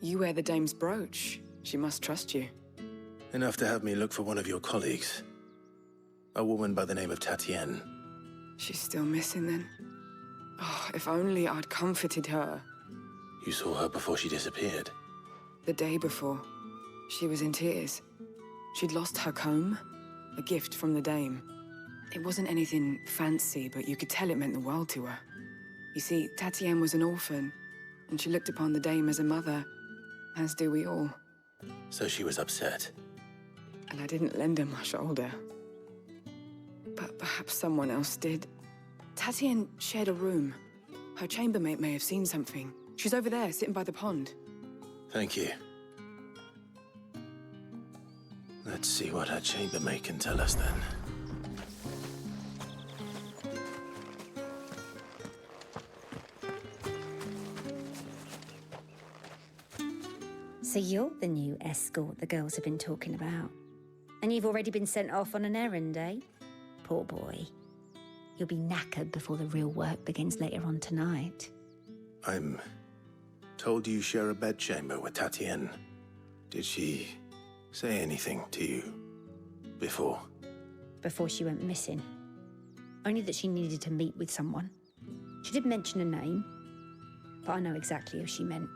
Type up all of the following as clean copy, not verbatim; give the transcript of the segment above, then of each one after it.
You wear the dame's brooch. She must trust you. Enough to have me look for one of your colleagues. A woman by the name of Tatienne. She's still missing then. Oh, if only I'd comforted her. You saw her before she disappeared? The day before. She was in tears. She'd lost her comb, a gift from the dame. It wasn't anything fancy, but you could tell it meant the world to her. You see, Tatienne was an orphan, and she looked upon the dame as a mother, as do we all. So she was upset. And I didn't lend her my shoulder. But perhaps someone else did. Tatienne shared a room. Her chambermaid may have seen something. She's over there, sitting by the pond. Thank you. Let's see what her chambermaid can tell us then. So you're the new escort the girls have been talking about. And you've already been sent off on an errand, eh? Poor boy. You'll be knackered before the real work begins later on tonight. I'm told you share a bedchamber with Tatienne. Did she say anything to you before? Before she went missing. Only that she needed to meet with someone. She did mention a name, but I know exactly who she meant.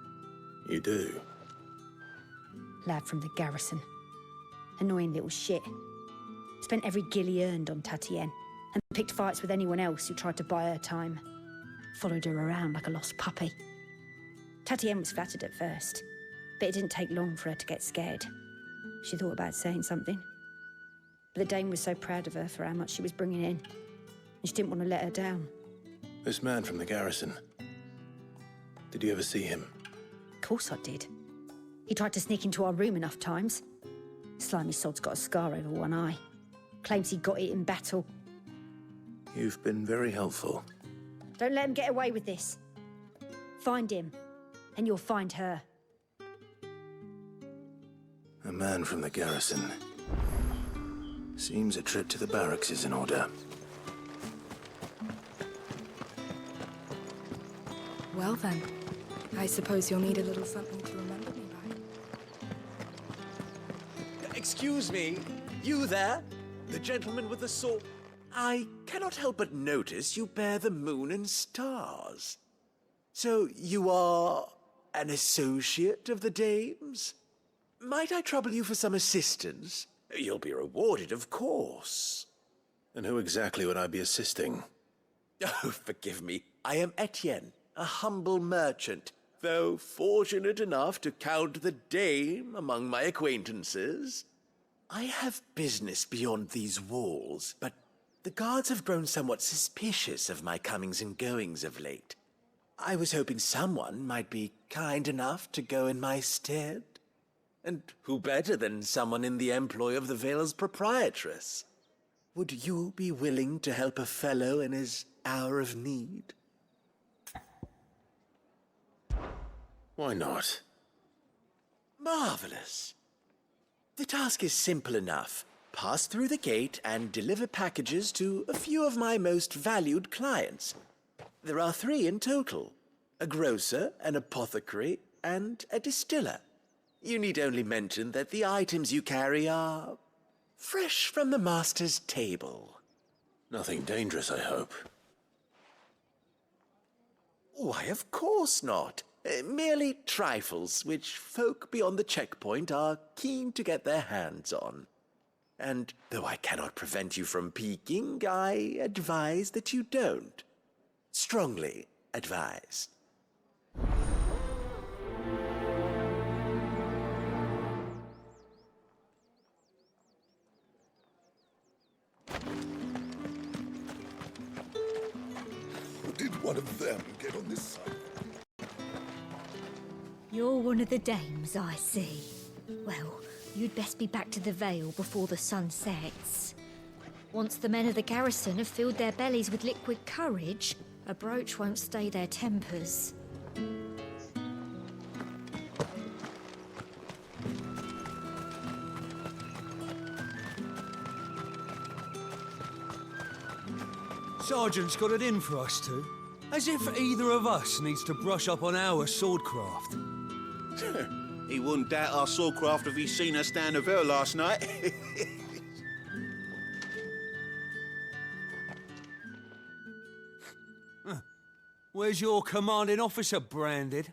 You do? Lad from the garrison. Annoying little shit. Spent every guil he earned on Tatienne, and picked fights with anyone else who tried to buy her time. Followed her around like a lost puppy. Tatienne was flattered at first, but it didn't take long for her to get scared. She thought about saying something. But the dame was so proud of her for how much she was bringing in, and she didn't want to let her down. This man from the garrison. Did you ever see him? Of course I did. He tried to sneak into our room enough times. Slimy sod's got a scar over one eye. Claims he got it in battle. You've been very helpful. Don't let him get away with this. Find him, and you'll find her. A man from the garrison. Seems a trip to the barracks is in order. Well then, I suppose you'll need a little something to remember me by. Excuse me, you there? The gentleman with the sword? I cannot help but notice you bear the moon and stars. So you are an associate of the dame's? Might I trouble you for some assistance? You'll be rewarded, of course. And who exactly would I be assisting? Oh, forgive me. I am Etienne, a humble merchant, though fortunate enough to count the dame among my acquaintances. I have business beyond these walls, but the guards have grown somewhat suspicious of my comings and goings of late. I was hoping someone might be kind enough to go in my stead. And who better than someone in the employ of the Vale's proprietress? Would you be willing to help a fellow in his hour of need? Why not? Marvelous. The task is simple enough. Pass through the gate and deliver packages to a few of my most valued clients. There are 3 in total: a grocer, an apothecary, and a distiller. You need only mention that the items you carry are fresh from the master's table. Nothing dangerous, I hope. Why, of course not. Merely trifles which folk beyond the checkpoint are keen to get their hands on. And though I cannot prevent you from peeking, I advise that you don't. Strongly advise. Did one of them get on this side? You're one of the dames, I see. Well, you'd best be back to the Vale before the sun sets. Once the men of the garrison have filled their bellies with liquid courage, a brooch won't stay their tempers. Sergeant's got it in for us two. As if either of us needs to brush up on our swordcraft. He wouldn't doubt our swordcraft if he seen us down the Vale last night. Where's your commanding officer branded?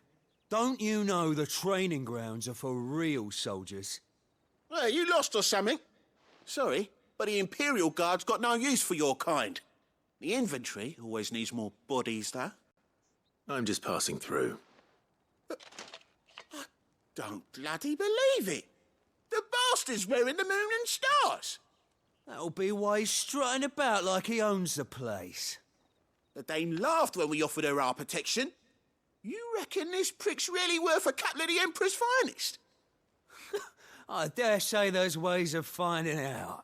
Don't you know the training grounds are for real soldiers? Hey, you lost or something? Sorry, but the Imperial Guard's got no use for your kind. The infantry always needs more bodies, though. I'm just passing through. I don't bloody believe it. The bastard's wearing the moon and stars. That'll be why he's strutting about like he owns the place. The Dane laughed when we offered her our protection. You reckon this prick's really worth a couple of the Emperor's finest? I dare say there's ways of finding out.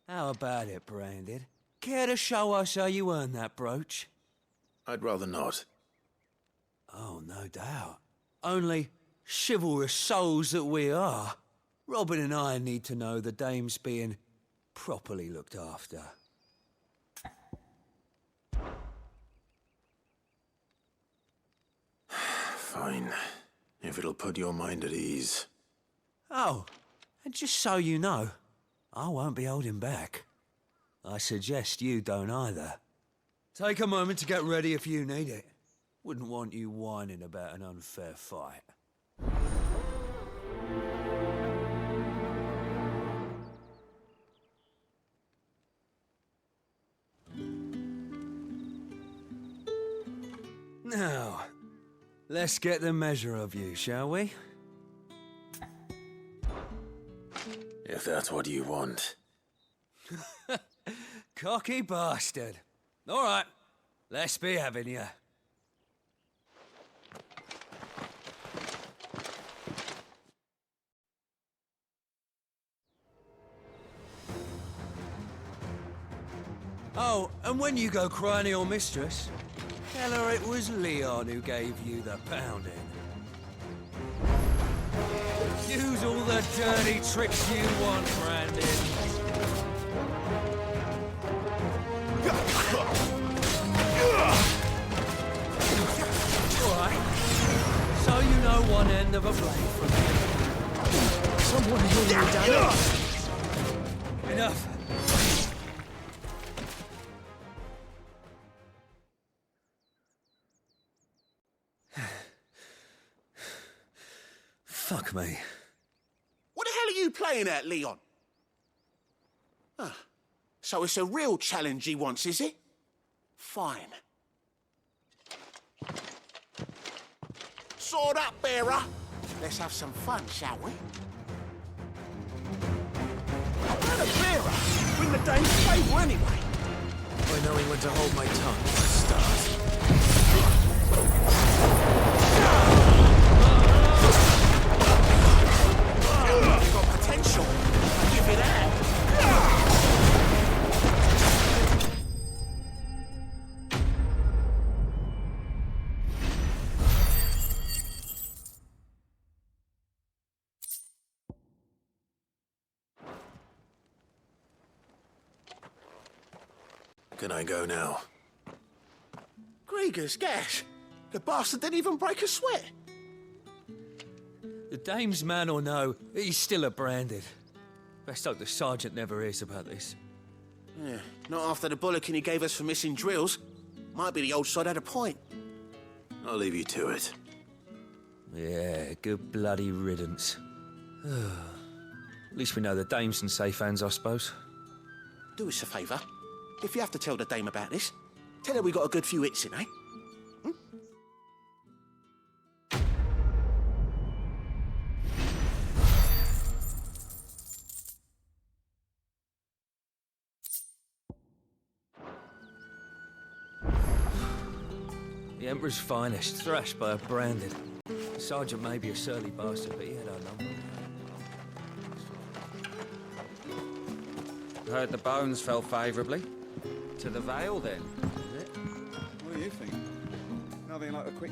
How about it, Branded? Care to show us how you earned that brooch? I'd rather not. Oh, no doubt. Only chivalrous souls that we are, Robin and I need to know the dame's being properly looked after. Fine. If it'll put your mind at ease. Oh, and just so you know, I won't be holding back. I suggest you don't either. Take a moment to get ready if you need it. Wouldn't want you whining about an unfair fight. Now, let's get the measure of you, shall we? If that's what you want. Cocky bastard. All right, let's be having you. Oh, and when you go crying to your mistress, tell her it was Leon who gave you the pounding. Use all the dirty tricks you want, Brandon. All right. So you know one end of a blade from the other. Someone heal me, Daniel. Enough. Fuck me. What the hell are you playing at, Leon? Ah, so it's a real challenge he wants, is it? Fine. Sword up, bearer. Let's have some fun, shall we? Not a bearer. Bring the dame's favour anyway. By knowing when to hold my tongue, stars. You've got potential. Give it out. Can I go now? Grieger's gas. The bastard didn't even break a sweat. The dame's man or no, he's still a branded. Best hope the sergeant never hears about this. Yeah, not after the bollocking he gave us for missing drills. Might be the old sod had a point. I'll leave you to it. Yeah, good bloody riddance. At least we know the dame's in safe hands, I suppose. Do us a favour. If you have to tell the dame about this, tell her we got a good few hits in, eh? The Emperor's finest, thrashed by a branded. The sergeant may be a surly bastard, but he had our number. Heard the bones fell favourably. To the Vale, then, is it? What do you think? Nothing like a quick...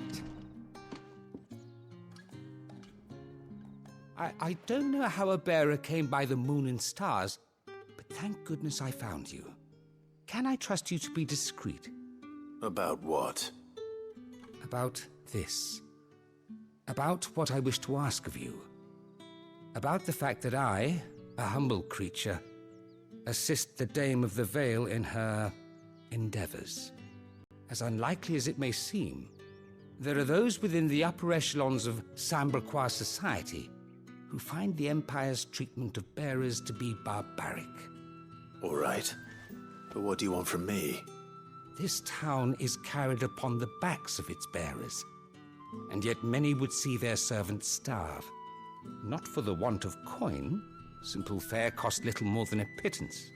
I don't know how a bearer came by the moon and stars, but thank goodness I found you. Can I trust you to be discreet? About what? About this. About what I wish to ask of you. About the fact that I, a humble creature, assist the Dame of the Vale in her endeavors. As unlikely as it may seem, there are those within the upper echelons of Sambraquois society who find the Empire's treatment of bearers to be barbaric. All right. But what do you want from me? This town is carried upon the backs of its bearers, and yet many would see their servants starve. Not for the want of coin, simple fare cost little more than a pittance,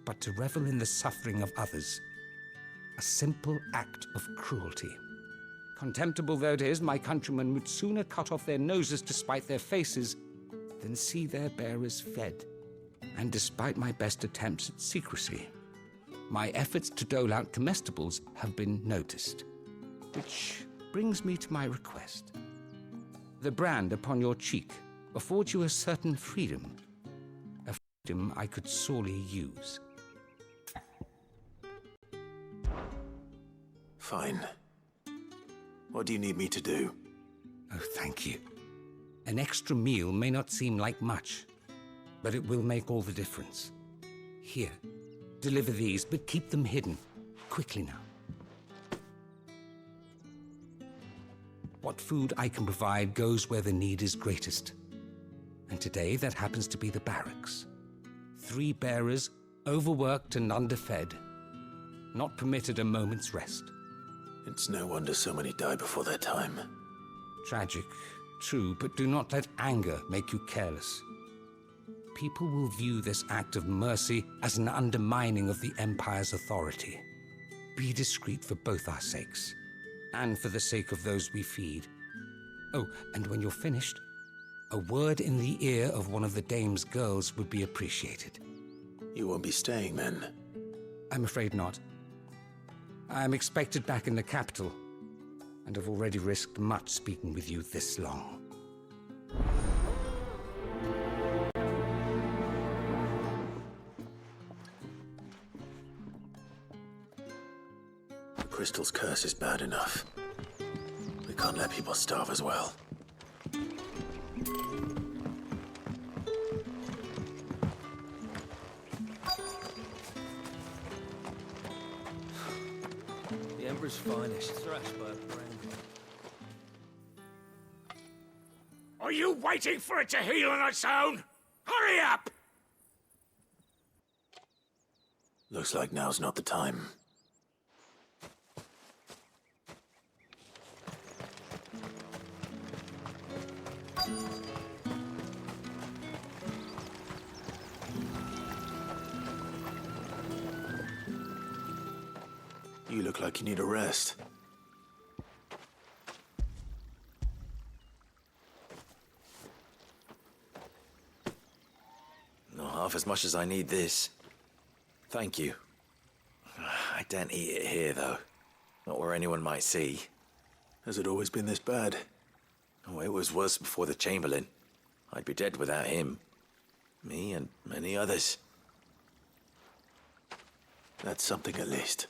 but to revel in the suffering of others, a simple act of cruelty. Contemptible though it is, my countrymen would sooner cut off their noses to spite their faces than see their bearers fed. And despite my best attempts at secrecy, my efforts to dole out comestibles have been noticed. Which brings me to my request. The brand upon your cheek affords you a certain freedom, a freedom I could sorely use. Fine. What do you need me to do? Oh, thank you. An extra meal may not seem like much, but it will make all the difference. Here, deliver these, but keep them hidden. Quickly now. What food I can provide goes where the need is greatest. And today, that happens to be the barracks. 3 bearers, overworked and underfed, not permitted a moment's rest. It's no wonder so many die before their time. Tragic, true, but do not let anger make you careless. People will view this act of mercy as an undermining of the Empire's authority. Be discreet for both our sakes, and for the sake of those we feed. Oh, and when you're finished, a word in the ear of one of the Dame's girls would be appreciated. You won't be staying then? I'm afraid not. I'm expected back in the capital, and have already risked much speaking with you this long. The Crystal's curse is bad enough. We can't let people starve as well. The Emperor's finest, thrashed by a brand. Are you waiting for it to heal on its own? Hurry up! Looks like now's not the time. You look like you need a rest. Not half as much as I need this. Thank you. I daren't eat it here, though. Not where anyone might see. Has it always been this bad? Oh, it was worse before the Chamberlain. I'd be dead without him. Me and many others. That's something at least.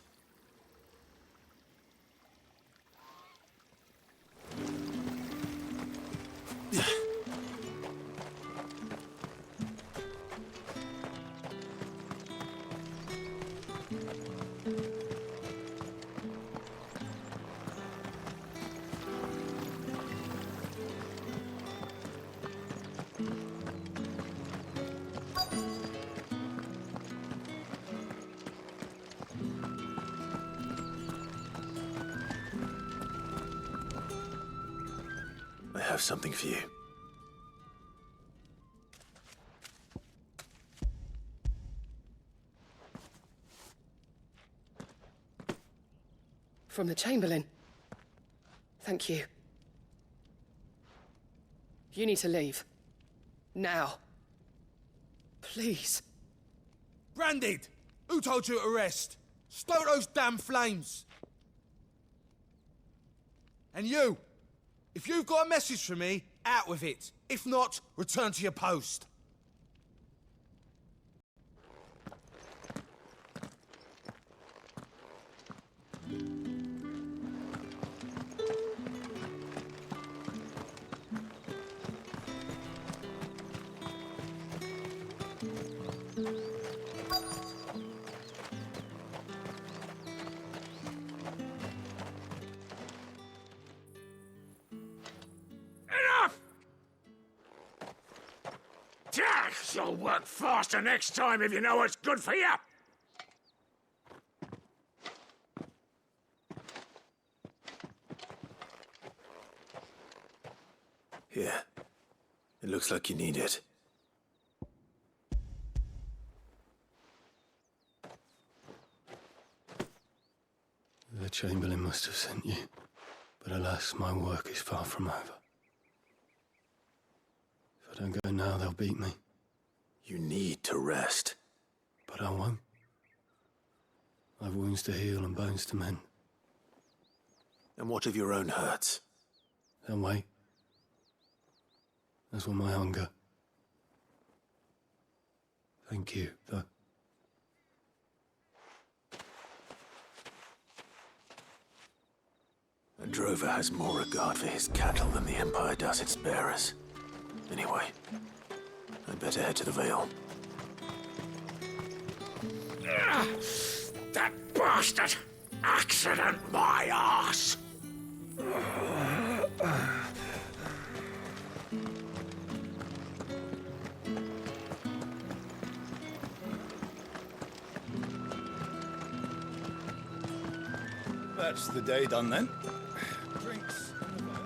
I have something for you. From the Chamberlain. Thank you. You need to leave. Now. Please. Branded! Who told you to rest? Stoke those damn flames! And you! If you've got a message for me, out with it. If not, return to your post. You'll work faster next time if you know what's good for you. Here. It looks like you need it. The Chamberlain must have sent you, but alas, my work is far from over. If I don't go now, they'll beat me. You need to rest. But I won't. I've wounds to heal and bones to mend. And what of your own hurts? They'll wait. As will my hunger. Thank you, though. A drover has more regard for his cattle than the Empire does its bearers. Anyway, I'd better head to the Vale. That bastard! Accident my arse! That's the day done then. Drinks in the vale.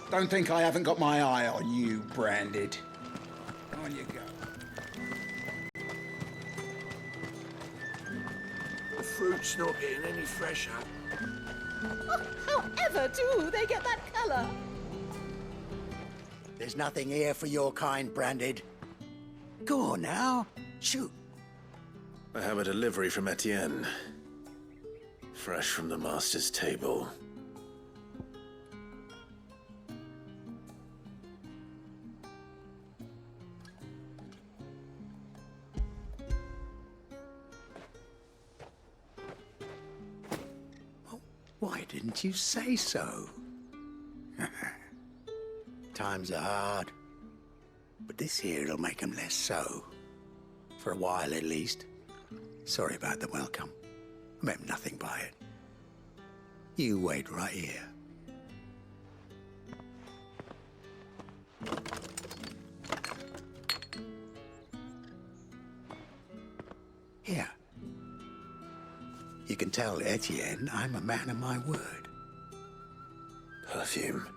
Don't think I haven't got my eye on you, Branded. On you go. The fruit's not getting any fresher. However do they get that colour? There's nothing here for your kind, Branded. Go on now. Shoot. I have a delivery from Etienne. Fresh from the master's table. Why didn't you say so? Times are hard. But this here'll make 'em less so. For a while, at least. Sorry about the welcome. I meant nothing by it. You wait right here. Here. You can tell Etienne I'm a man of my word. Perfume.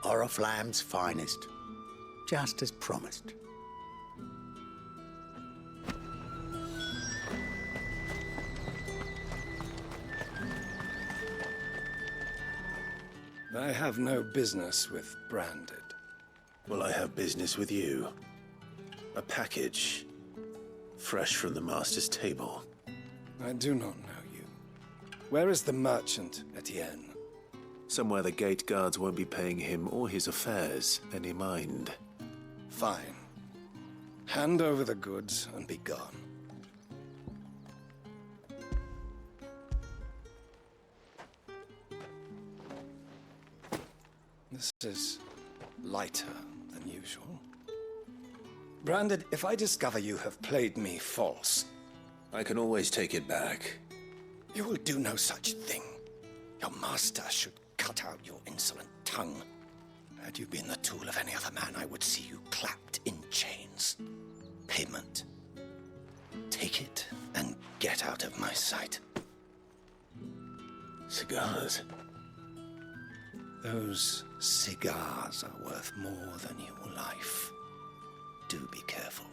Oriflamme's finest. Just as promised. I have no business with Branded. Well, I have business with you. A package. Fresh from the master's table. I do not know you. Where is the merchant, Etienne? Somewhere the gate guards won't be paying him or his affairs any mind. Fine. Hand over the goods and be gone. This is lighter than usual. Branded, if I discover you have played me false... I can always take it back. You will do no such thing. Your master should cut out your insolent tongue. Had you been the tool of any other man, I would see you clapped in chains. Payment. Take it and get out of my sight. Cigars. Those cigars are worth more than your life. Do be careful.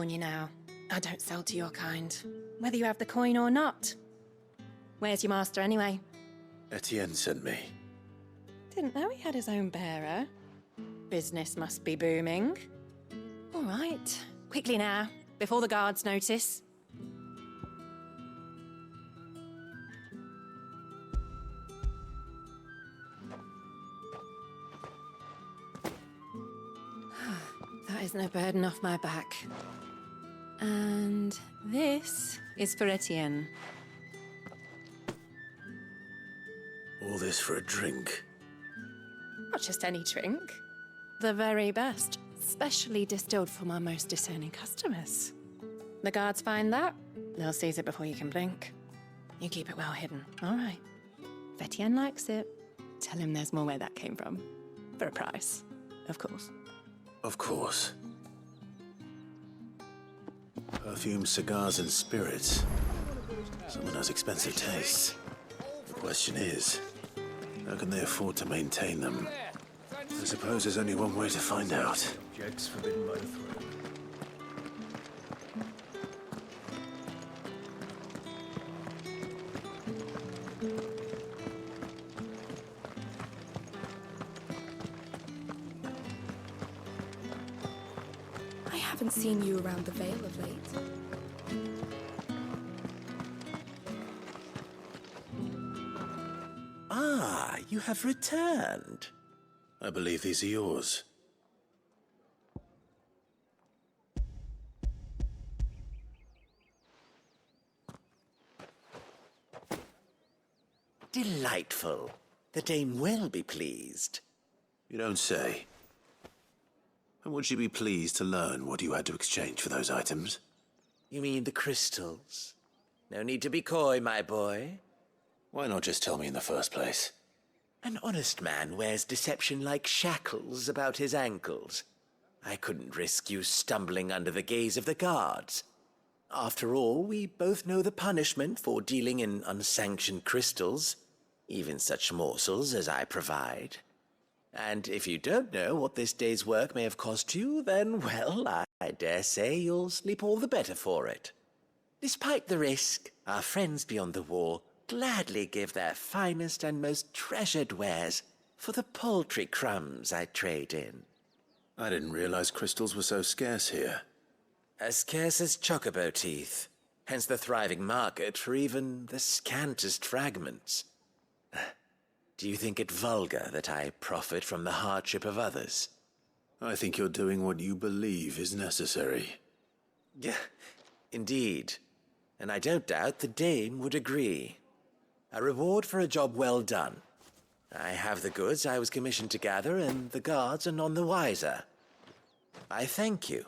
on you now. I don't sell to your kind, whether you have the coin or not. Where's your master, anyway? Etienne sent me. Didn't know he had his own bearer. Business must be booming. All right, quickly now, before the guards notice. That is no burden off my back. And this is for Etienne. All this for a drink. Not just any drink. The very best, specially distilled for my most discerning customers. The guards find that, they'll seize it before you can blink. You keep it well hidden, all right? If Etienne likes it, tell him there's more where that came from. For a price, of course. Of course. Perfume, cigars, and spirits. Someone has expensive tastes. The question is, how can they afford to maintain them? I suppose there's only one way to find out. Objects forbidden by the throne. I haven't seen you around the Vale of late. Ah, you have returned. I believe these are yours. Delightful. The dame will be pleased. You don't say. And would she be pleased to learn what you had to exchange for those items? You mean the crystals? No need to be coy, my boy. Why not just tell me in the first place? An honest man wears deception like shackles about his ankles. I couldn't risk you stumbling under the gaze of the guards. After all, we both know the punishment for dealing in unsanctioned crystals, even such morsels as I provide. And if you don't know what this day's work may have cost you, then, well, I dare say you'll sleep all the better for it. Despite the risk, our friends beyond the wall gladly give their finest and most treasured wares for the paltry crumbs I trade in. I didn't realize crystals were so scarce here. As scarce as chocobo teeth, hence the thriving market for even the scantest fragments. Do you think it vulgar that I profit from the hardship of others? I think you're doing what you believe is necessary. Yeah, indeed. And I don't doubt the dame would agree. A reward for a job well done. I have the goods I was commissioned to gather, and the guards are none the wiser. I thank you,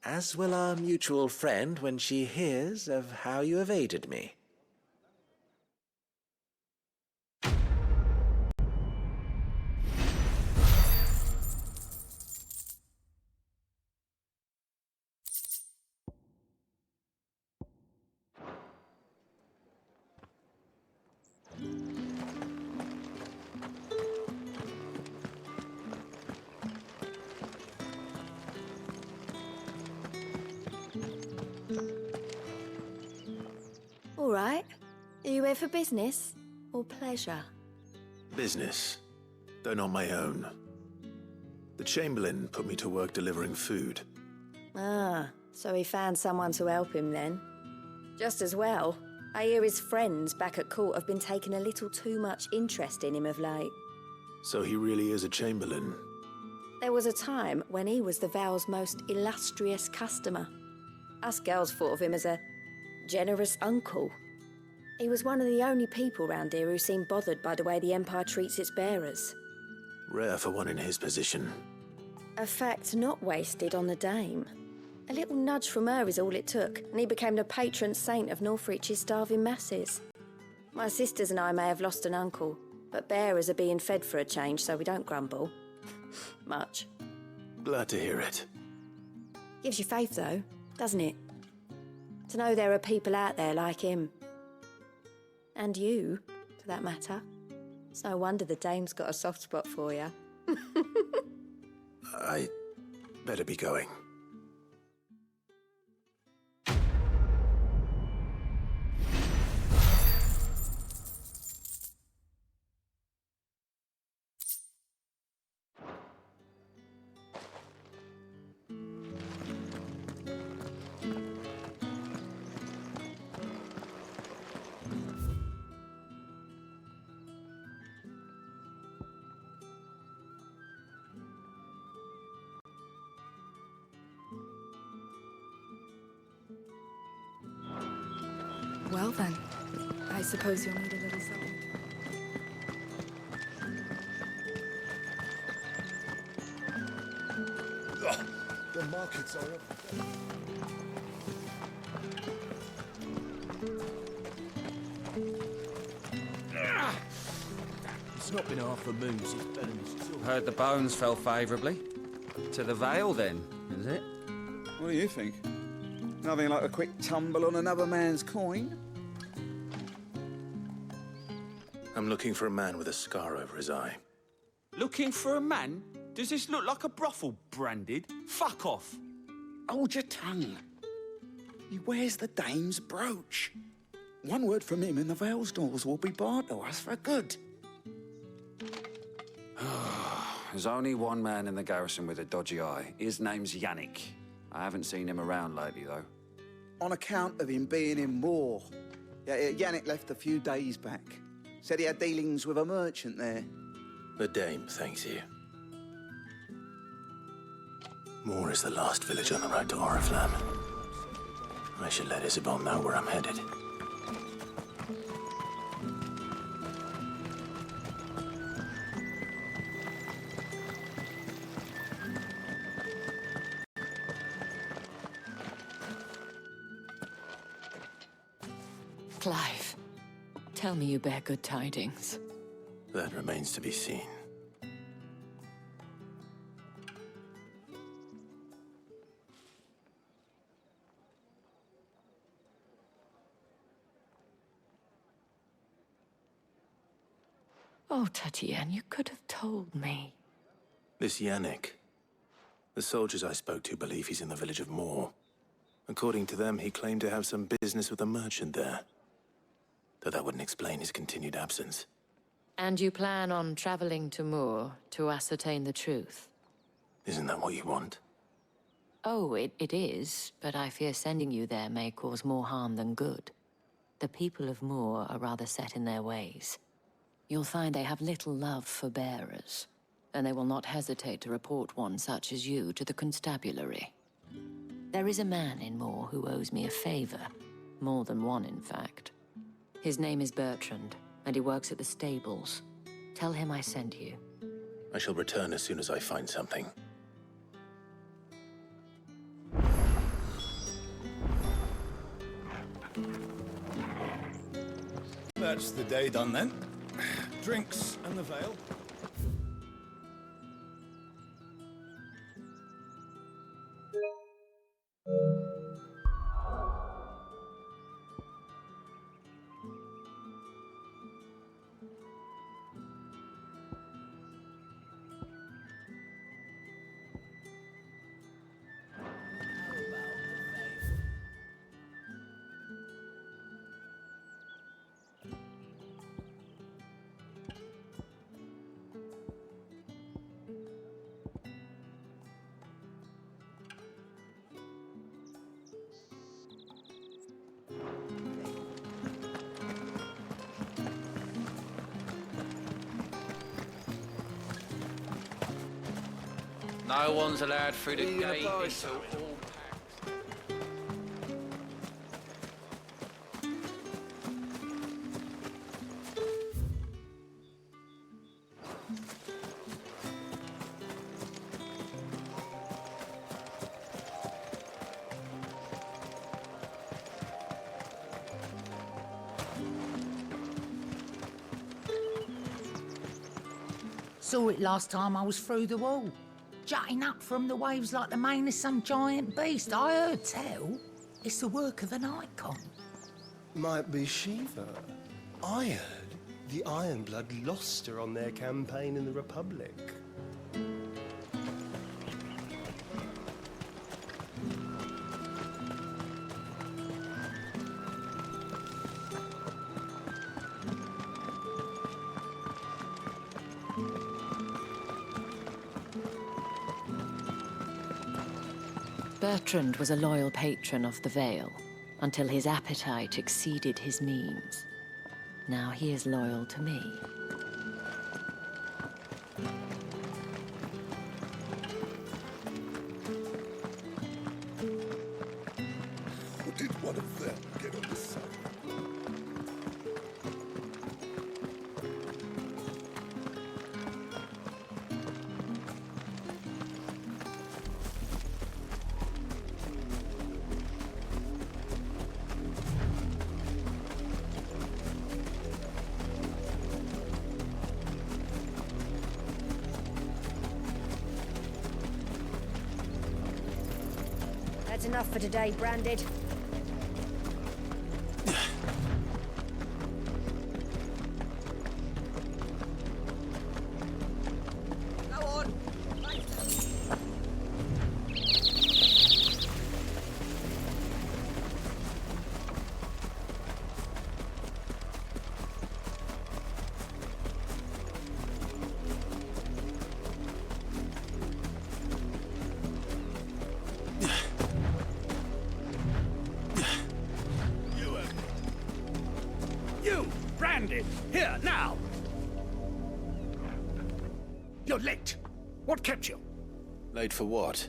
as will our mutual friend when she hears of how you have aided me. All right. Are you here for business or pleasure? Business, though not my own. The Chamberlain put me to work delivering food. Ah, so he found someone to help him then. Just as well. I hear his friends back at court have been taking a little too much interest in him of late. So he really is a Chamberlain. There was a time when he was the Vale's most illustrious customer. Us girls thought of him as a generous uncle. He was one of the only people round here who seemed bothered by the way the Empire treats its bearers. Rare for one in his position. A fact not wasted on the dame. A little nudge from her is all it took, and he became the patron saint of Northreach's starving masses. My sisters and I may have lost an uncle, but bearers are being fed for a change, so we don't grumble. Much. Glad to hear it. Gives you faith, though, doesn't it? To know there are people out there like him. And you, for that matter. It's no wonder the dame's got a soft spot for you. I better be going. then, I suppose you'll need a little something. The markets are up. It's not been half a moon since Bellamy's talk. Heard the bones fell favourably. To the Vale, then, is it? What do you think? Nothing like a quick tumble on another man's coin? I'm looking for a man with a scar over his eye. Looking for a man? Does this look like a brothel, Branded? Fuck off! Hold your tongue. He wears the dame's brooch. One word from him and the Vale's doors will be barred to us for good. There's only one man in the garrison with a dodgy eye. His name's Yannick. I haven't seen him around lately, though. On account of him being in war. Yannick left a few days back. Said he had dealings with a merchant there. The dame thanks you. Moor is the last village on the road to Oriflamme. I should let Isabel know where I'm headed. Clive, tell me you bear good tidings. That remains to be seen. Oh, Tatienne, you could have told me. This Yannick. The soldiers I spoke to believe he's in the village of Moor. According to them, he claimed to have some business with a merchant there. Though that wouldn't explain his continued absence. And you plan on traveling to Moor to ascertain the truth? Isn't that what you want? Oh, it is, but I fear sending you there may cause more harm than good. The people of Moor are rather set in their ways. You'll find they have little love for bearers, and they will not hesitate to report one such as you to the constabulary. There is a man in Moor who owes me a favor. More than one, in fact. His name is Bertrand, and he works at the stables. Tell him I sent you. I shall return as soon as I find something. That's the day done then. Drinks and the Vale. No one's allowed through the gate until all packed. Saw it last time I was through the wall. Jutting up from the waves like the mane of some giant beast. I heard tell. It's the work of an icon. Might be Shiva. I heard the Ironblood lost her on their campaign in the Republic. Bertrand was a loyal patron of the Vale, until his appetite exceeded his means. Now he is loyal to me. How did one of them get on this side? That's enough for today, Branded. Go on. You, Branded, here, now! You're late. What kept you? Late for what?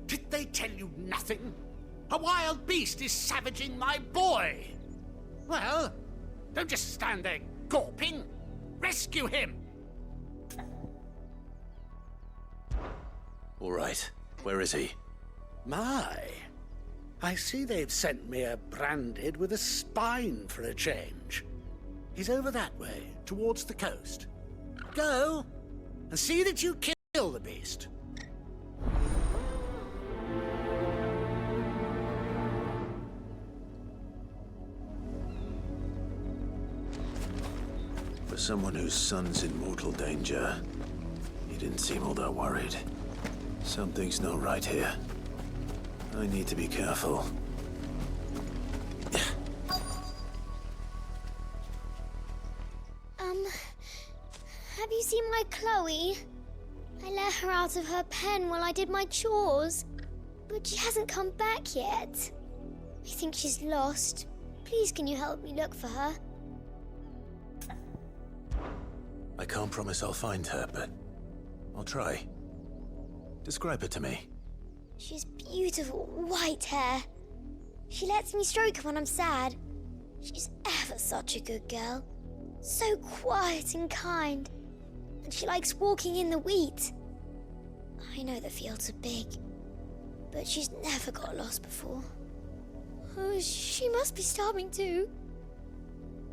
Did they tell you nothing? A wild beast is savaging my boy! Well, don't just stand there gawping. Rescue him! All right. Where is he? My, I see they've sent me a Branded with a spine for a change. He's over that way, towards the coast. Go, and see that you kill the beast. For someone whose son's in mortal danger, he didn't seem all that worried. Something's not right here. I need to be careful. Have you seen my Chloe? I let her out of her pen while I did my chores, but she hasn't come back yet. I think she's lost. Please, can you help me look for her? I can't promise I'll find her, but I'll try. Describe her to me. She has beautiful white hair. She lets me stroke her when I'm sad. She's ever such a good girl. So quiet and kind. And she likes walking in the wheat. I know the fields are big, but she's never got lost before. Oh, she must be starving too.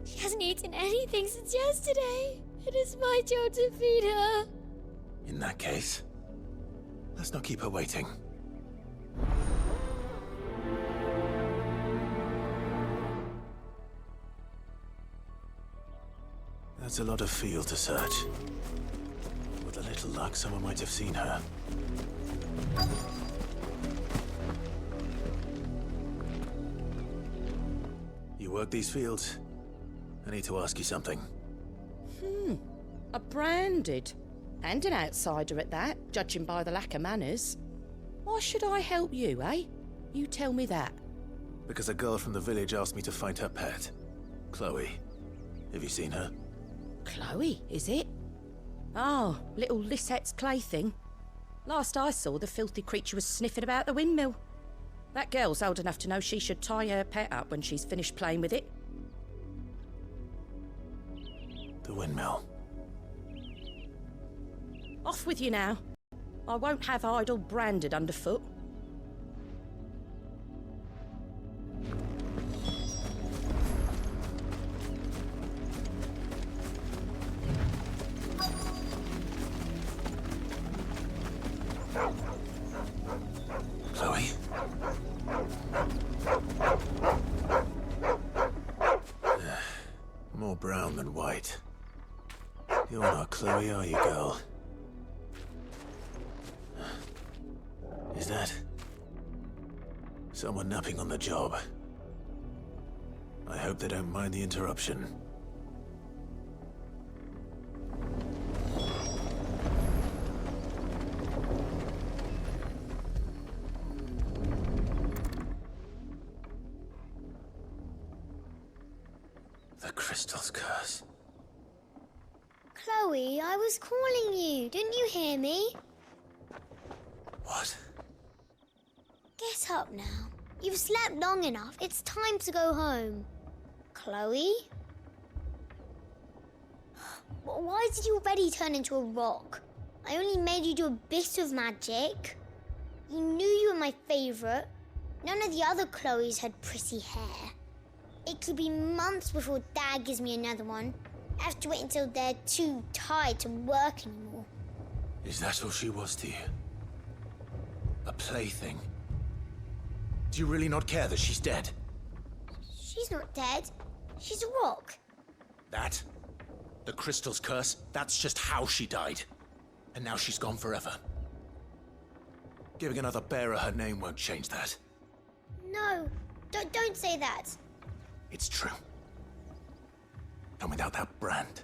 She hasn't eaten anything since yesterday. It is my job to feed her. In that case, let's not keep her waiting. That's a lot of field to search. With a little luck, someone might have seen her. You work these fields? I need to ask you something. A Branded. And an outsider at that, judging by the lack of manners. Why should I help you, eh? You tell me that. Because a girl from the village asked me to find her pet. Chloe. Have you seen her? Chloe, is it? Oh, little Lisette's plaything. Last I saw, the filthy creature was sniffing about the windmill. That girl's old enough to know she should tie her pet up when she's finished playing with it. The windmill. Off with you now. I won't have idle Branded underfoot. Chloe? More brown than white. You're not Chloe, are you, girl? Is that someone napping on the job? I hope they don't mind the interruption. The crystal's curse. Chloe, I was calling you. Didn't you hear me? What? Get up now. You've slept long enough. It's time to go home. Chloe? Why did you already turn into a rock? I only made you do a bit of magic. You knew you were my favourite. None of the other Chloes had pretty hair. It could be months before Dad gives me another one. I have to wait until they're too tired to work anymore. Is that all she was to you? A plaything? Do you really not care that she's dead? She's not dead. She's a rock. That? The crystal's curse? That's just how she died. And now she's gone forever. Giving another bearer her name won't change that. No, don't say that. It's true. And without that brand,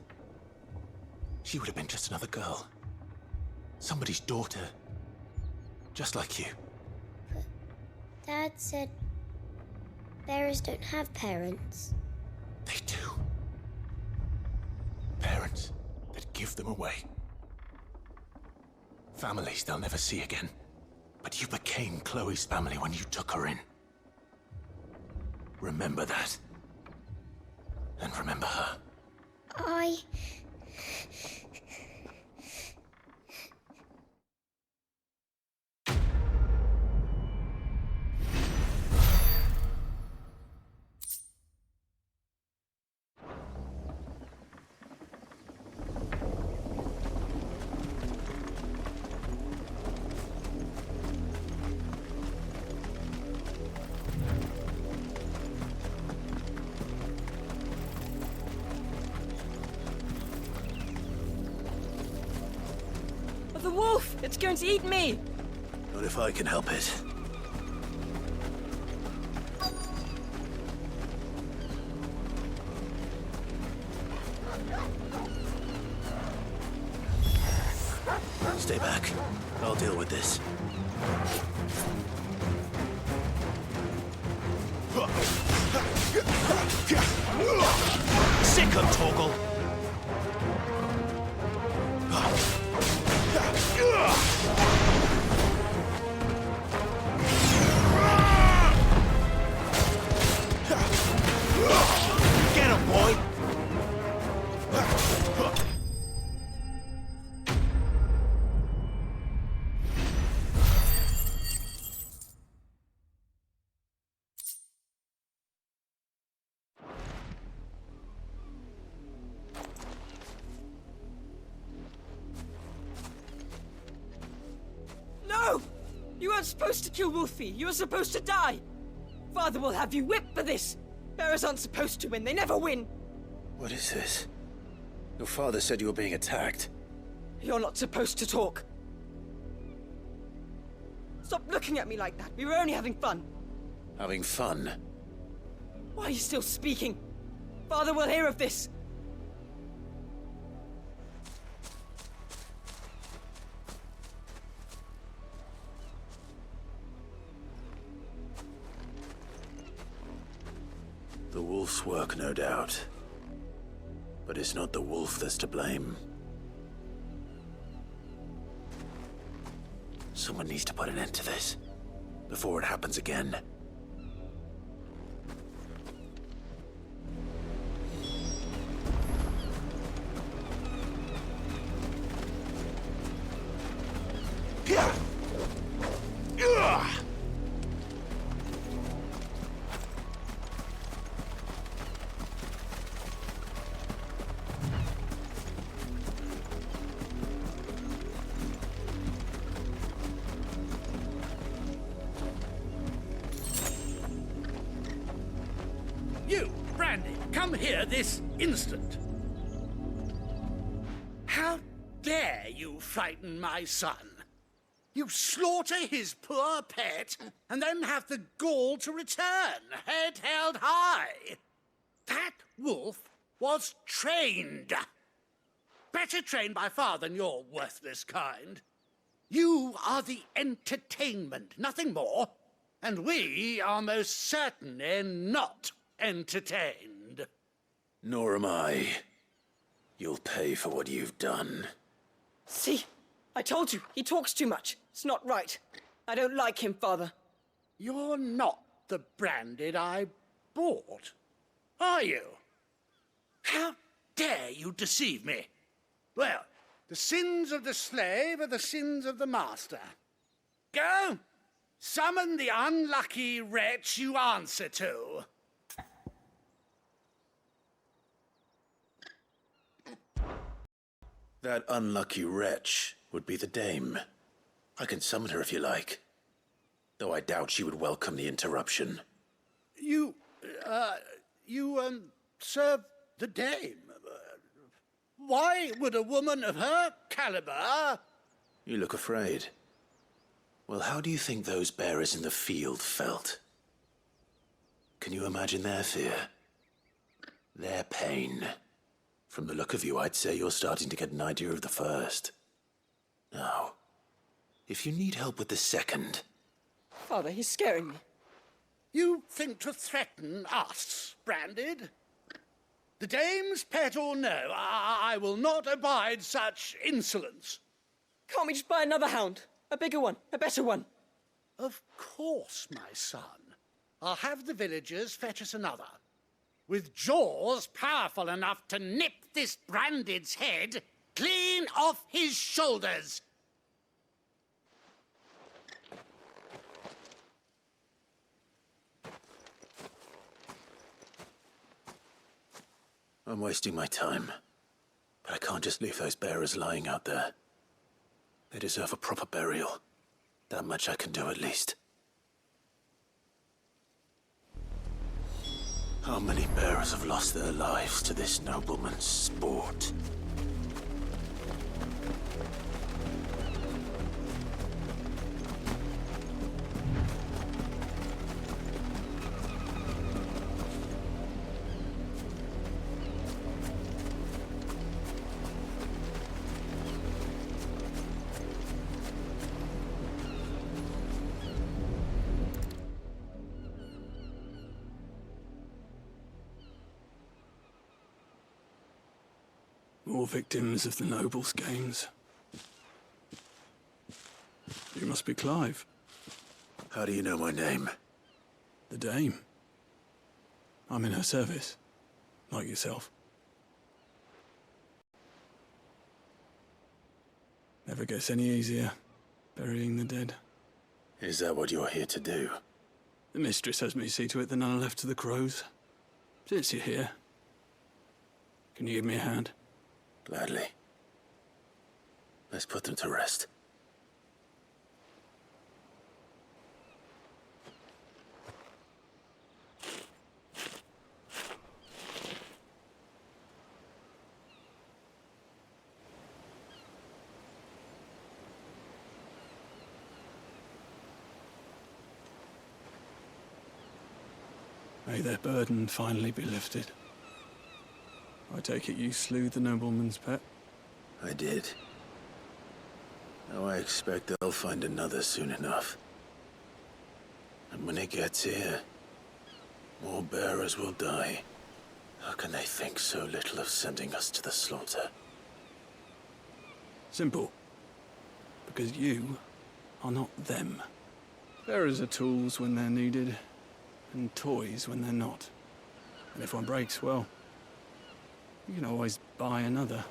she would have been just another girl. Somebody's daughter. Just like you. But Dad said bearers don't have parents. They do. Parents that give them away. Families they'll never see again. But you became Chloe's family when you took her in. Remember that. And remember her. The wolf! It's going to eat me! Not if I can help it. Stay back. I'll deal with this. Sick of Torgal! Get him, boy! No! You weren't supposed to kill Wolfie. You were supposed to die. Father will have you whipped for this. Bearers aren't supposed to win. They never win. What is this? Your father said you were being attacked. You're not supposed to talk. Stop looking at me like that. We were only having fun. Having fun? Why are you still speaking? Father will hear of this. The wolf's work, no doubt. But it's not the wolf that's to blame. Someone needs to put an end to this, before it happens again. You, Brandy, come here this instant. How dare you frighten my son? You slaughter his poor pet and then have the gall to return, head held high. That wolf was trained. Better trained by far than your worthless kind. You are the entertainment, nothing more. And we are most certainly not entertained. Nor am I. You'll pay for what you've done. See? I told you, he talks too much. It's not right. I don't like him, Father. You're not the Branded I bought, are you? How dare you deceive me? Well, the sins of the slave are the sins of the master. Go, summon the unlucky wretch you answer to. That unlucky wretch would be the dame. I can summon her if you like. though I doubt she would welcome the interruption. You serve the dame. Why would a woman of her caliber... You look afraid. Well, how do you think those bearers in the field felt? Can you imagine their fear? Their pain? From the look of you, I'd say you're starting to get an idea of the first. Now, if you need help with the second... Father, he's scaring me. You think to threaten us, Branded? The dame's pet or no, I will not abide such insolence. Can't we just buy another hound? A bigger one, a better one. Of course, my son. I'll have the villagers fetch us another. With jaws powerful enough to nip this Branded's head clean off his shoulders. I'm wasting my time. But I can't just leave those bearers lying out there. They deserve a proper burial. That much I can do at least. How many bearers have lost their lives to this nobleman's sport? More victims of the nobles' games. You must be Clive. How do you know my name? The Dame. I'm in her service, like yourself. Never gets any easier, burying the dead. Is that what you're here to do? The mistress has me see to it that none are left to the crows. Since you're here, can you give me a hand? Gladly. Let's put them to rest. May their burden finally be lifted. I take it you slew the nobleman's pet? I did. Now I expect they'll find another soon enough. And when it gets here, more bearers will die. How can they think so little of sending us to the slaughter? Simple. Because you are not them. Bearers are tools when they're needed, and toys when they're not. And if one breaks, well, you can always buy another.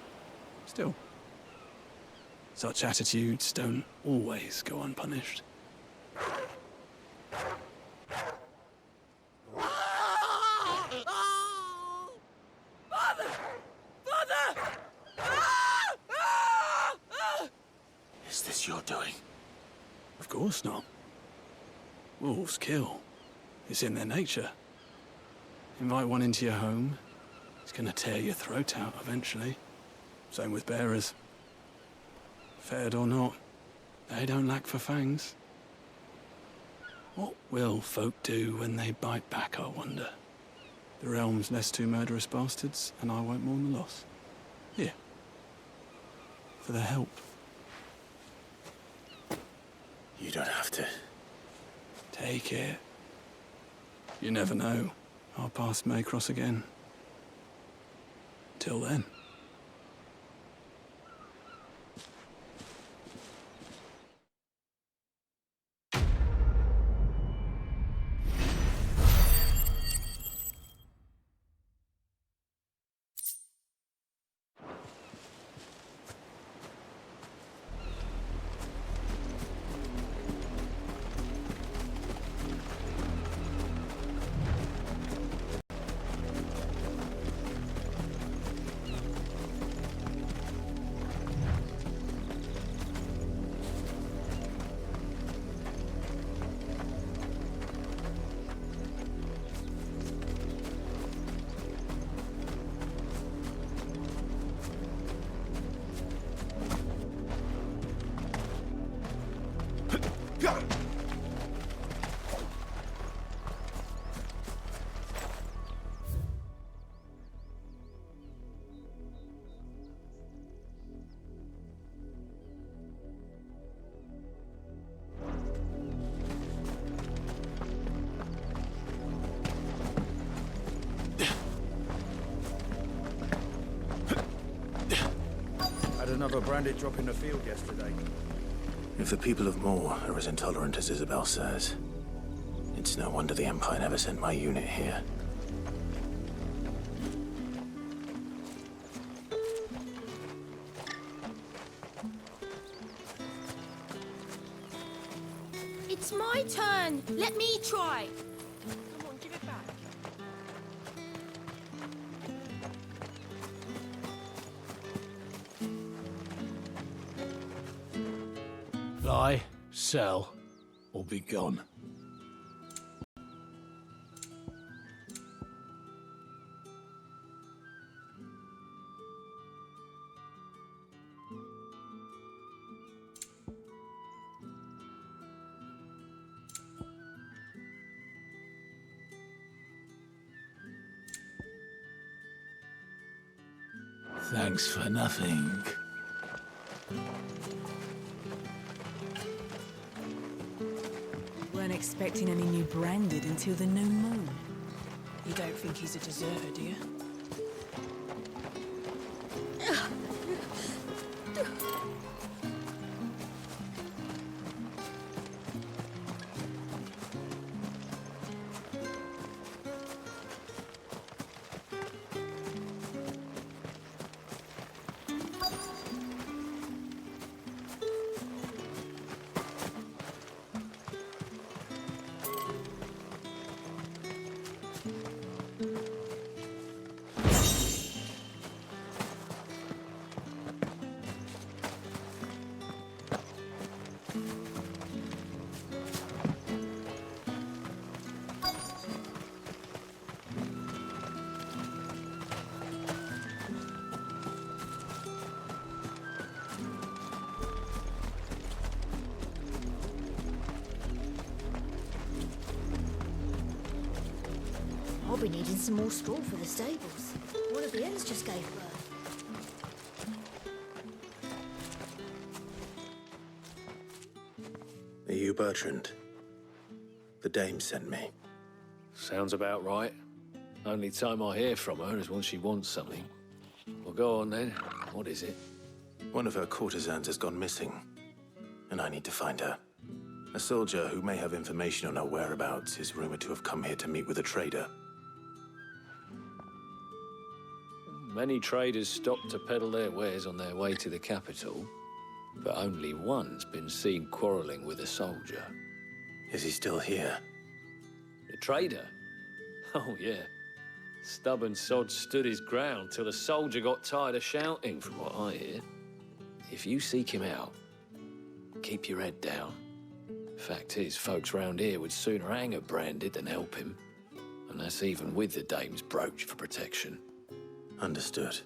Still, such attitudes don't always go unpunished. Father! Father! Is this your doing? Of course not. Wolves kill. It's in their nature. Invite one into your home, it's gonna tear your throat out eventually. Same with bearers. Fed or not, they don't lack for fangs. What will folk do when they bite back, I wonder? The realm's less two murderous bastards, and I won't mourn the loss. Here. For their help. You don't have to. Take it. You never know. Our paths may cross again. Till then. another branded drop in the field yesterday. If the people of Moor are as intolerant as Isabel says, it's no wonder the Empire never sent my unit here. It's my turn. Let me try. Come on, give it back. Buy, sell, or be gone. Thanks for nothing. Weren't expecting any new branded until the new moon. You don't think he's a deserter, do you? I'll be needing some more straw for the stables. One of the hens just gave birth. Are you Bertrand? The dame sent me. Sounds about right. Only time I hear from her is when she wants something. Well, go on then. What is it? One of her courtesans has gone missing, and I need to find her. A soldier who may have information on her whereabouts is rumored to have come here to meet with a trader. Many traders stop to peddle their wares on their way to the capital, but only one's been seen quarreling with a soldier. Is he still here? The trader? Oh, yeah. Stubborn sod stood his ground till the soldier got tired of shouting, from what I hear. If you seek him out, keep your head down. Fact is, folks round here would sooner hang a branded than help him. And that's even with the dame's brooch for protection. Understood.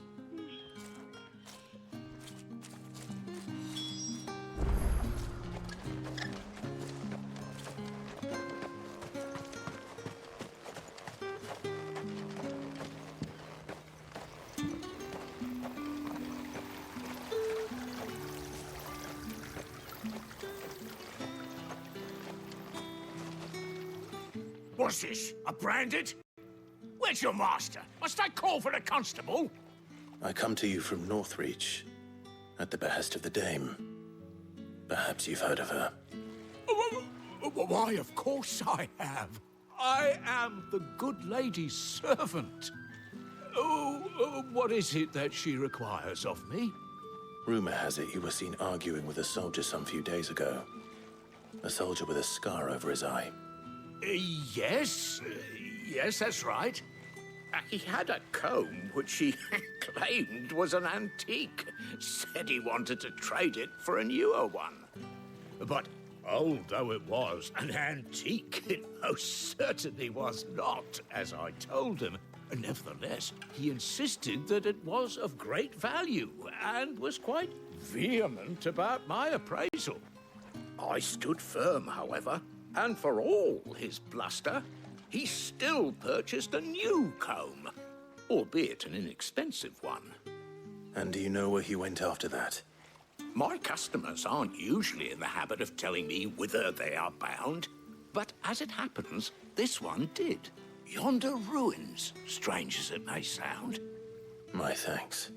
What's this? A branded? Where's your master? Must I call for the constable? I come to you from Northreach, at the behest of the dame. Perhaps you've heard of her. Why, of course I have. I am the good lady's servant. What is it that she requires of me? Rumor has it you were seen arguing with a soldier some few days ago. A soldier with a scar over his eye. Yes, that's right. He had a comb which he claimed was an antique. Said he wanted to trade it for a newer one. But old though it was, an antique it most certainly was not, as I told him. Nevertheless, he insisted that it was of great value and was quite vehement about my appraisal. I stood firm, however, and for all his bluster, he still purchased a new comb, albeit an inexpensive one. And do you know where he went after that? My customers aren't usually in the habit of telling me whither they are bound, but as it happens, this one did. Yonder ruins, strange as it may sound. My thanks.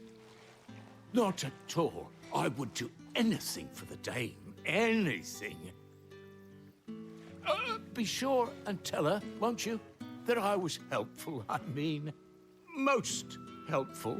Not at all. I would do anything for the dame. Anything. Be sure and tell her, won't you, that I was helpful. I mean, most helpful.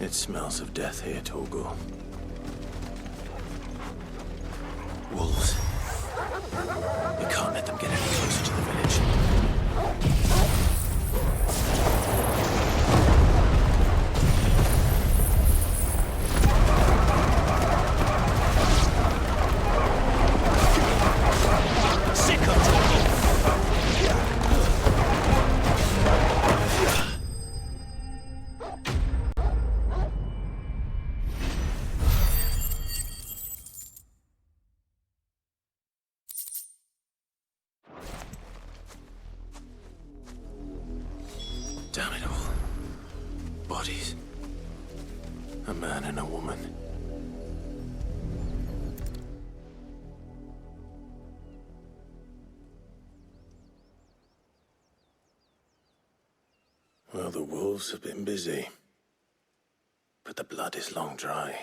It smells of death here, Torgal. Wolves. We can't let them get any closer to the village. bodies. A man and a woman. Well, the wolves have been busy. But the blood is long dry.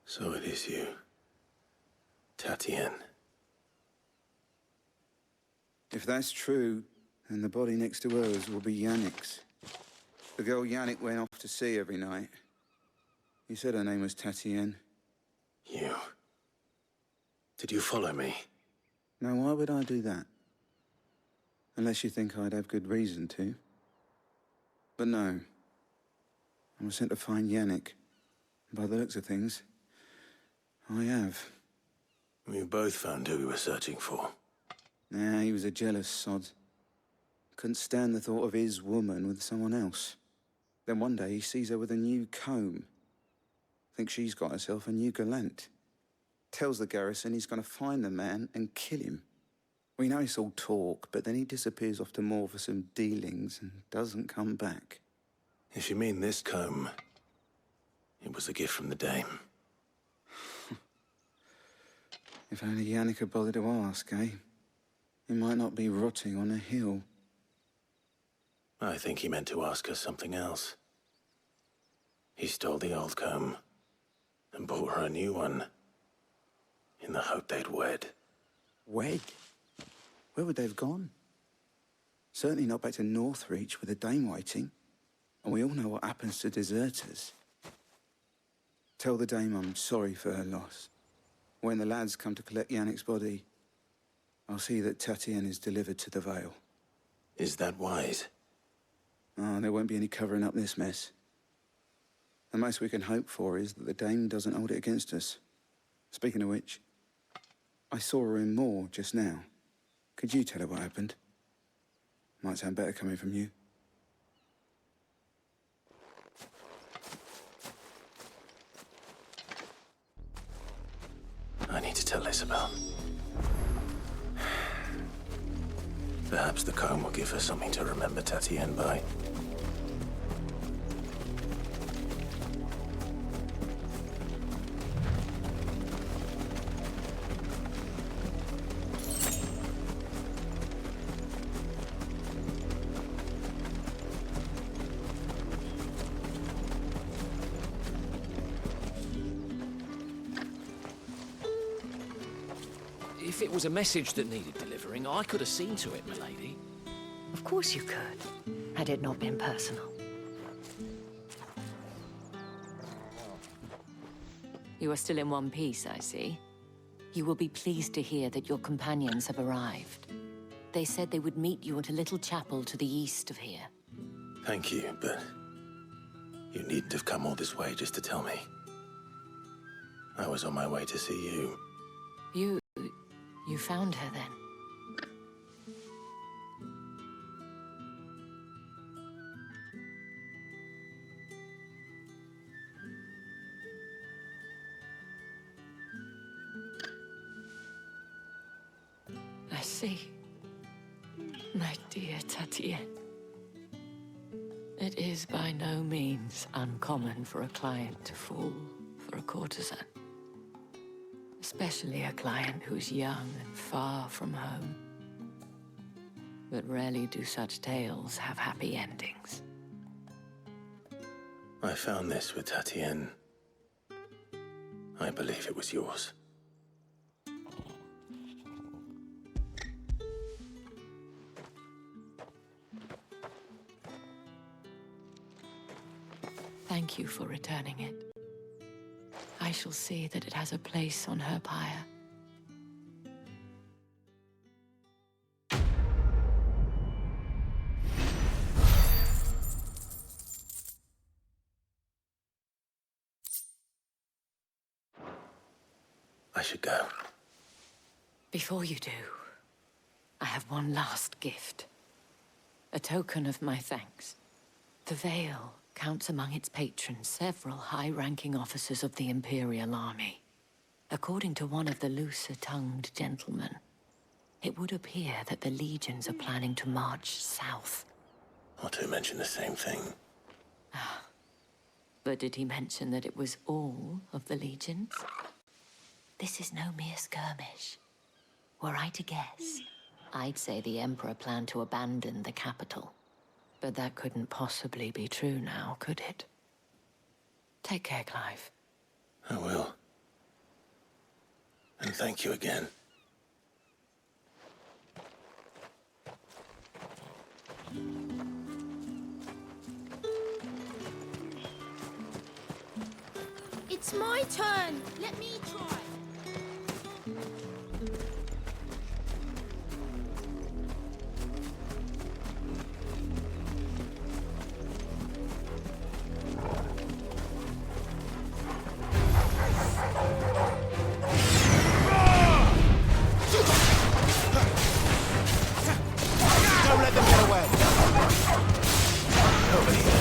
So it is you, Tatienne. If that's true, then the body next to hers will be Yannick's. The girl Yannick went off to sea every night. He said her name was Tatienne. You? Did you follow me? Now, why would I do that? Unless you think I'd have good reason to. But no. I was sent to find Yannick. By the looks of things, I have. We both found who we were searching for. Nah, he was a jealous sod. Couldn't stand the thought of his woman with someone else. Then one day he sees her with a new comb. Thinks she's got herself a new gallant. Tells the garrison he's going to find the man and kill him. We know it's all talk, but then he disappears off to Moor for some dealings and doesn't come back. If you mean this comb, it was a gift from the dame. If only Yannick had bothered to ask, eh? He might not be rotting on a hill. I think he meant to ask her something else. He stole the old comb and bought her a new one in the hope they'd wed. Wed? Where would they have gone? Certainly not back to Northreach with a dame waiting. And we all know what happens to deserters. Tell the dame I'm sorry for her loss. When the lads come to collect Yannick's body, I'll see that Tatienne is delivered to the Vale. Is that wise? Oh, there won't be any covering up this mess. The most we can hope for is that the dame doesn't hold it against us. Speaking of which, I saw her in Moor just now. Could you tell her what happened? Might sound better coming from you. I need to tell Isabel. Perhaps the comb will give her something to remember Tatienne by. If it was a message that needed delivering, I could have seen to it, milady. Of course you could, had it not been personal. You are still in one piece, I see. You will be pleased to hear that your companions have arrived. They said they would meet you at a little chapel to the east of here. Thank you, but you needn't have come all this way just to tell me. I was on my way to see you. You found her then? I see. My dear Tatienne. It is by no means uncommon for a client to fall for a courtesan. Especially a client who's young and far from home. But rarely do such tales have happy endings. I found this with Tatienne. I believe it was yours. Thank you for returning it. I shall see that it has a place on her pyre. I should go. Before you do, I have one last gift. A token of my thanks. The Vale counts among its patrons several high-ranking officers of the Imperial Army. According to one of the looser-tongued gentlemen, it would appear that the legions are planning to march south. Or two mentioned the same thing. But did he mention that it was all of the legions? This is no mere skirmish. Were I to guess, I'd say the Emperor planned to abandon the capital. But that couldn't possibly be true now, could it? Take care, Clive. I will. And thank you again. It's my turn. Let me try. Don't let them get away! Over here.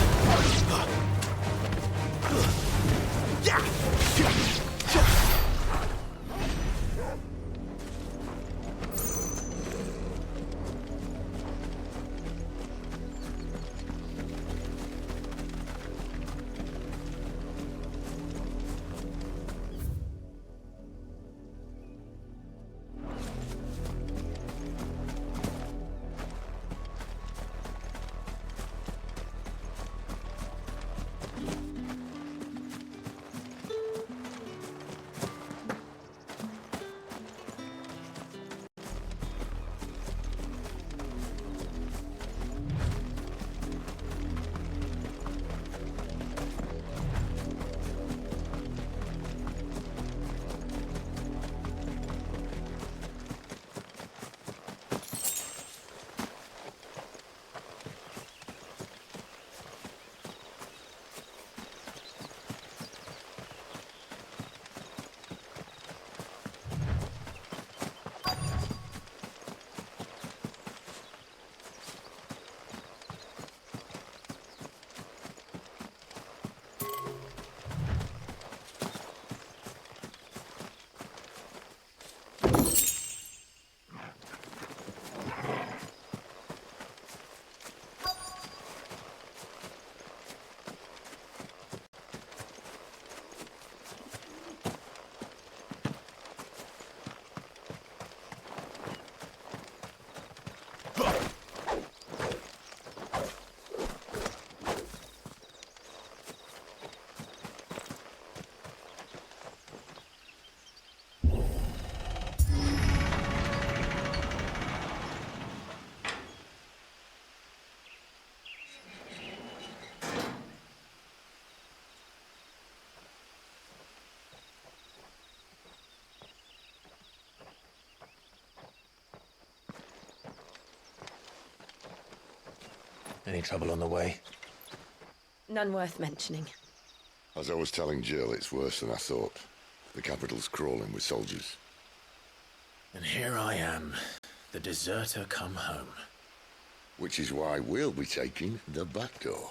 Any trouble on the way? None worth mentioning. As I was telling Jill, it's worse than I thought. The capital's crawling with soldiers. And here I am, the deserter come home. Which is why we'll be taking the back door.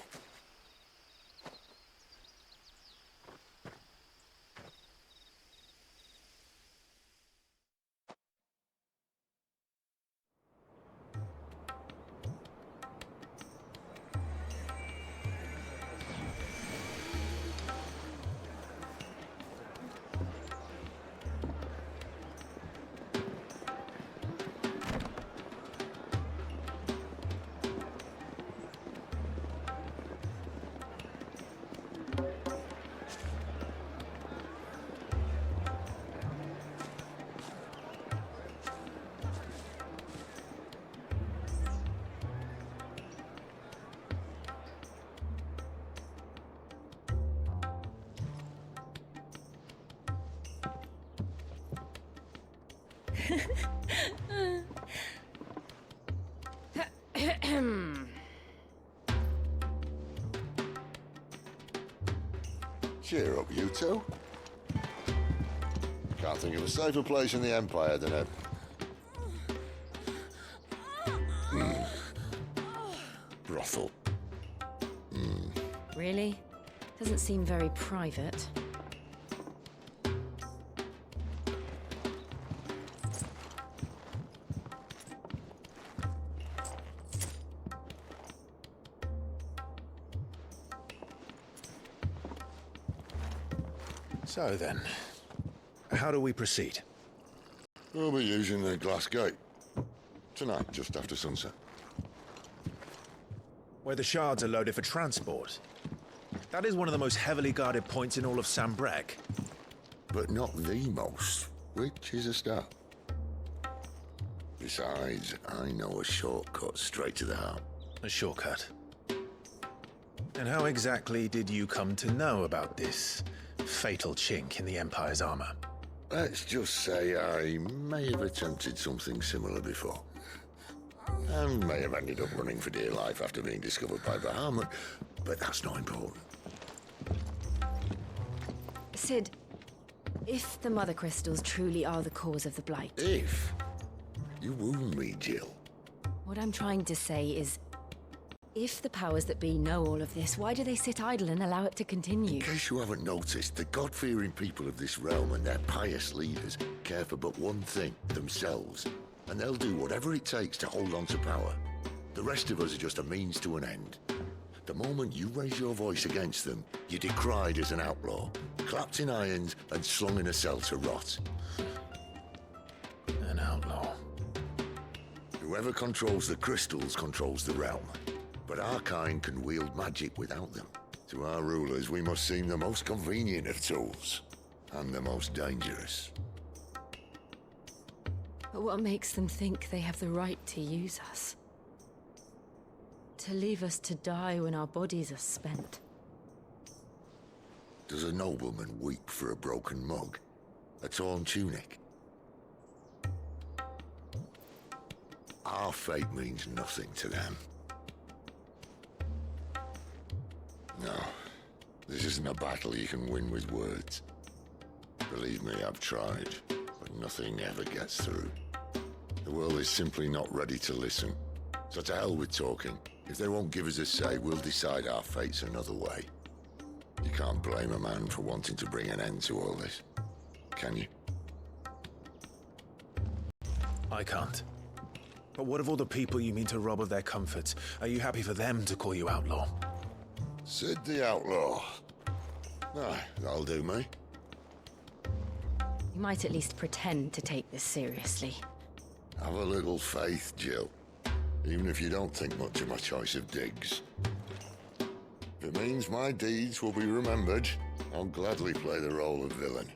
Cheer up, you two. Can't think of a safer place in the Empire than a... brothel. Really? Doesn't seem very private. So then, how do we proceed? We'll be using the glass gate. Tonight, just after sunset. Where the shards are loaded for transport. That is one of the most heavily guarded points in all of Sambrec. But not the most, which is a start. Besides, I know a shortcut straight to the heart. A shortcut? And how exactly did you come to know about this fatal chink in the Empire's armor? Let's just say I may have attempted something similar before. And may have ended up running for dear life after being discovered by Bahamut, but that's not important. Sid, if the Mother Crystals truly are the cause of the Blight... If? You wound me, Jill. What I'm trying to say is, if the powers that be know all of this, why do they sit idle and allow it to continue? In case you haven't noticed, the God-fearing people of this realm and their pious leaders care for but one thing, themselves. And they'll do whatever it takes to hold on to power. The rest of us are just a means to an end. The moment you raise your voice against them, you're decried as an outlaw, clapped in irons and slung in a cell to rot. An outlaw. Whoever controls the crystals controls the realm. But our kind can wield magic without them. To our rulers, we must seem the most convenient of tools, and the most dangerous. But what makes them think they have the right to use us? To leave us to die when our bodies are spent? Does a nobleman weep for a broken mug? A torn tunic? Our fate means nothing to them. No, this isn't a battle you can win with words. Believe me, I've tried, but nothing ever gets through. The world is simply not ready to listen. So to hell with talking. If they won't give us a say, we'll decide our fates another way. You can't blame a man for wanting to bring an end to all this, can you? I can't. But what of all the people you mean to rob of their comforts? Are you happy for them to call you outlaw? Sid the Outlaw. Aye, that'll do me. You might at least pretend to take this seriously. Have a little faith, Jill. Even if you don't think much of my choice of digs. If it means my deeds will be remembered, I'll gladly play the role of villain.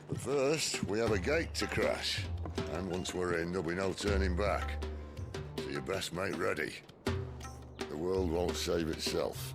But first, we have a gate to crash. And once we're in, there'll be no turning back. So you best make ready. The world won't save itself.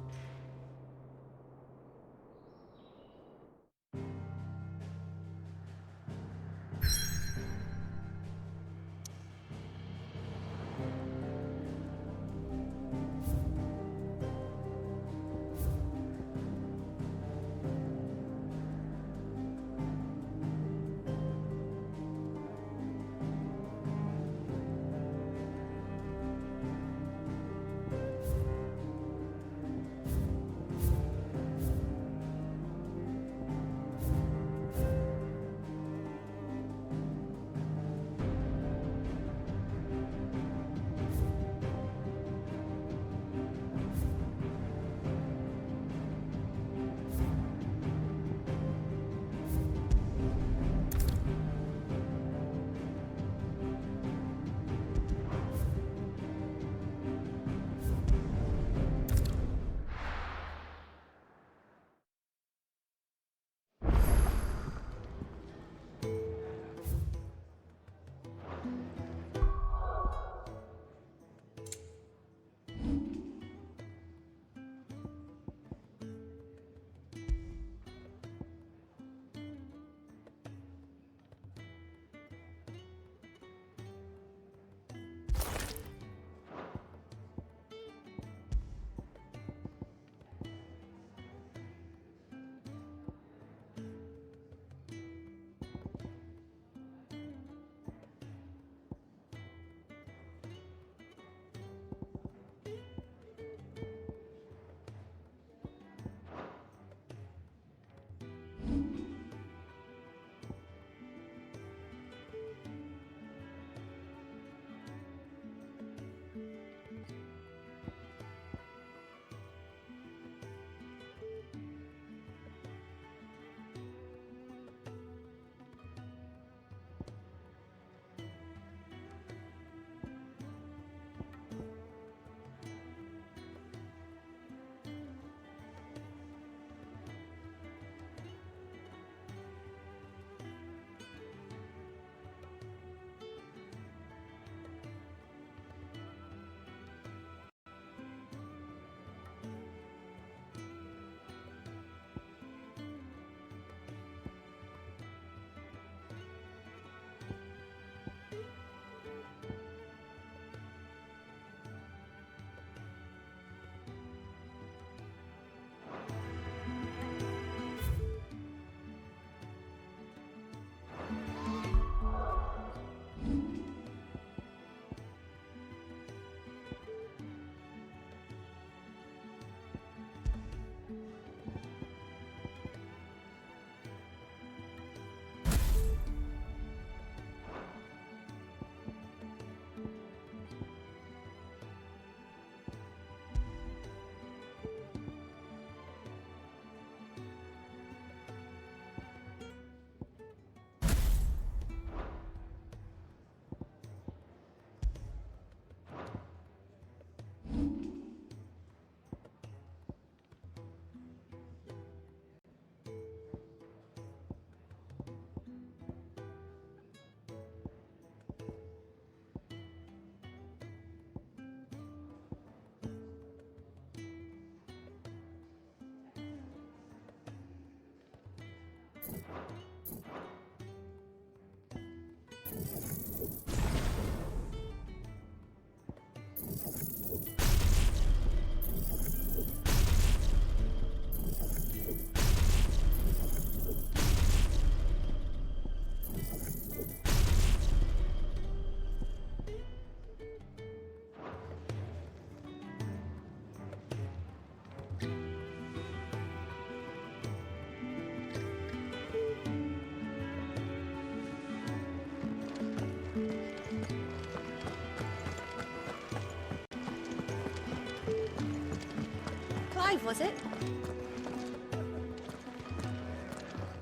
was it?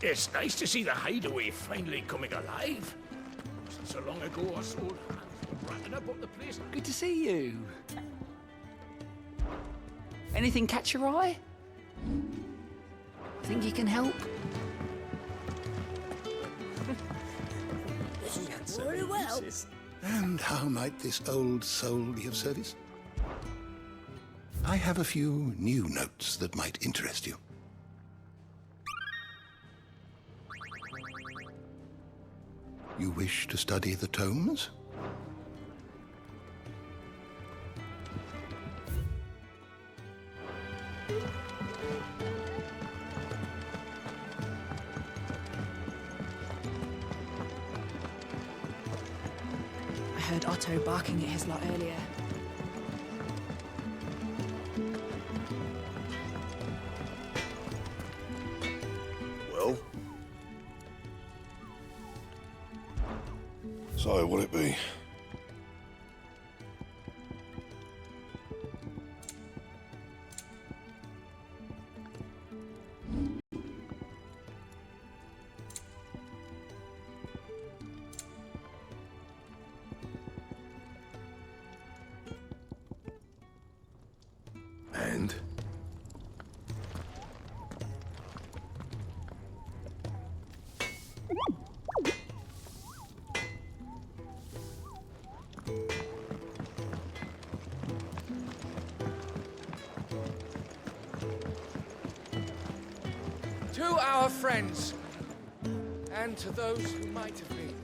It's nice to see the hideaway finally coming alive. Wasn't so long ago us old hands were ratting about the place. Good to see you. Anything catch your eye? Think you can help? Very well. And how might this old soul be of service? I have a few new notes that might interest you. You wish to study the tomes? I heard Otto barking at his lot earlier. Well? So, what'll it be? And? To our friends, and to those who might have been.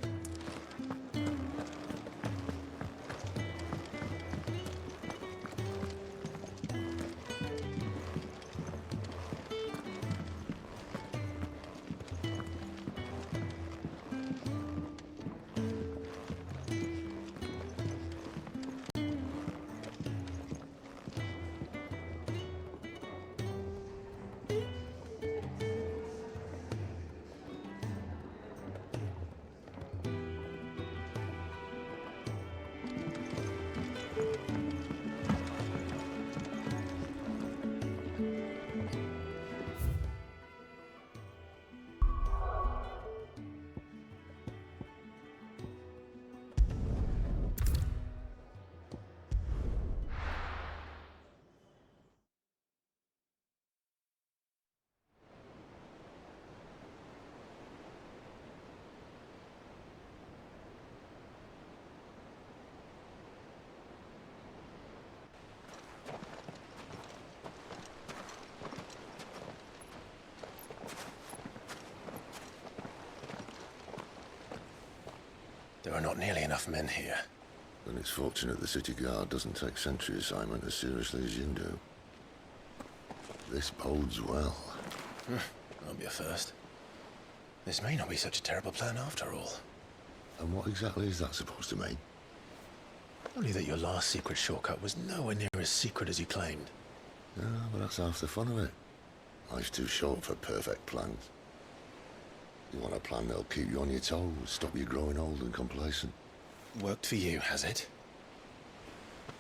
There are not nearly enough men here. Then it's fortunate the city guard doesn't take sentry assignment as seriously as you do. This bodes well. That'll be a first. This may not be such a terrible plan after all. And what exactly is that supposed to mean? Only that your last secret shortcut was nowhere near as secret as you claimed. Yeah, but that's half the fun of it. Life's too short for perfect plans. You want a plan that'll keep you on your toes, stop you growing old and complacent. Worked for you, has it?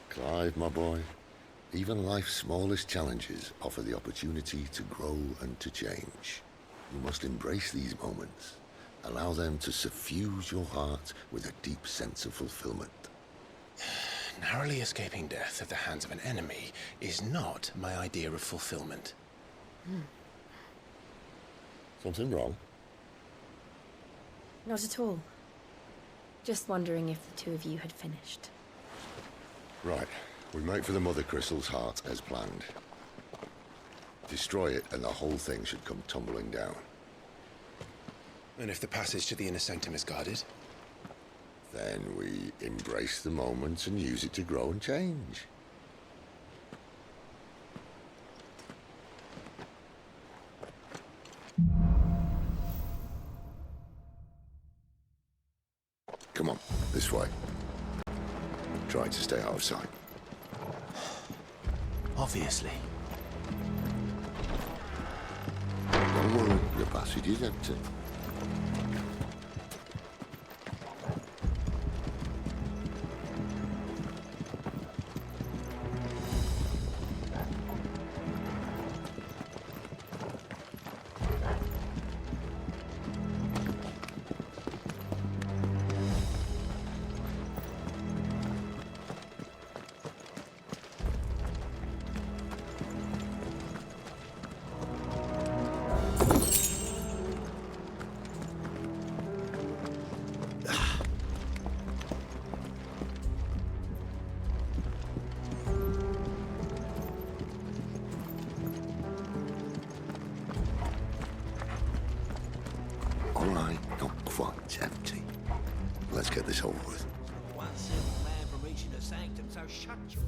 Clive, my boy, even life's smallest challenges offer the opportunity to grow and to change. You must embrace these moments. Allow them to suffuse your heart with a deep sense of fulfillment. Narrowly escaping death at the hands of an enemy is not my idea of fulfillment. Something wrong? Not at all. Just wondering if the two of you had finished. Right. We make for the Mother Crystal's heart as planned. Destroy it and the whole thing should come tumbling down. And if the passage to the inner sanctum is guarded? Then we embrace the moment and use it to grow and change. Come on, this way. Try to stay out of sight. Obviously. Don't worry, the passage is empty. one's empty. Let's get this over with. One simple man from reaching the sanctum, so shut your...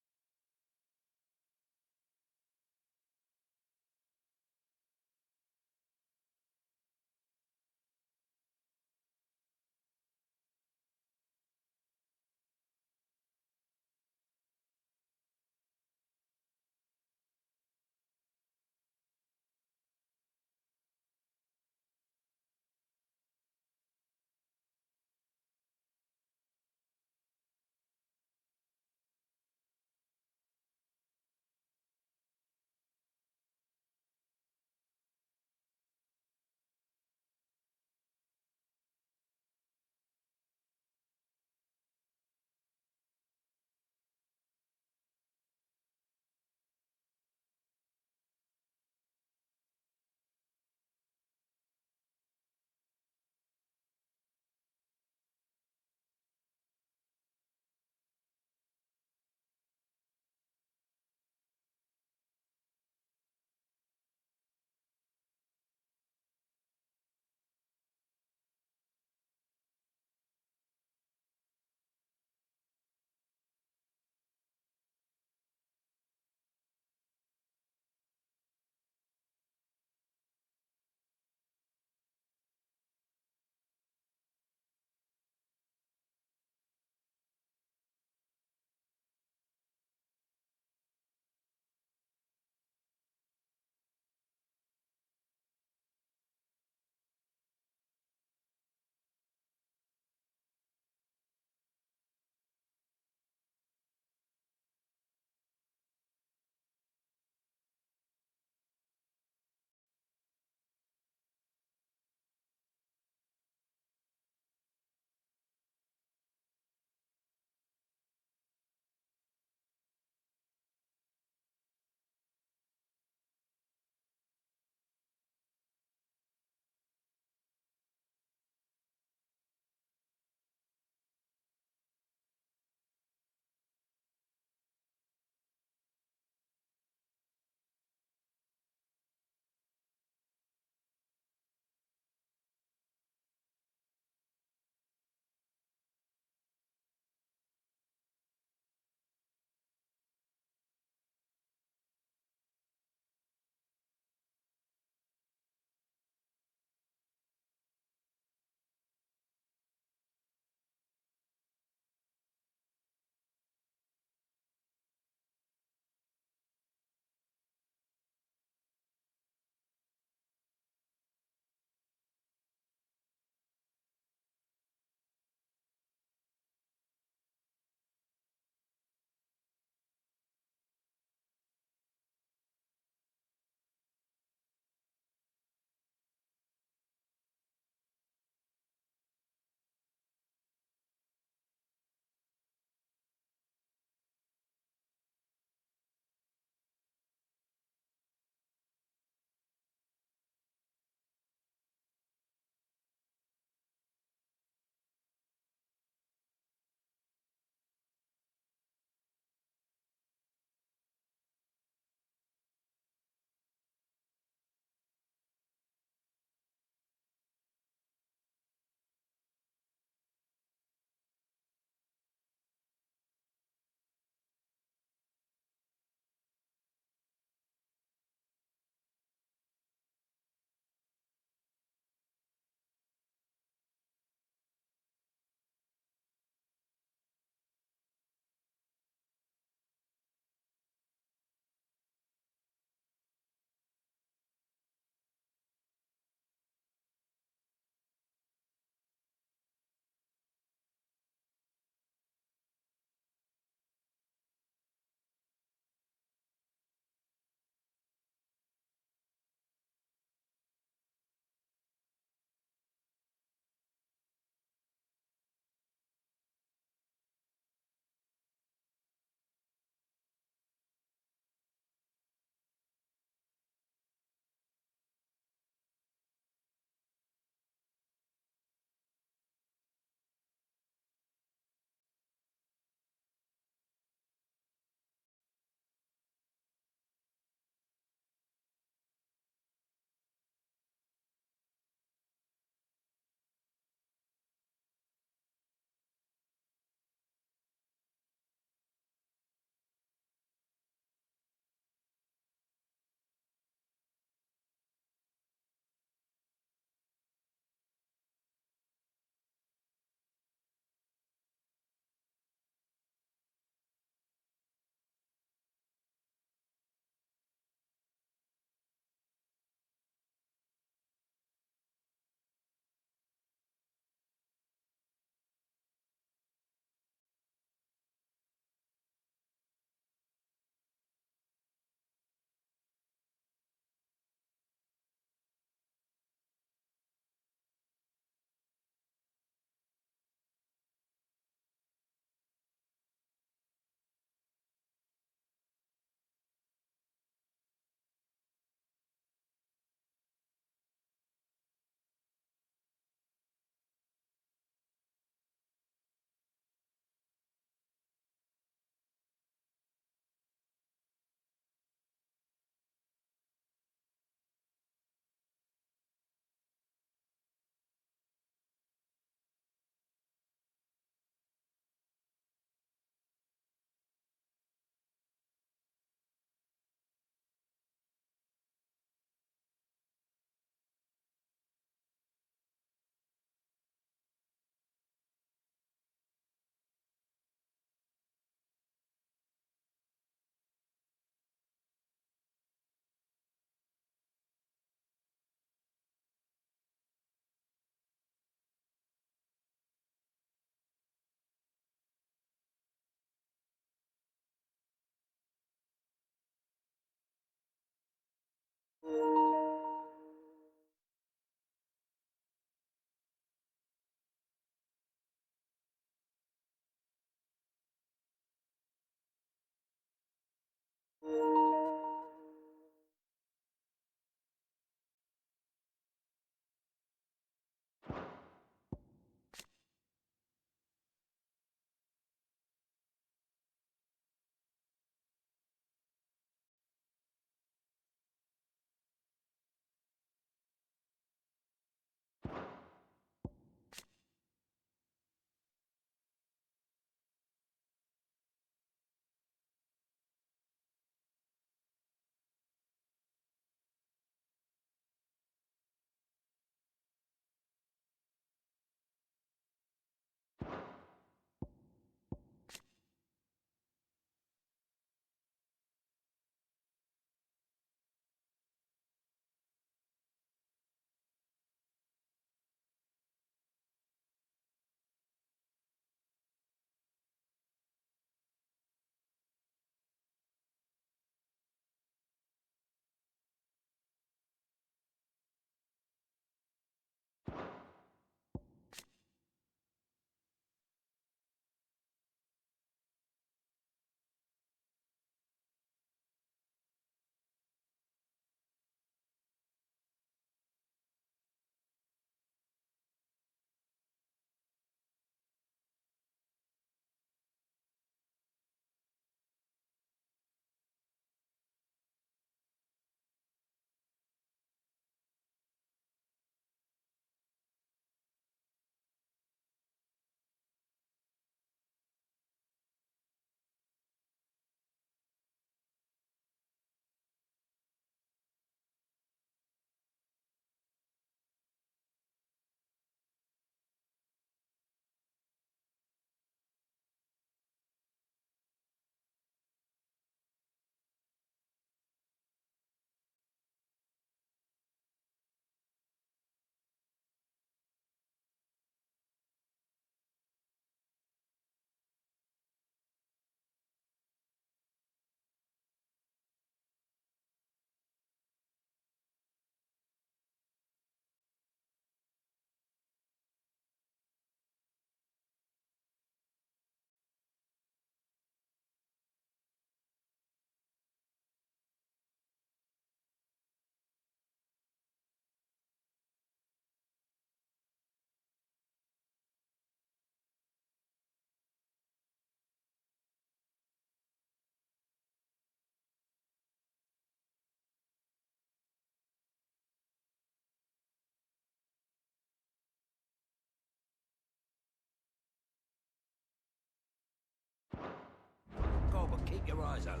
Keep your eyes open.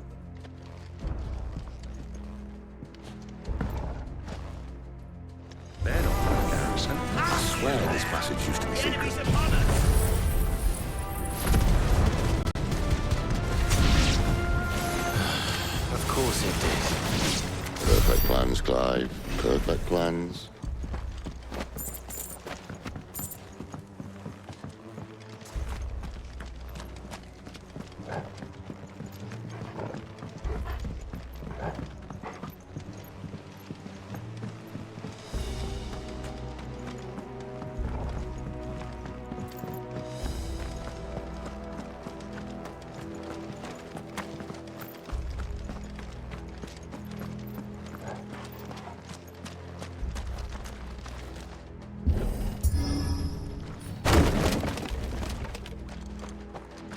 They're not from the garrison. I swear this passage used to be secret. Of course it did. Perfect plans, Clive. Perfect plans.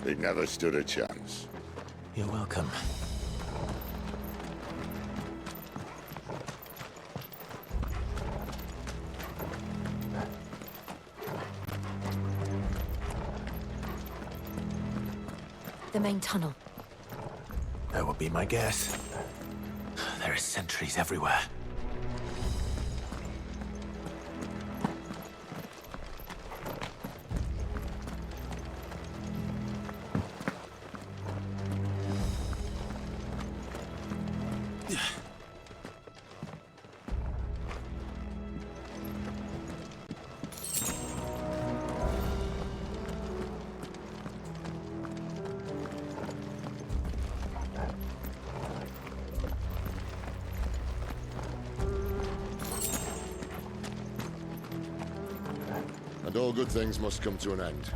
He never stood a chance. You're welcome. The main tunnel. That would be my guess. There are sentries everywhere. And all good things must come to an end.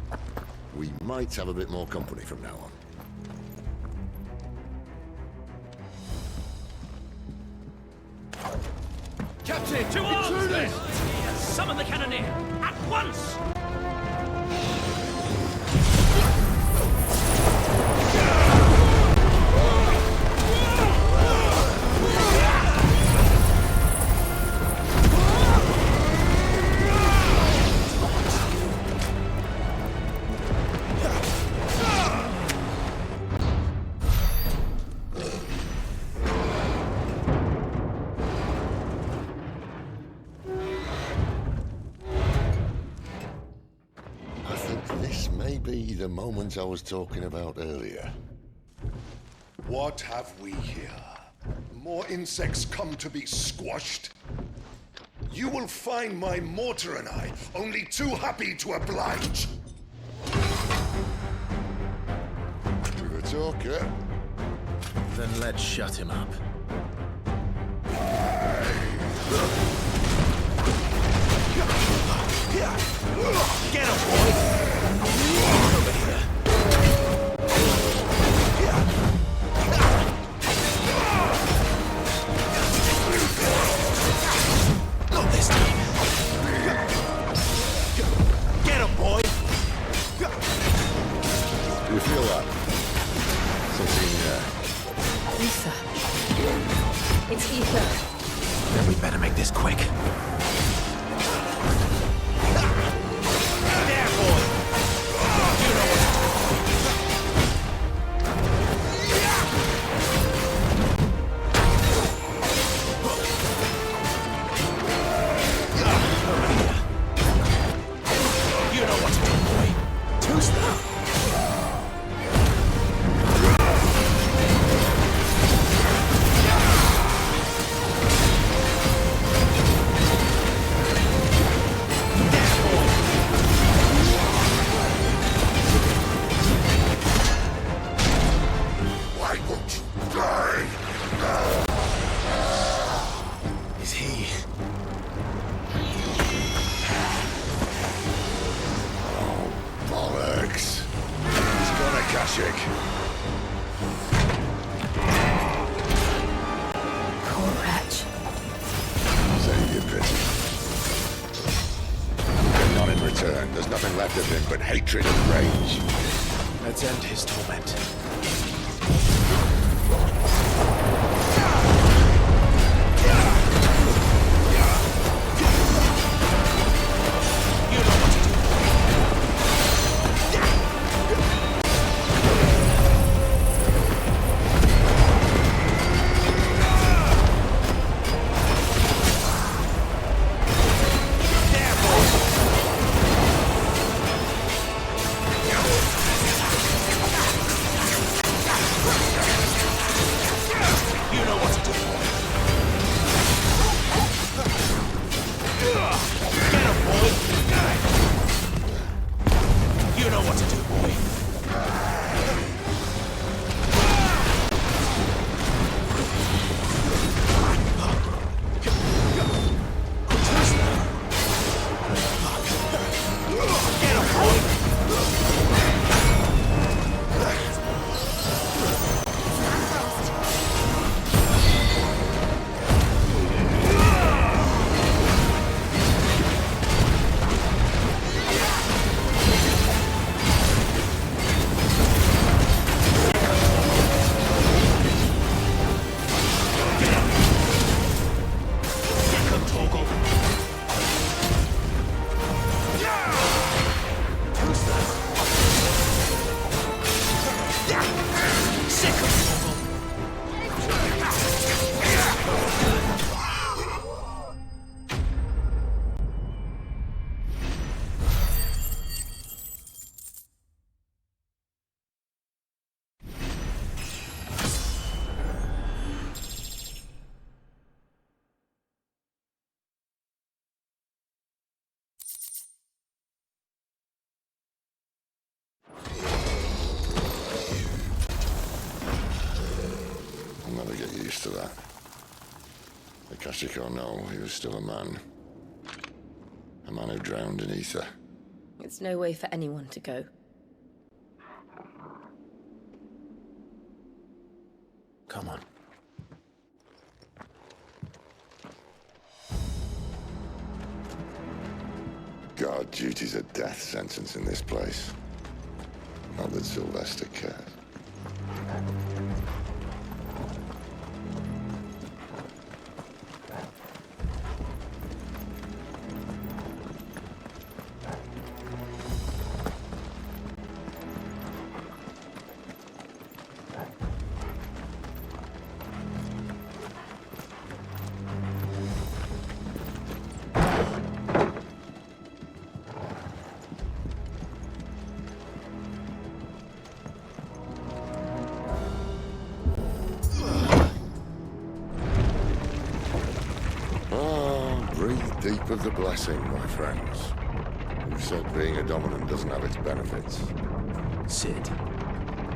We might have a bit more company from now on. Captain, to arms! Then. Summon the cannoneer at once! Be the moment I was talking about earlier. What have we here? More insects come to be squashed? You will find my mortar and I only too happy to oblige. With a talker. Then let's shut him up. Get him, boy! Over here. Not this time. Get him, boy! Do you feel that? Something, Ether. It's ether. Then we better make this quick. There's nothing left of him but hatred and rage. Let's end his torment. used to that. Akashic or no, he was still a man. A man who drowned in ether. It's no way for anyone to go. Come on. Guard duty's a death sentence in this place. Not that Sylvester cares. Deep of the blessing, my friends. Who said being a dominant doesn't have its benefits? Sid,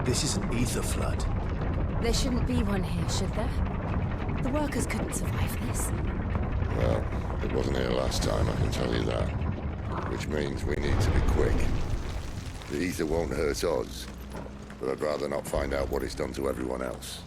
this is an ether flood. There shouldn't be one here, should there? The workers couldn't survive this. Well, it wasn't here last time, I can tell you that. Which means we need to be quick. The ether won't hurt us, but I'd rather not find out what it's done to everyone else.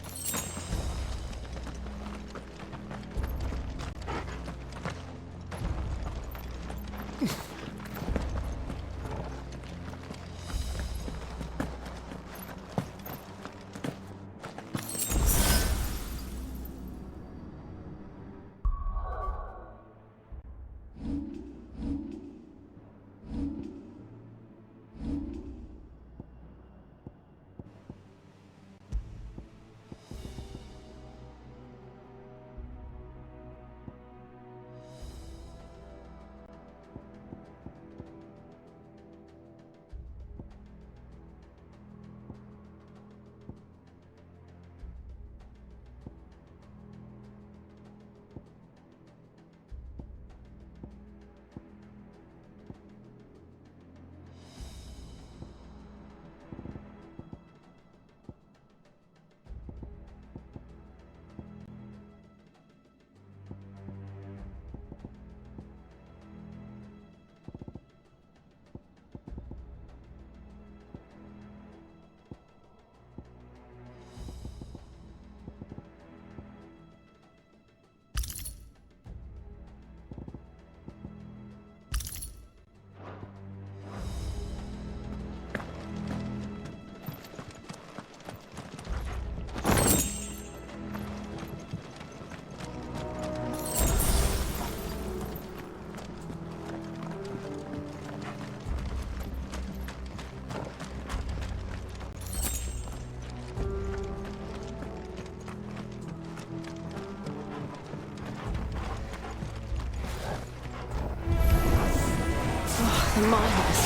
The miners.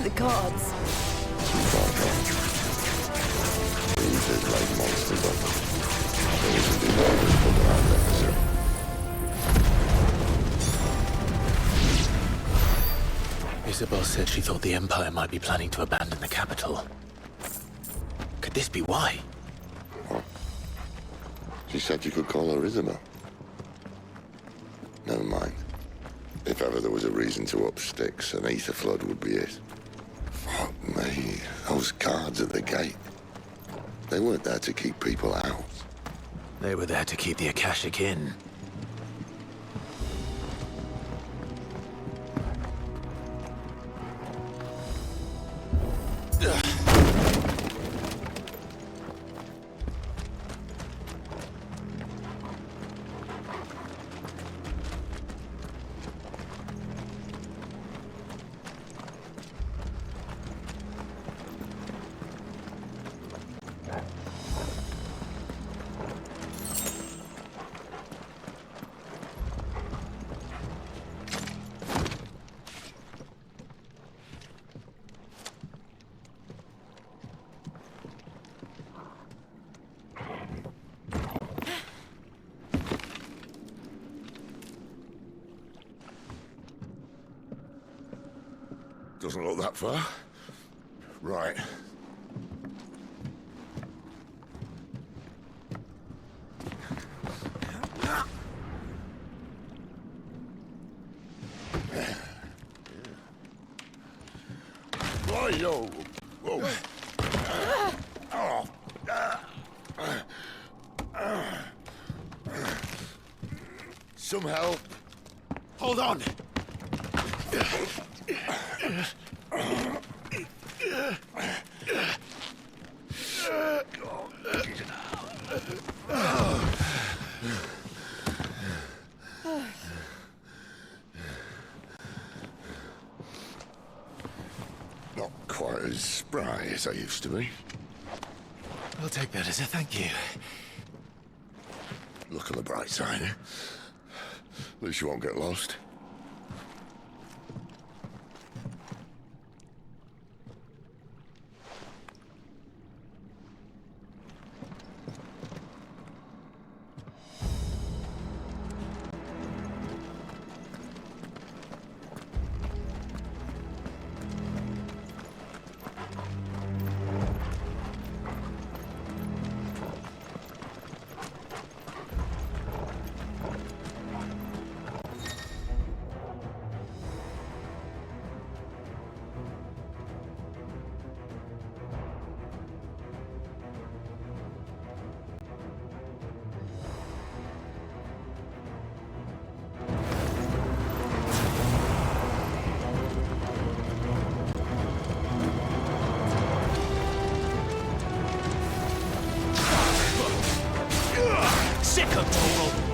The guards. These are like monsters up. There isn't the orders put around them, is there? Isabel said she thought the Empire might be planning to abandon the capital. Could this be why? What? She said you could call her Isabel. Never mind. If ever there was a reason to up sticks, an ether flood would be it. Fuck me, those guards at the gate. They weren't there to keep people out. They were there to keep the Akashic in. Doesn't look that far. Right. Yo. Whoa. Some help. Hold on! Not quite as spry as I used to be. I'll take that as a thank you. Look on the bright side, eh? At least you won't get lost. Sick of Toro!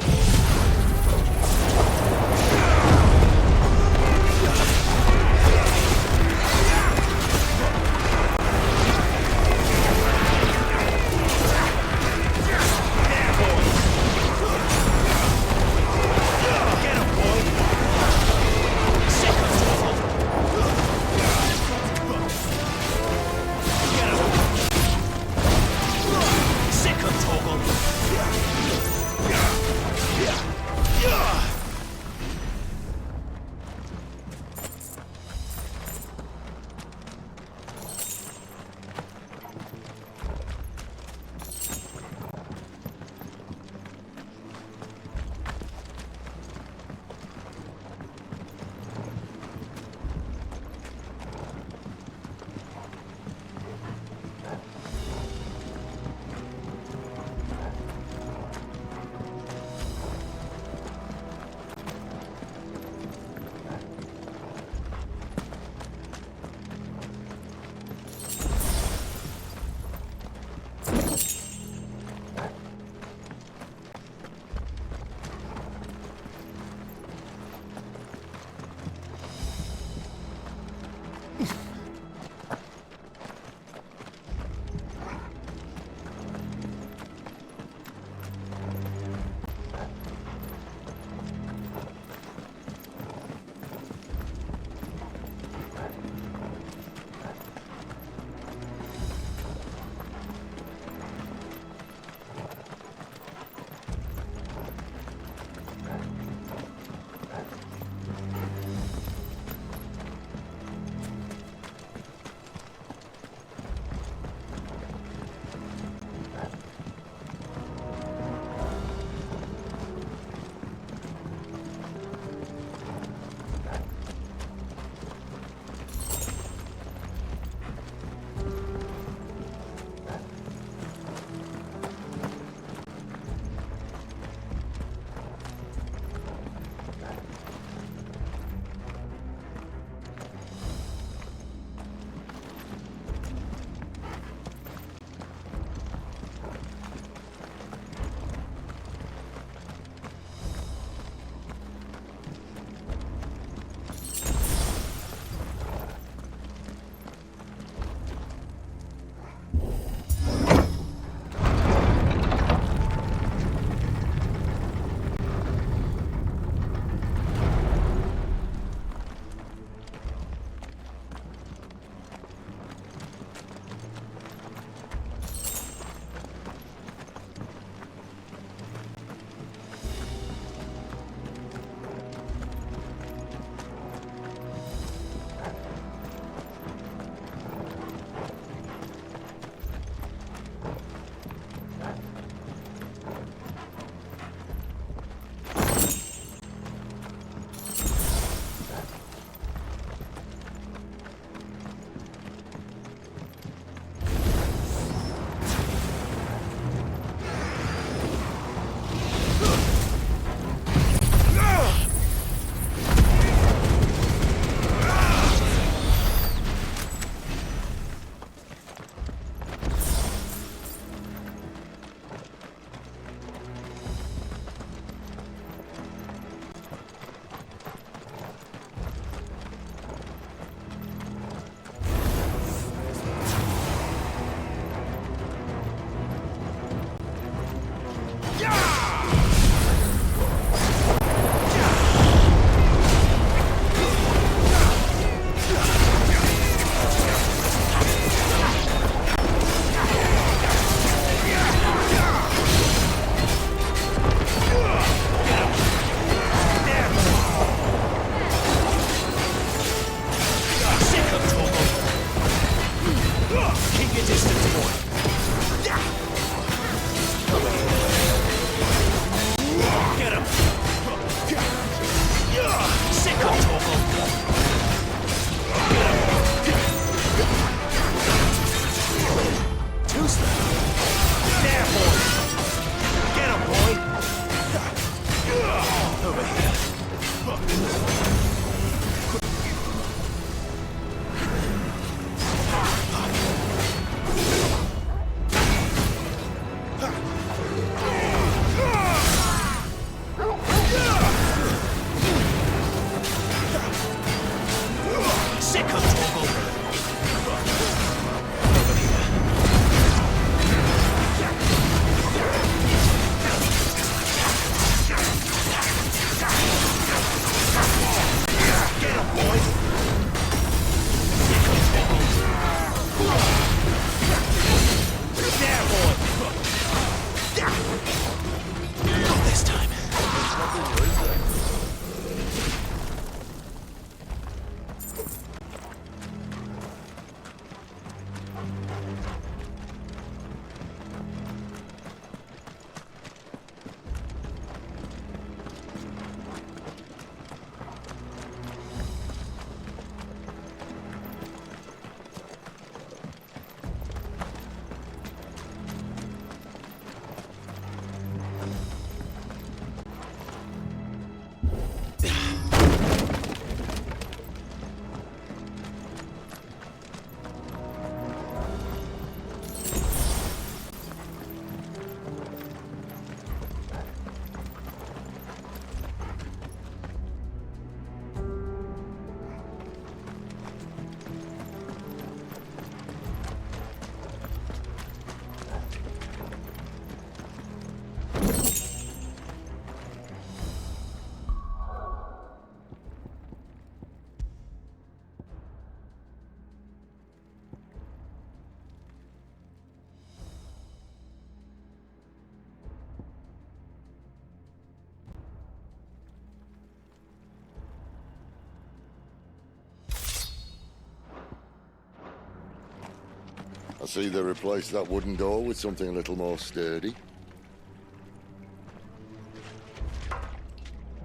see they replaced that wooden door with something a little more sturdy.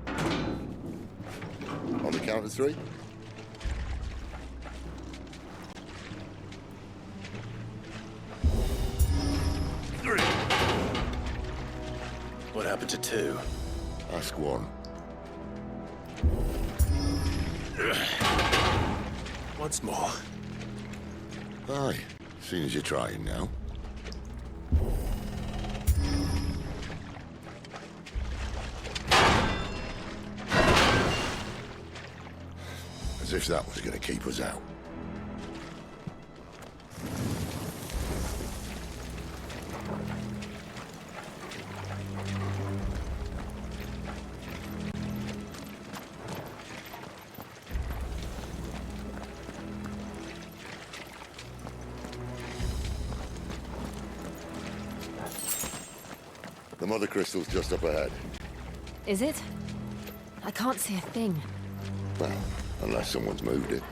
On the count of 3. What happened to 2? Ask 1. Once more. Aye, seeing as you're trying now. As if that was going to keep us out. The mother crystal's just up ahead. Is it? I can't see a thing. Well, unless someone's moved it.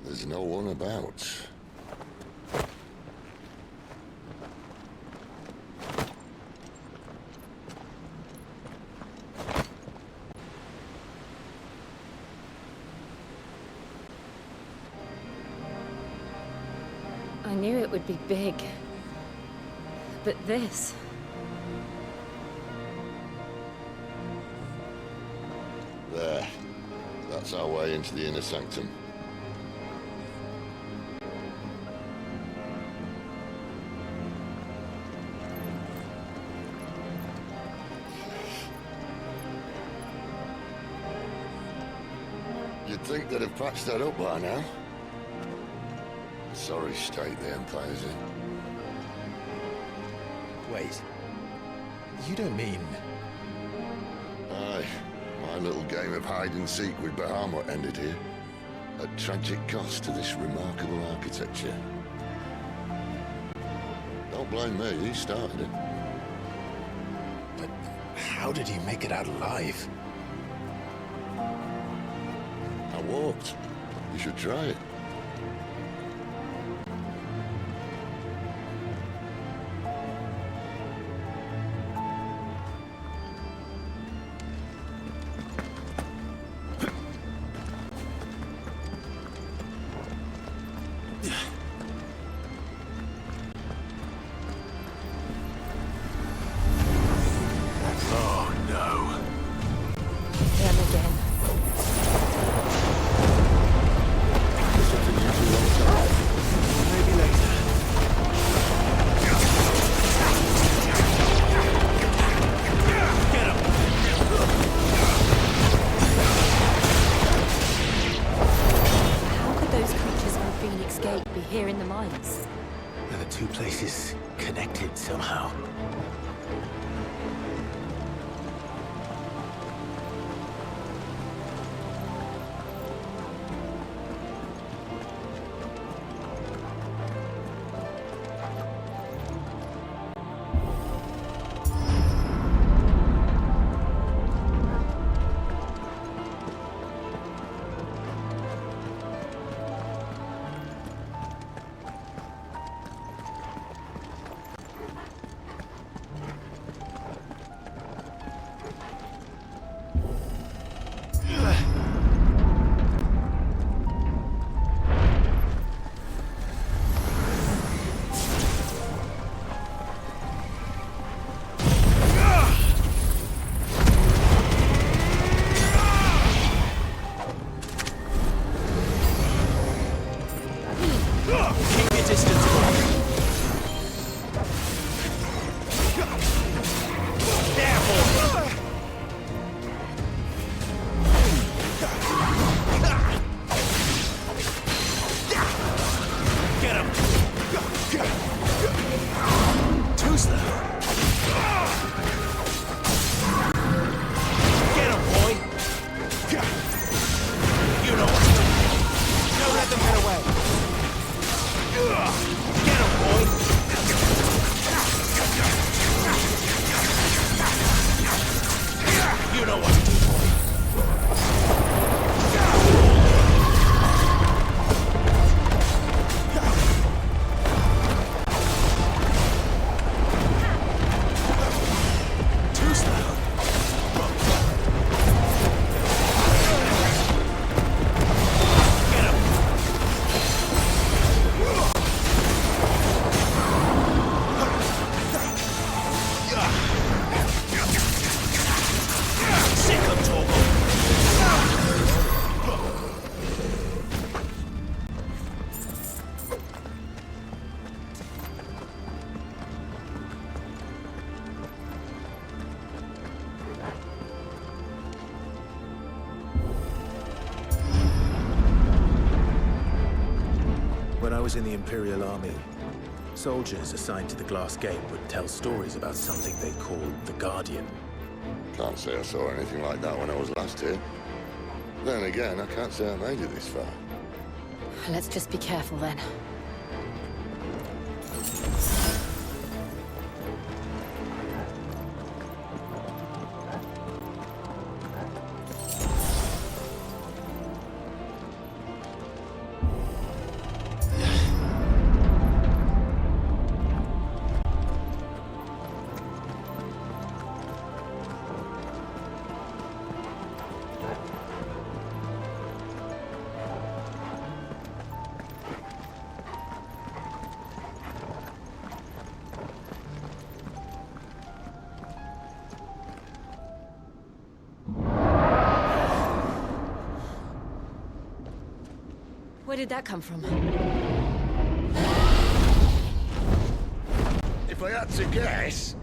There's no one about. I knew it would be big. But this... There. That's our way into the inner sanctum. You'd think they'd have patched that up by now. Sorry state the Empire's in. Wait. You don't mean... Aye. My little game of hide-and-seek with Bahamut ended here. At tragic cost to this remarkable architecture. Don't blame me, he started it. But how did he make it out alive? I walked. You should try it. Here in the mines. Are the two places connected somehow? was in the Imperial Army, soldiers assigned to the Glass Gate would tell stories about something they called the Guardian. Can't say I saw anything like that when I was last here. Then again, I can't say I made it this far. Let's just be careful then. Where did that come from? If I had to guess...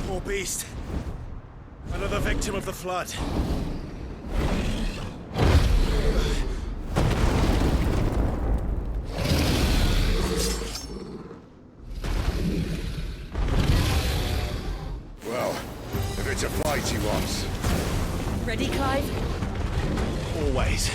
Poor beast. Another victim of the flood. Well, if it's a fight he wants... Ready, Clive? Always.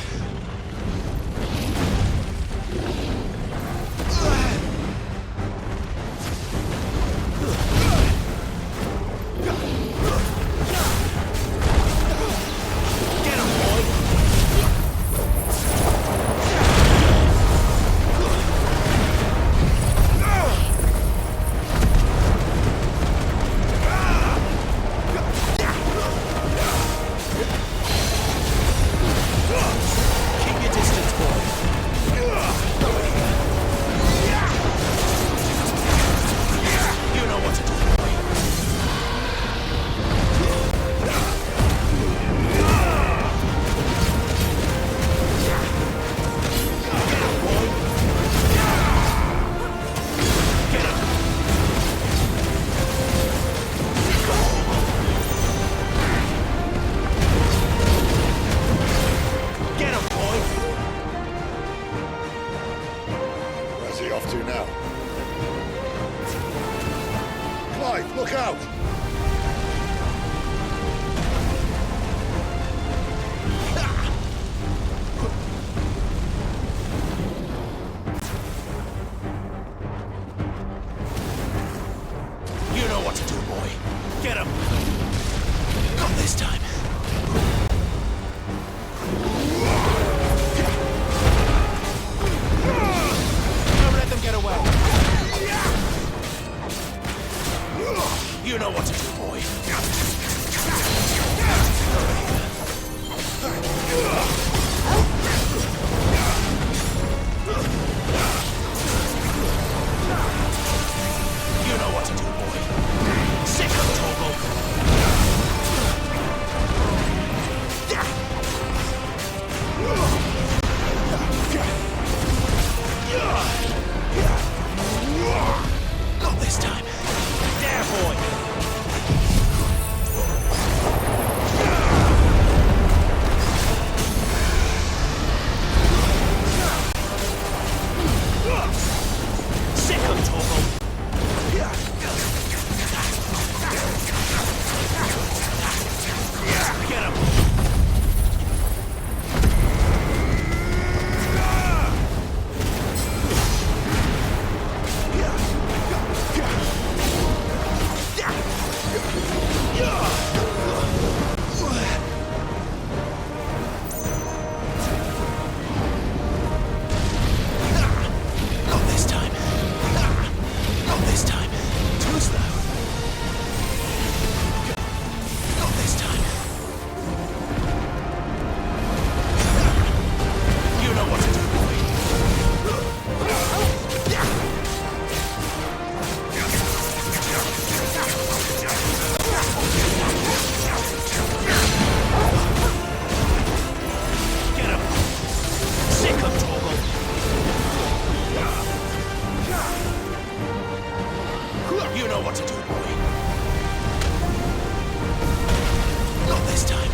Where's he off to now? Clive, look out! You know what to do, boy. Get him! Not this time. Don't let them get away. You know what to do, boy. You know what to do, boy. Sick of Toggle. Not this time. There, boy. Sick of Toggle. Get him! Not this time. Not this time. Too slow. Not this time. You know what to do, boy. Get him. Sick of Toggle. You know what to do, boy. Not this time.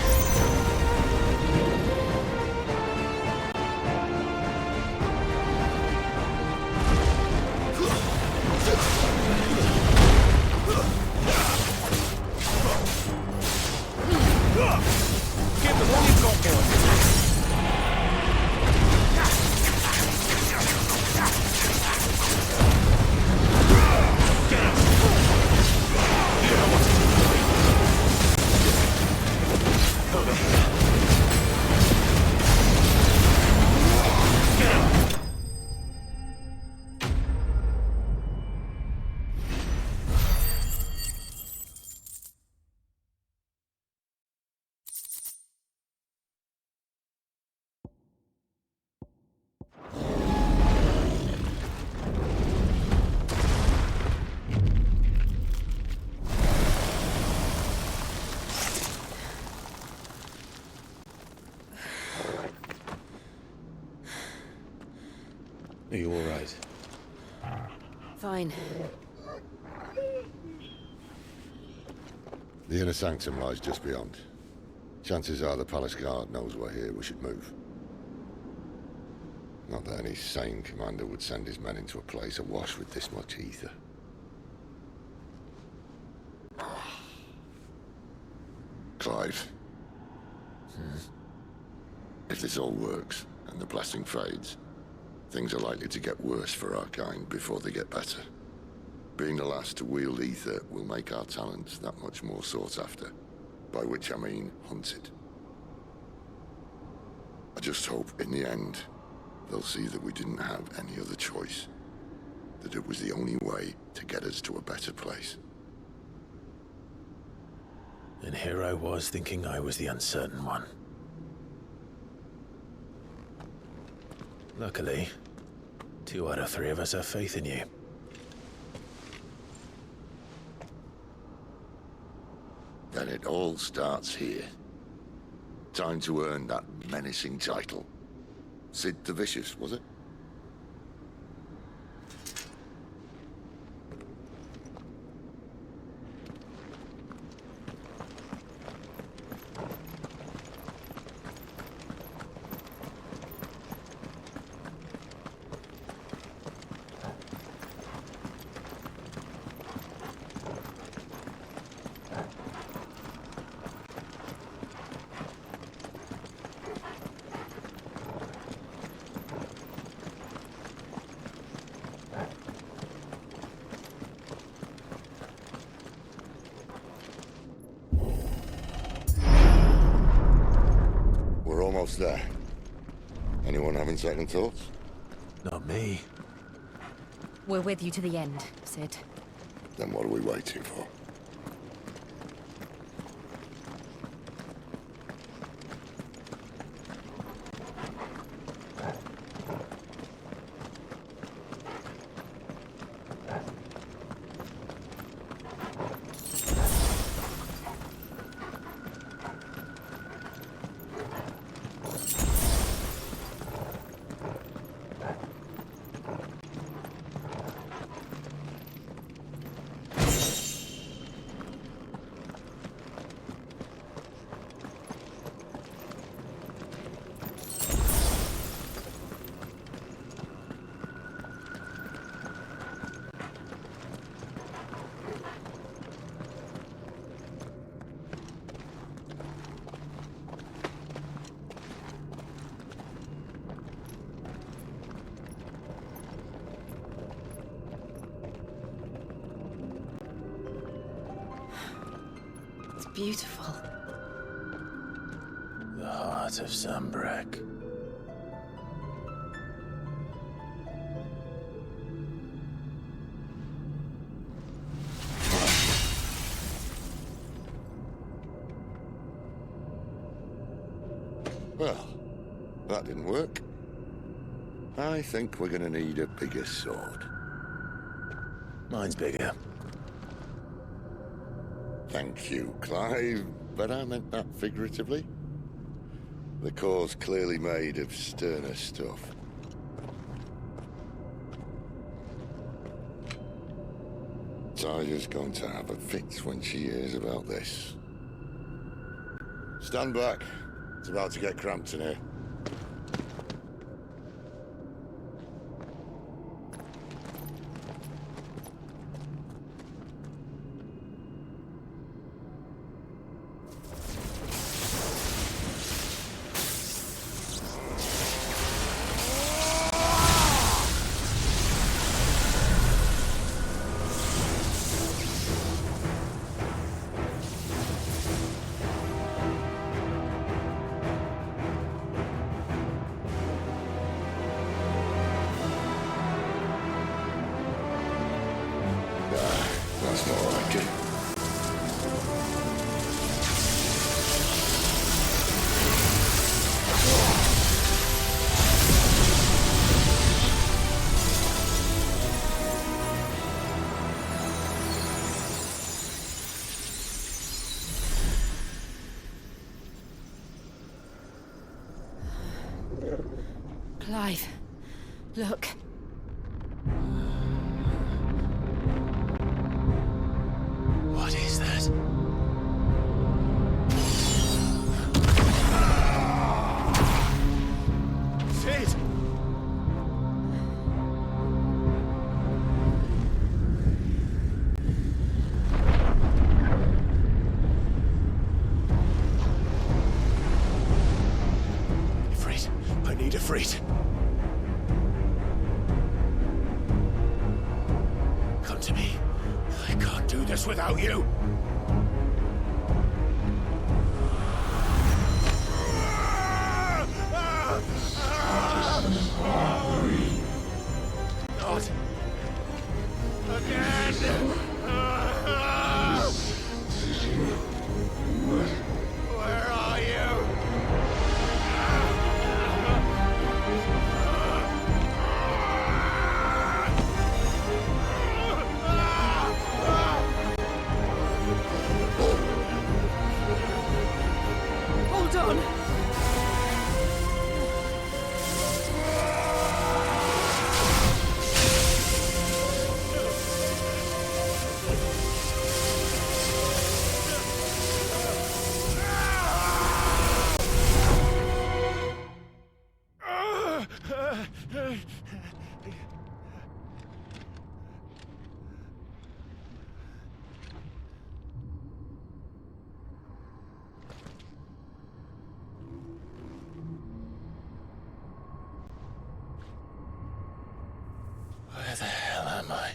Are you all right? Fine. The inner sanctum lies just beyond. Chances are the palace guard knows we're here. We should move. Not that any sane commander would send his men into a place awash with this much ether. Clive. If this all works, and the blessing fades, things are likely to get worse for our kind before they get better. Being the last to wield ether will make our talents that much more sought after, by which I mean hunted. I just hope, in the end, they'll see that we didn't have any other choice. That it was the only way to get us to a better place. And here I was thinking I was the uncertain one. Luckily, 2 out of 3 of us have faith in you. Then it all starts here. Time to earn that menacing title. Sid the Vicious, was it? Almost there. Anyone having second thoughts? Not me. We're with you to the end, Sid. Then what are we waiting for? Beautiful. The heart of Sambrek. Well, that didn't work. I think we're gonna need a bigger sword. Mine's bigger. Thank you, Clive, but I meant that figuratively. The core's clearly made of sterner stuff. Tyler's going to have a fit when she hears about this. Stand back. It's about to get cramped in here. That's more like it. Clive, look. Siegfried! Come to me. I can't do this without you. Not again! Where are you? Hold on! Where the hell am I?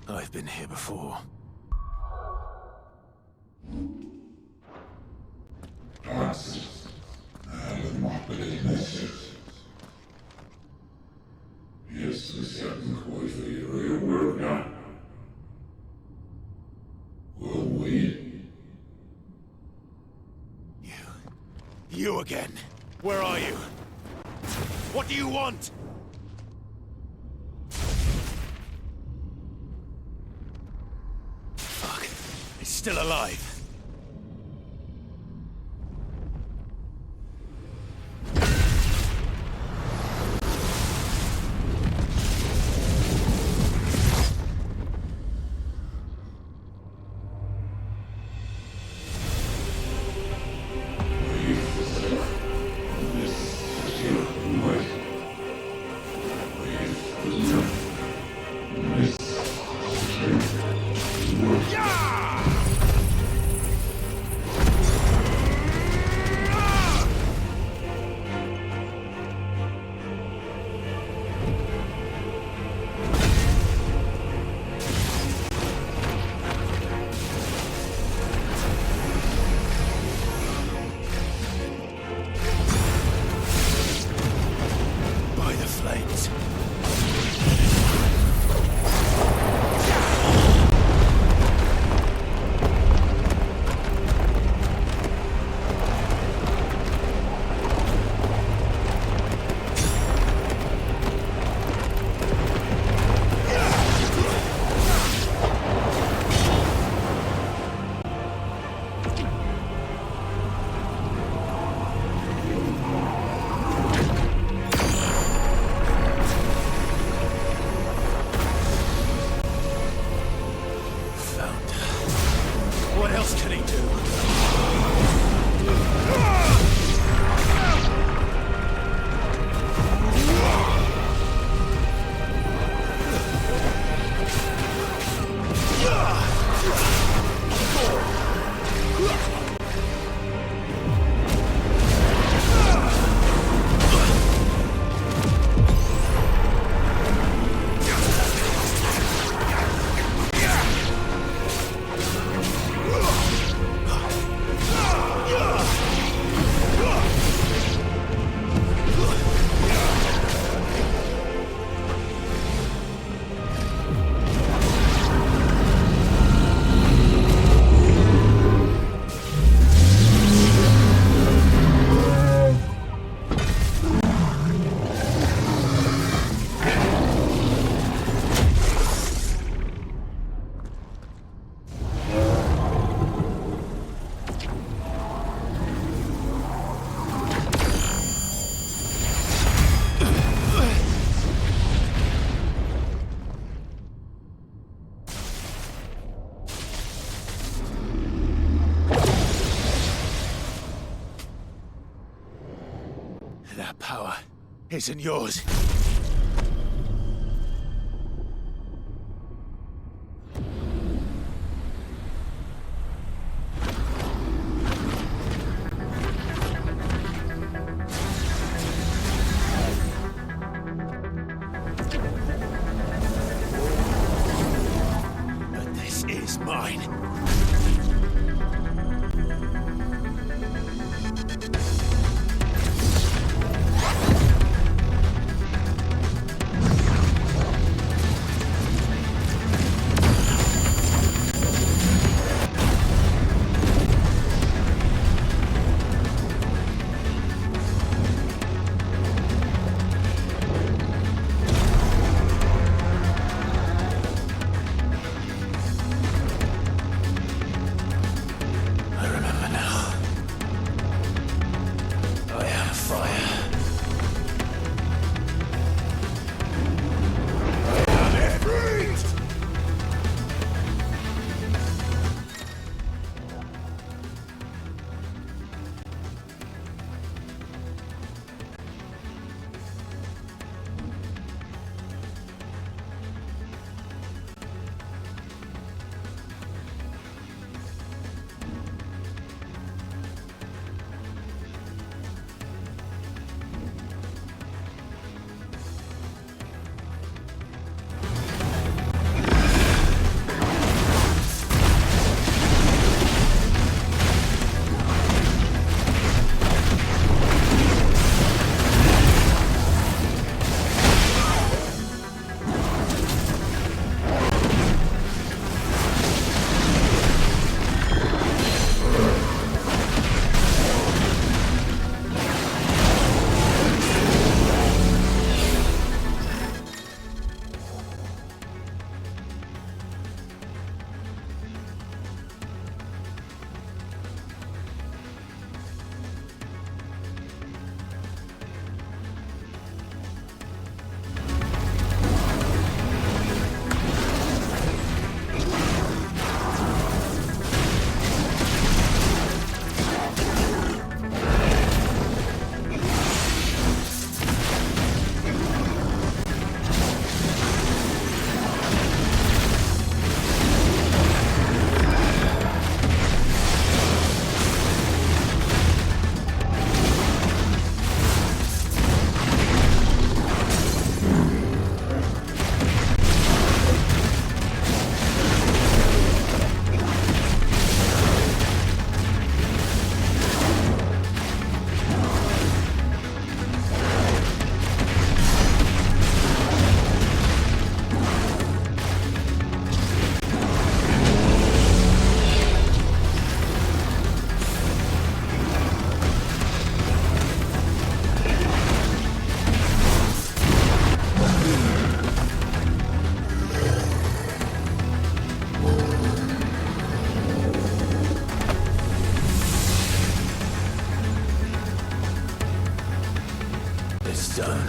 I've been here before. Francis, I have not believed this. Yes, we certain coisa your word now. Will we? You again. Where are you? What do you want? Fuck. He's still alive. That power isn't yours. But this is mine. It's done.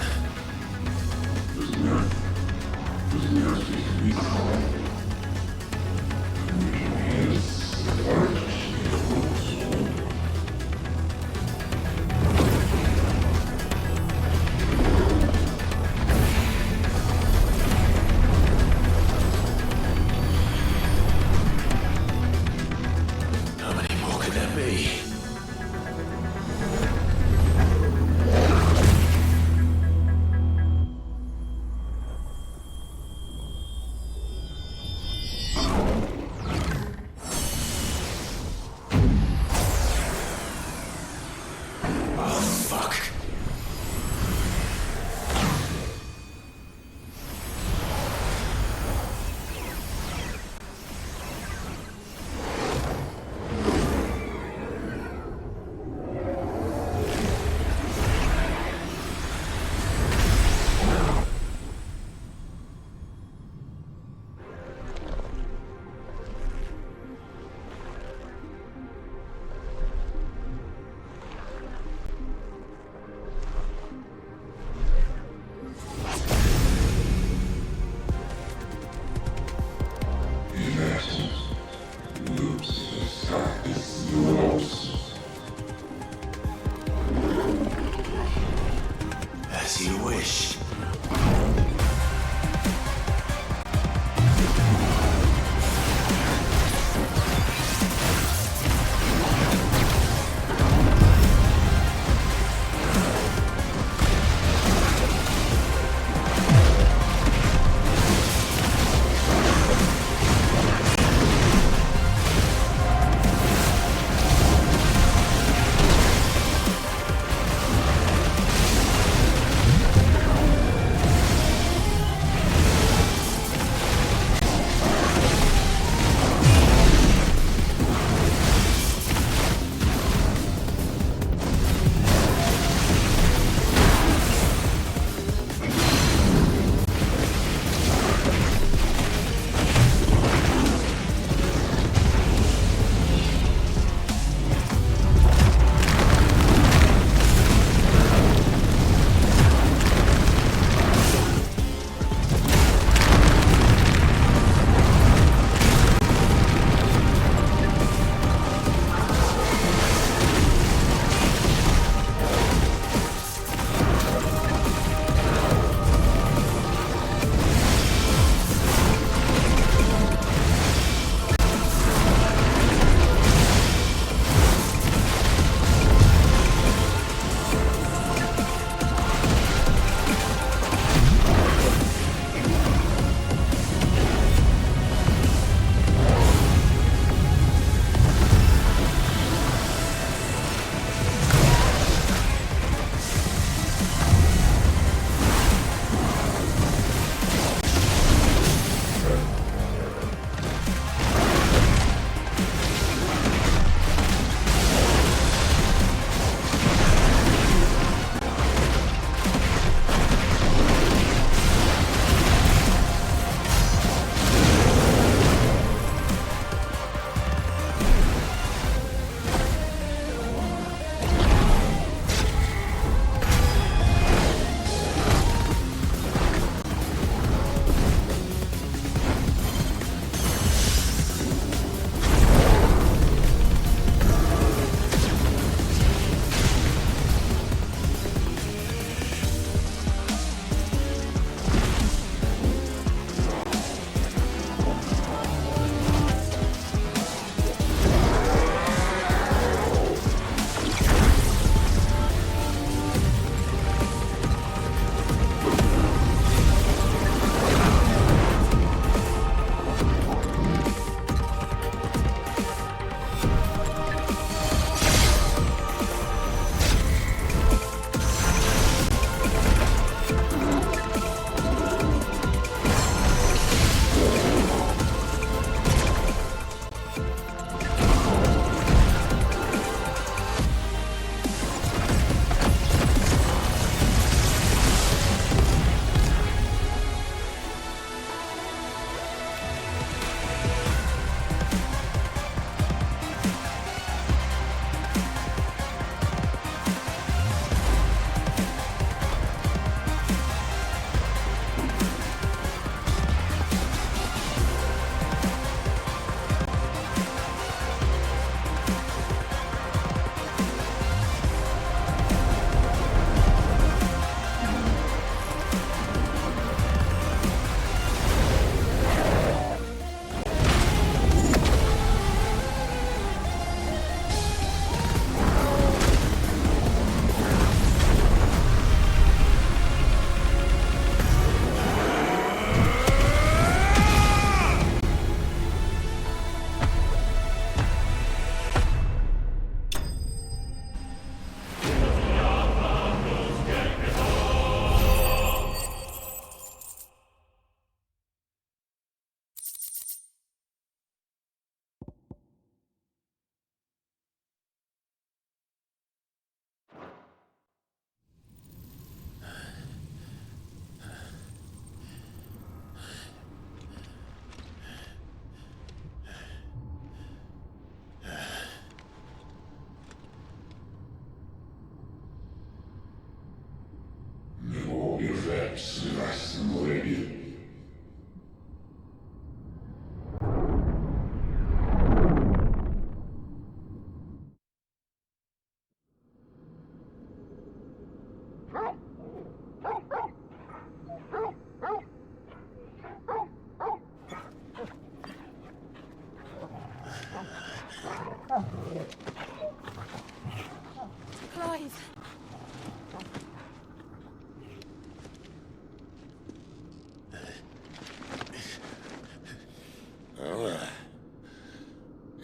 How many more could there be? As you wish.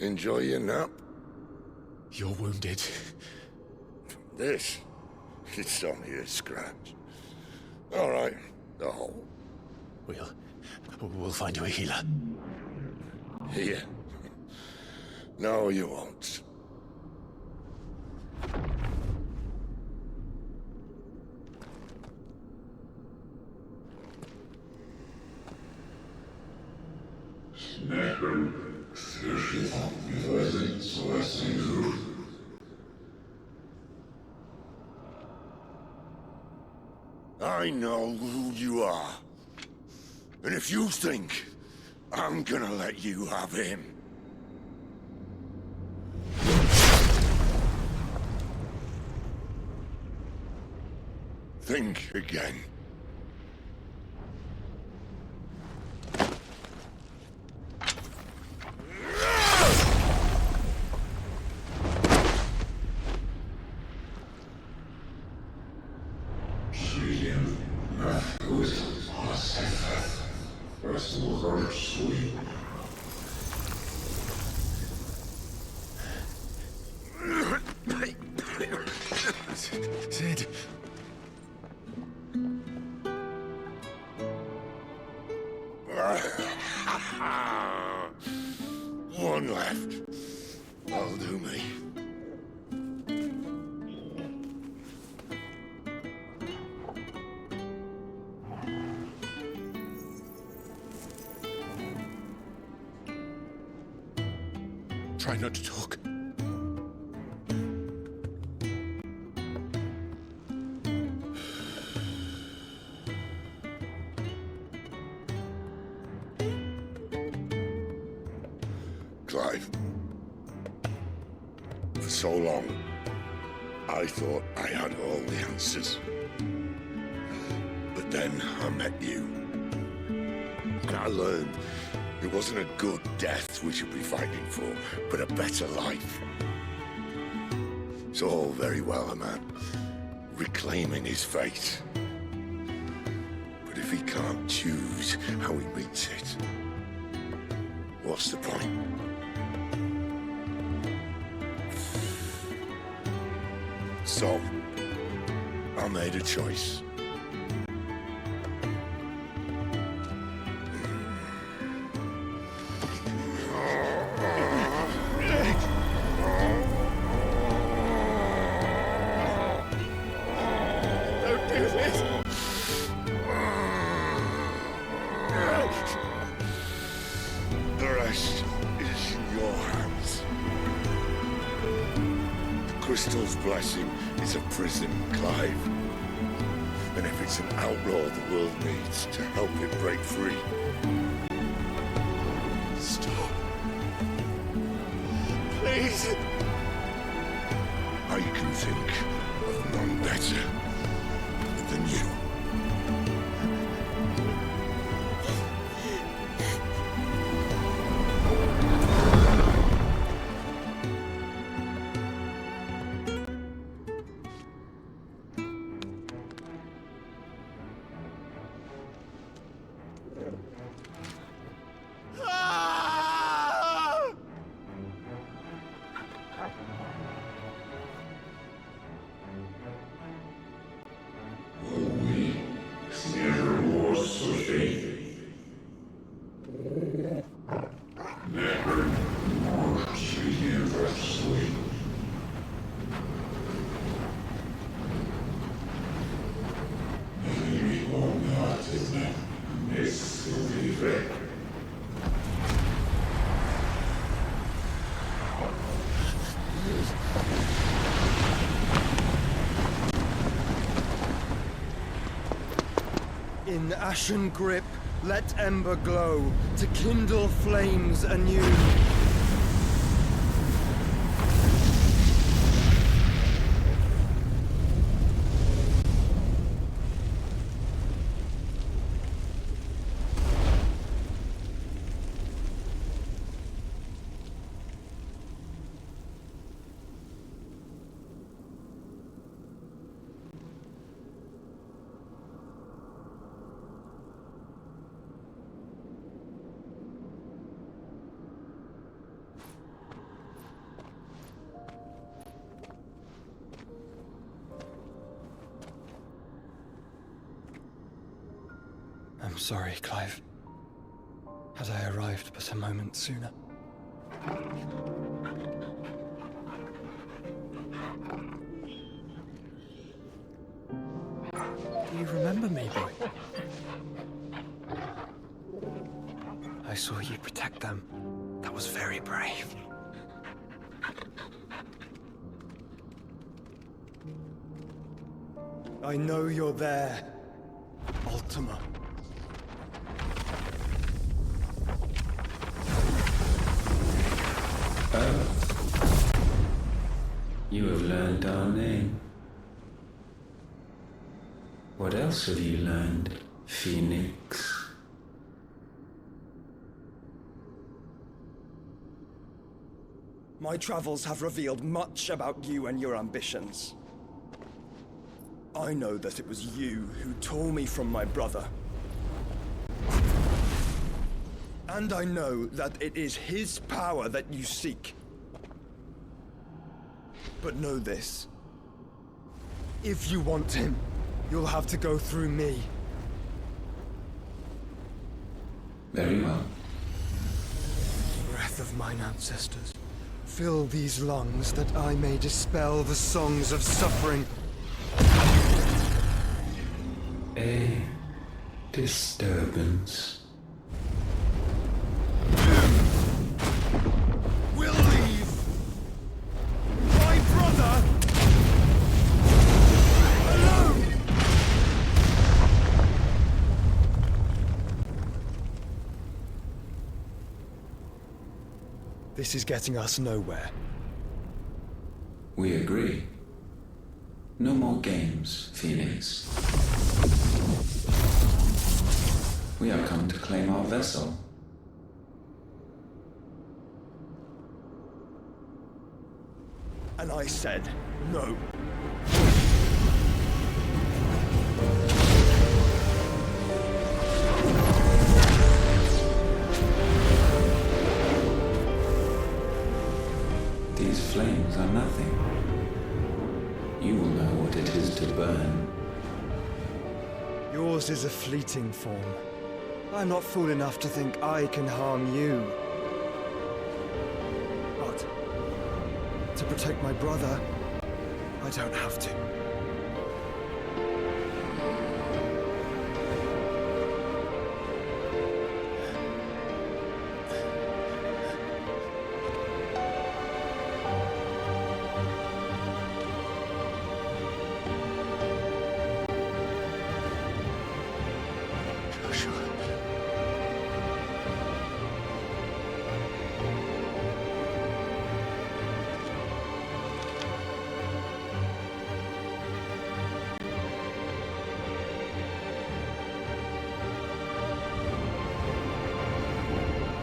Enjoy your nap? You're wounded. This? It's only a scratch. All right, the hole. We'll find you a healer. Here. No, you won't. I know who you are. And if you think I'm gonna let you have him... think again. Sid. One left. That'll do me. Try not to talk. Clive. For so long, I thought I had all the answers. But then I met you. And I learned it wasn't a good death we should be fighting for, but a better life. It's all very well a man reclaiming his fate. But if he can't choose how he meets it, what's the point? So, I made a choice. Don't do this! The rest is in your hands. The Crystal's blessing is a prison, Clive. And if it's an outlaw the world needs to help it break free... Stop. Please. I can think of none better than you. In ashen grip, let ember glow, to kindle flames anew. I'm sorry, Clive. Had I arrived but a moment sooner. Do you remember me, boy? I saw you protect them. That was very brave. I know you're there, Ultima. You have learned our name. What else have you learned, Phoenix? My travels have revealed much about you and your ambitions. I know that it was you who tore me from my brother. And I know that it is his power that you seek. But know this. If you want him, you'll have to go through me. Very well. Breath of mine ancestors, fill these lungs that I may dispel the songs of suffering. A disturbance. We'll leave. My brother alone. This is getting us nowhere. We agree. No more games, Phoenix. We have come to claim our vessel. And I said no. These flames are nothing. You will know what it is to burn. Yours is a fleeting form. I'm not fool enough to think I can harm you. But to protect my brother, I don't have to.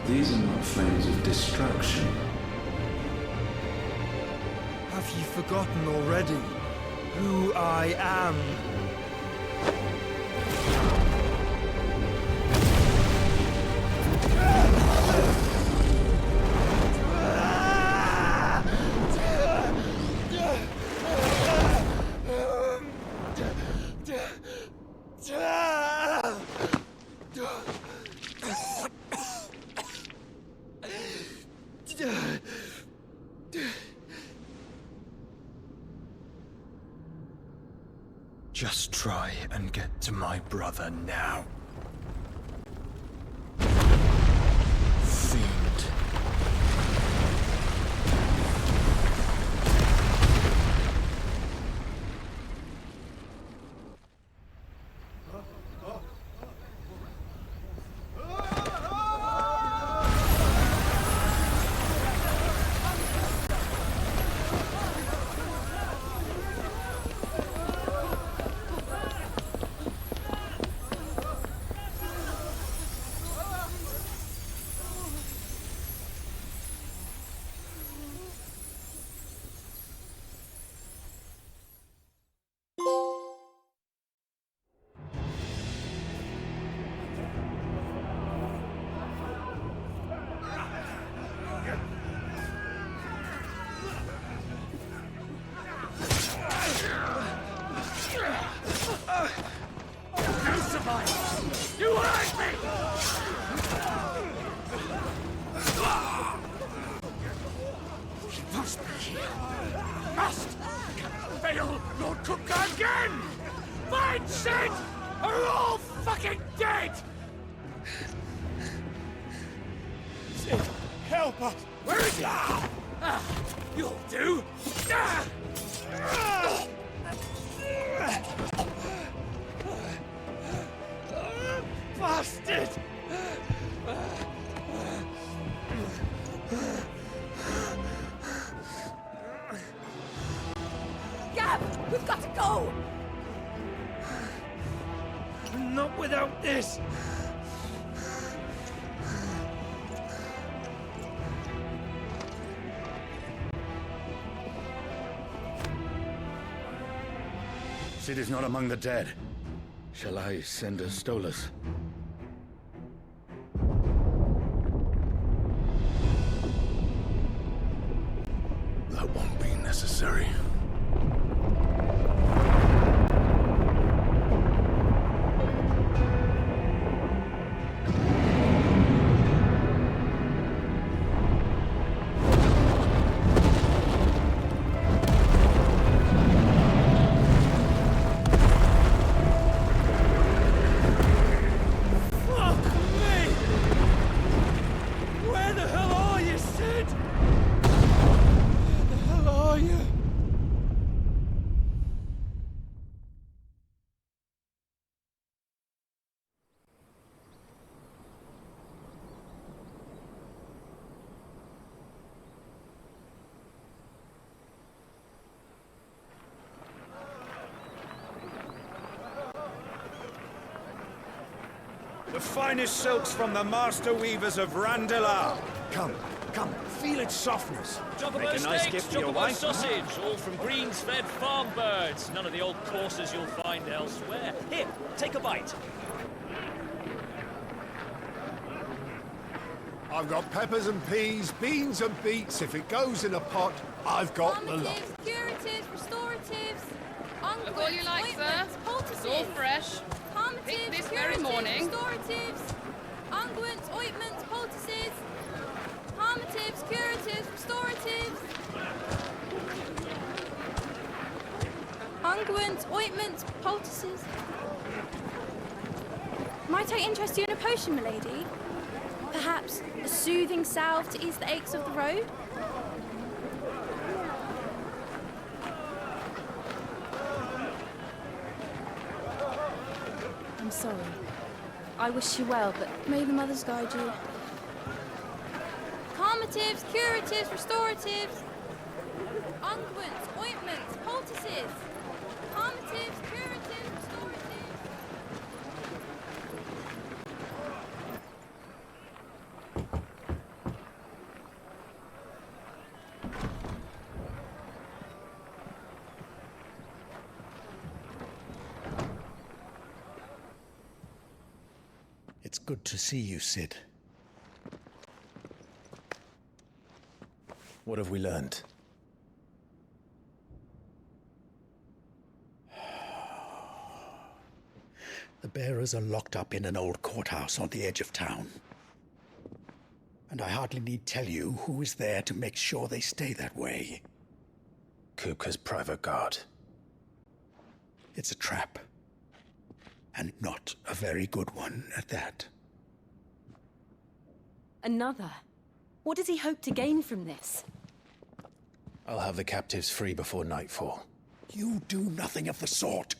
These are not flames of destruction. Have you forgotten already who I am? Just try and get to my brother now. Fiend. are all fucking dead! Sid, help us! Where is he? You'll do! Bastard! Gab, we've got to go! Not without this! Sid is not among the dead. Shall I send a Stolas? That won't be necessary. The finest silks from the master weavers of Randalar. Come, feel its softness. Chocobo Make a nice steaks, gift for your chocobo wife. sausage, all from greens-fed farm birds. None of the old courses you'll find elsewhere. Here, take a bite. I've got peppers and peas, beans and beets. If it goes in a pot, I've got the lot. Calmatives, curatives, restoratives, Look all you like, sir. It's all fresh. Picked this very morning. Restoratives, unguents, ointments, poultices, calmatives, curatives, restoratives, unguents, ointments, poultices. Might I interest you in a potion, milady? Perhaps a soothing salve to ease the aches of the road? I'm sorry. I wish you well, but may the mothers guide you. Calmatives, curatives, restoratives, unguents, ointments, poultices. Calmatives, curatives, restoratives. It's good to see you, Sid. What have we learned? The bearers are locked up in an old courthouse on the edge of town. And I hardly need tell you who is there to make sure they stay that way. Kupka's private guard. It's a trap. And not a very good one at that. Another? What does he hope to gain from this? I'll have the captives free before nightfall. You do nothing of the sort.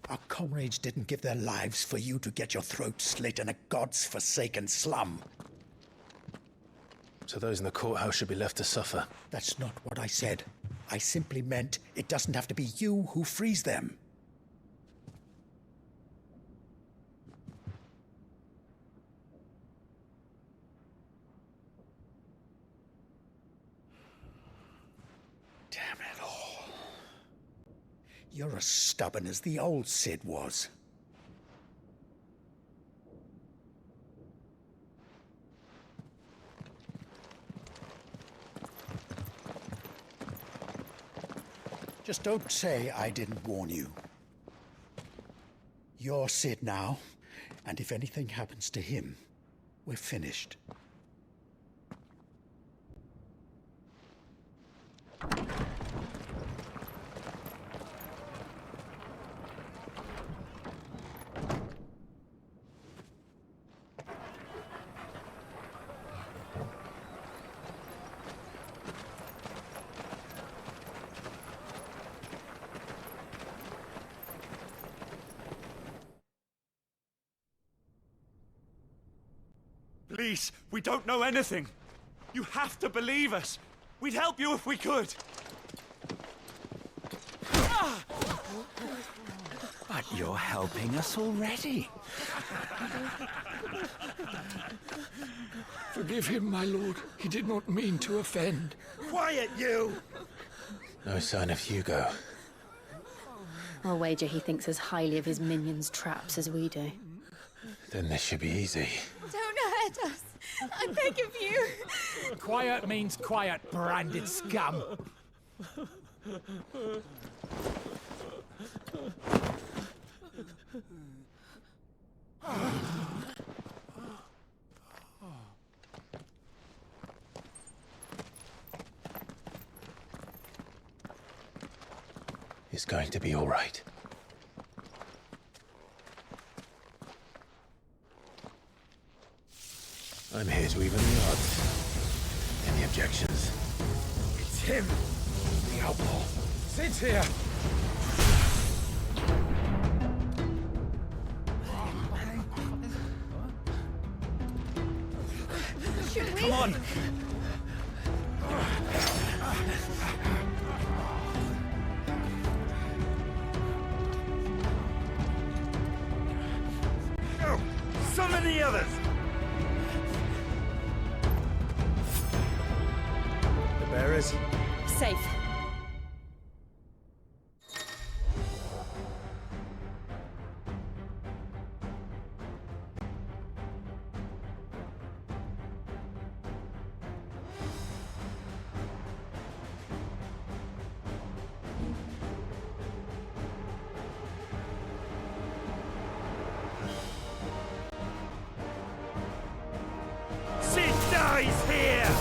Our comrades didn't give their lives for you to get your throat slit in a god's-forsaken slum. So those in the courthouse should be left to suffer. That's not what I said. I simply meant it doesn't have to be you who frees them. Damn it all. You're as stubborn as the old Sid was. Just don't say I didn't warn you. You're Sid now, and if anything happens to him, we're finished. Please, we don't know anything. You have to believe us. We'd help you if we could. But you're helping us already. Forgive him, my lord. He did not mean to offend. Quiet, you! No sign of Hugo. I'll wager he thinks as highly of his minions' traps as we do. Then this should be easy. Don't hurt us. I beg of you. Quiet means quiet, branded scum. It's going to be all right. I'm here to even the odds. Any objections? It's him, the outlaw. Sit here. Come on! Go! Summon the others! The bearers? Safe. Sid dies here!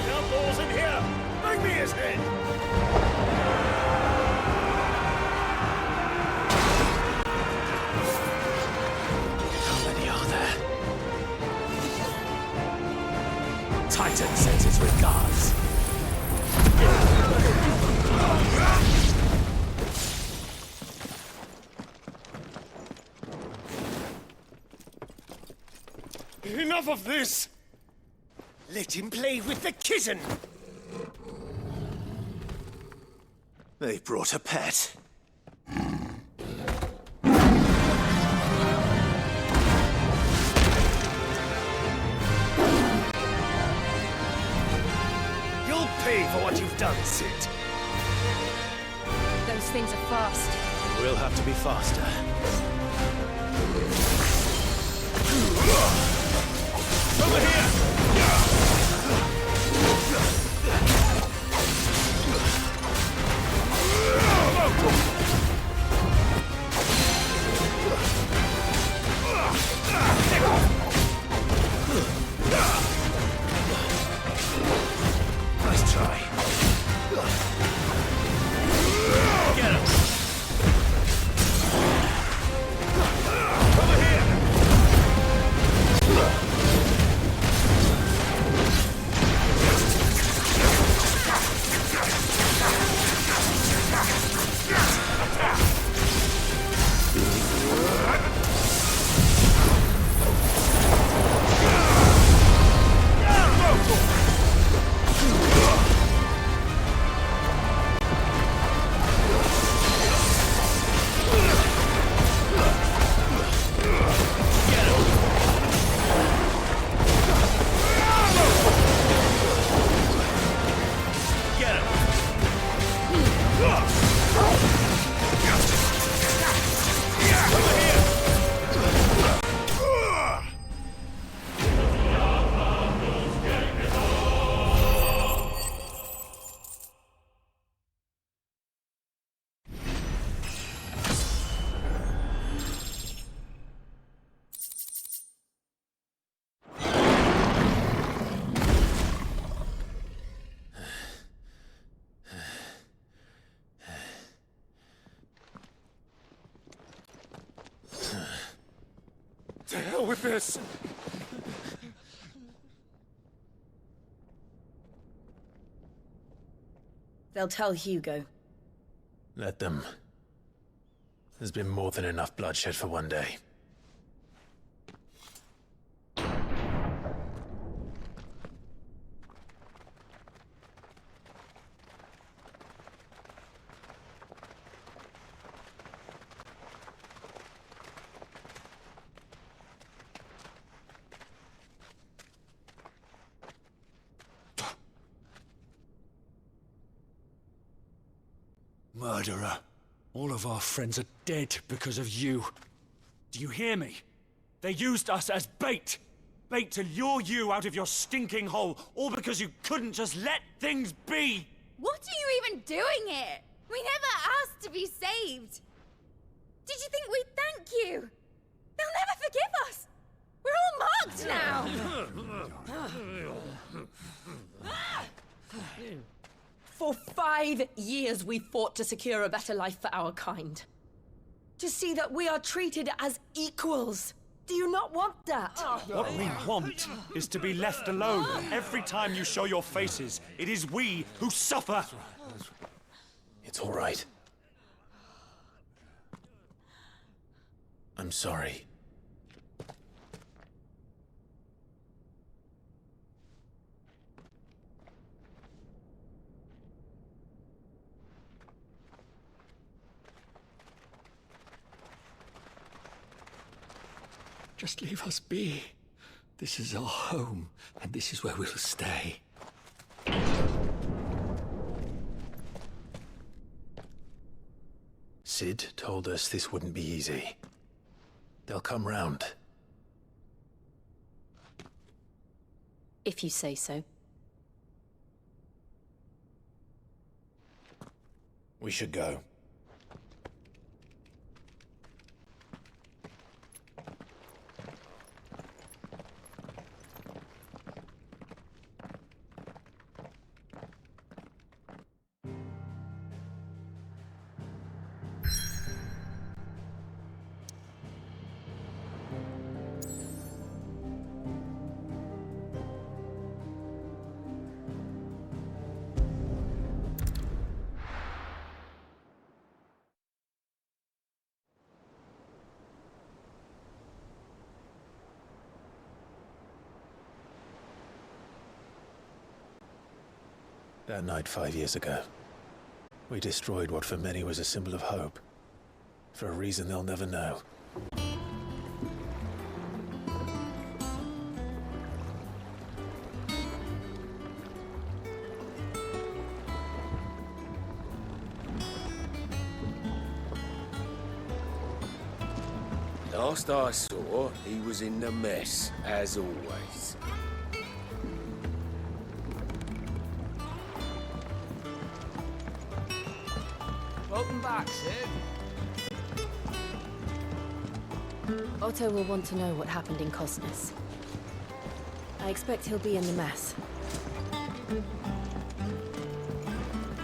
Outlaws in here! Bring me his head! How many are there? Titan sends his regards. Enough of this! Let him play with the kitten! They brought a pet. You'll pay for what you've done, Sid. Those things are fast. We'll have to be faster. Over here! Nice try. Get him! Over here! more with this. They'll tell Hugo. Let them. There's been more than enough bloodshed for one day. Murderer. All of our friends are dead because of you. Do you hear me? They used us as bait. Bait to lure you out of your stinking hole, all because you couldn't just let things be. What are you even doing here? We never asked to be saved. Did you think we'd thank you? They'll never forgive us. We're all marked now. For 5 years we fought to secure a better life for our kind. To see that we are treated as equals. Do you not want that? What we want is to be left alone. Every time you show your faces, it is we who suffer. It's all right. I'm sorry. Just leave us be. This is our home, and this is where we'll stay. Sid told us this wouldn't be easy. They'll come round. If you say so. We should go. That night 5 years ago, we destroyed what for many was a symbol of hope. For a reason they'll never know. Last I saw, he was in the mess, as always. Welcome back, Sid. Otto will want to know what happened in Cosnus. I expect he'll be in the mess.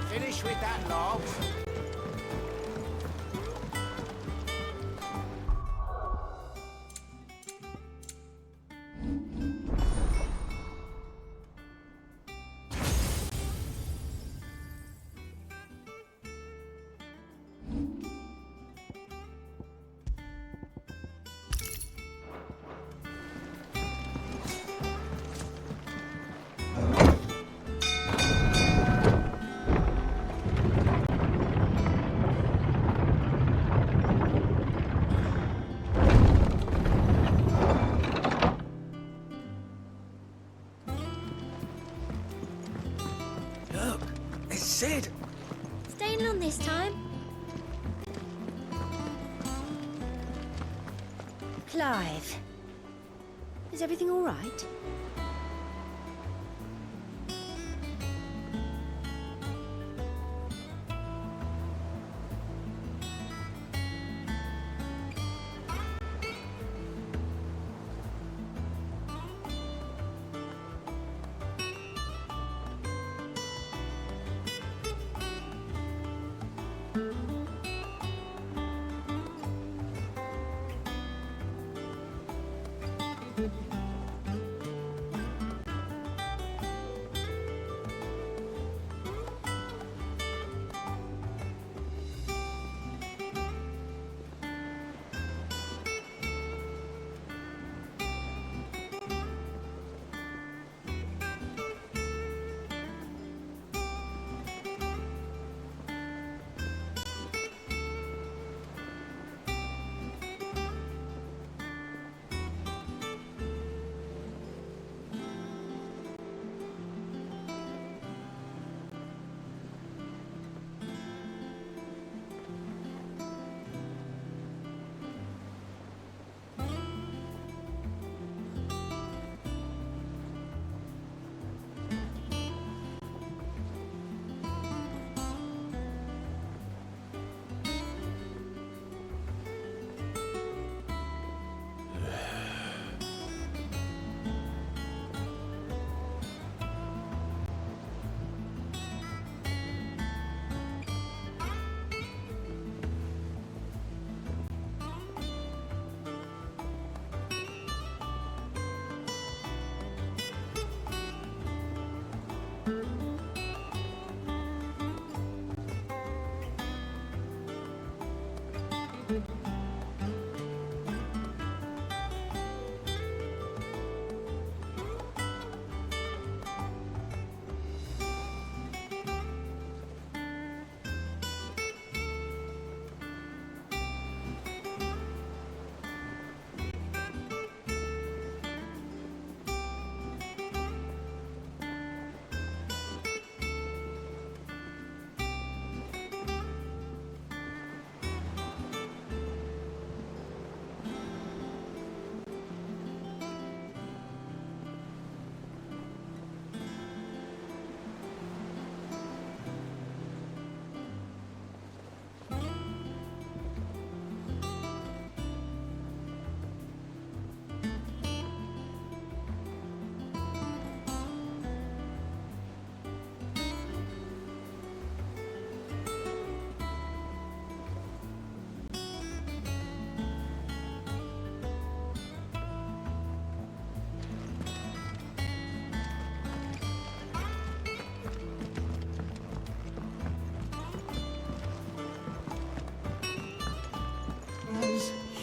Finish with that, logs. Sid! Staying on this time? Clive. Is everything all right?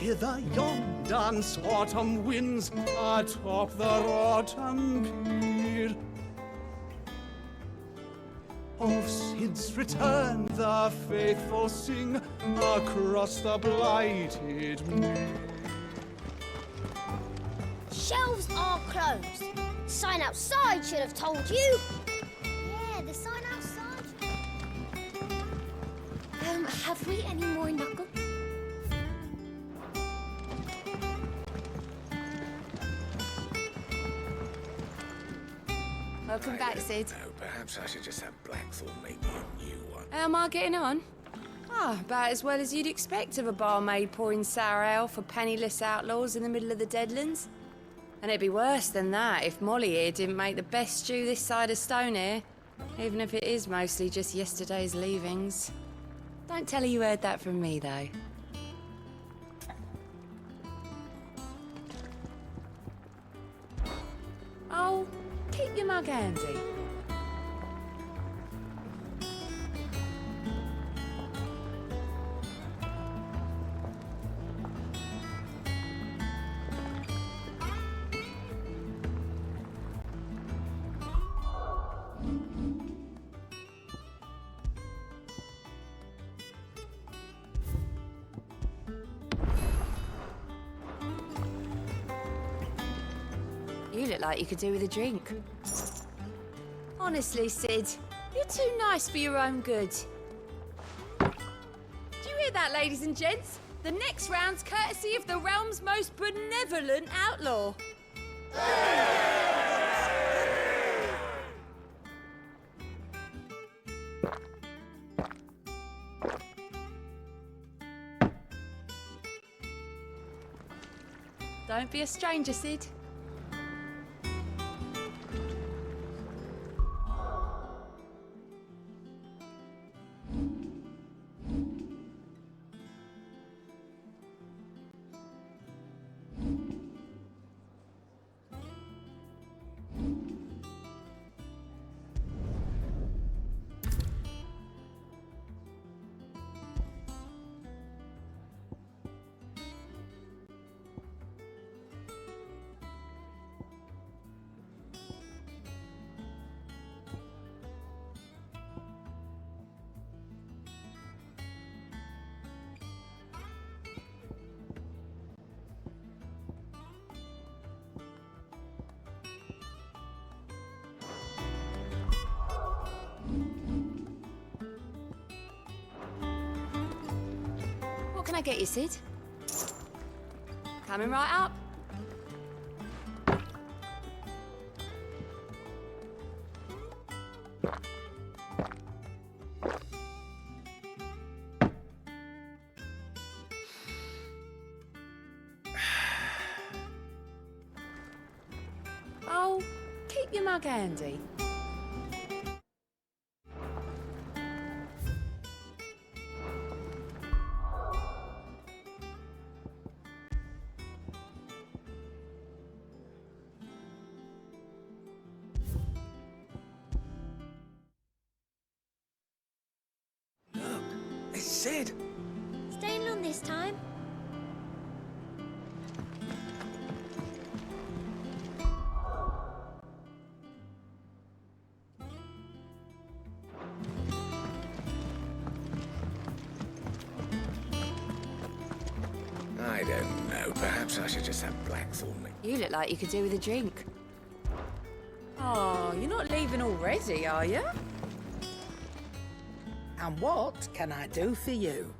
Hither yon dance autumn winds atop the autumn pier. Of Sid's return the faithful sing across the blighted mere. Shelves are closed. Sign outside should have told you. Yeah, the sign outside. Have we any more knuckle? Welcome back, Sid. No, perhaps I should just have Blackthorn make me a new one. How am I getting on? Ah, about as well as you'd expect of a barmaid pouring sour ale for penniless outlaws in the middle of the Deadlands. And it'd be worse than that if Molly here didn't make the best stew this side of Stonehair, even if it is mostly just yesterday's leavings. Don't tell her you heard that from me, though. Oh, keep your mug handy. You look like you could do with a drink. Honestly, Sid, you're too nice for your own good. Do you hear that, ladies and gents? The next round's courtesy of the realm's most benevolent outlaw. Don't be a stranger, Sid. What can I get you, Sid? Coming right up. Oh, keep your mug handy. It's Sid. Staying long this time? I don't know. Perhaps I should just have Blackthorn make... You look like you could do with a drink. Oh, you're not leaving already, are you? And what can I do for you?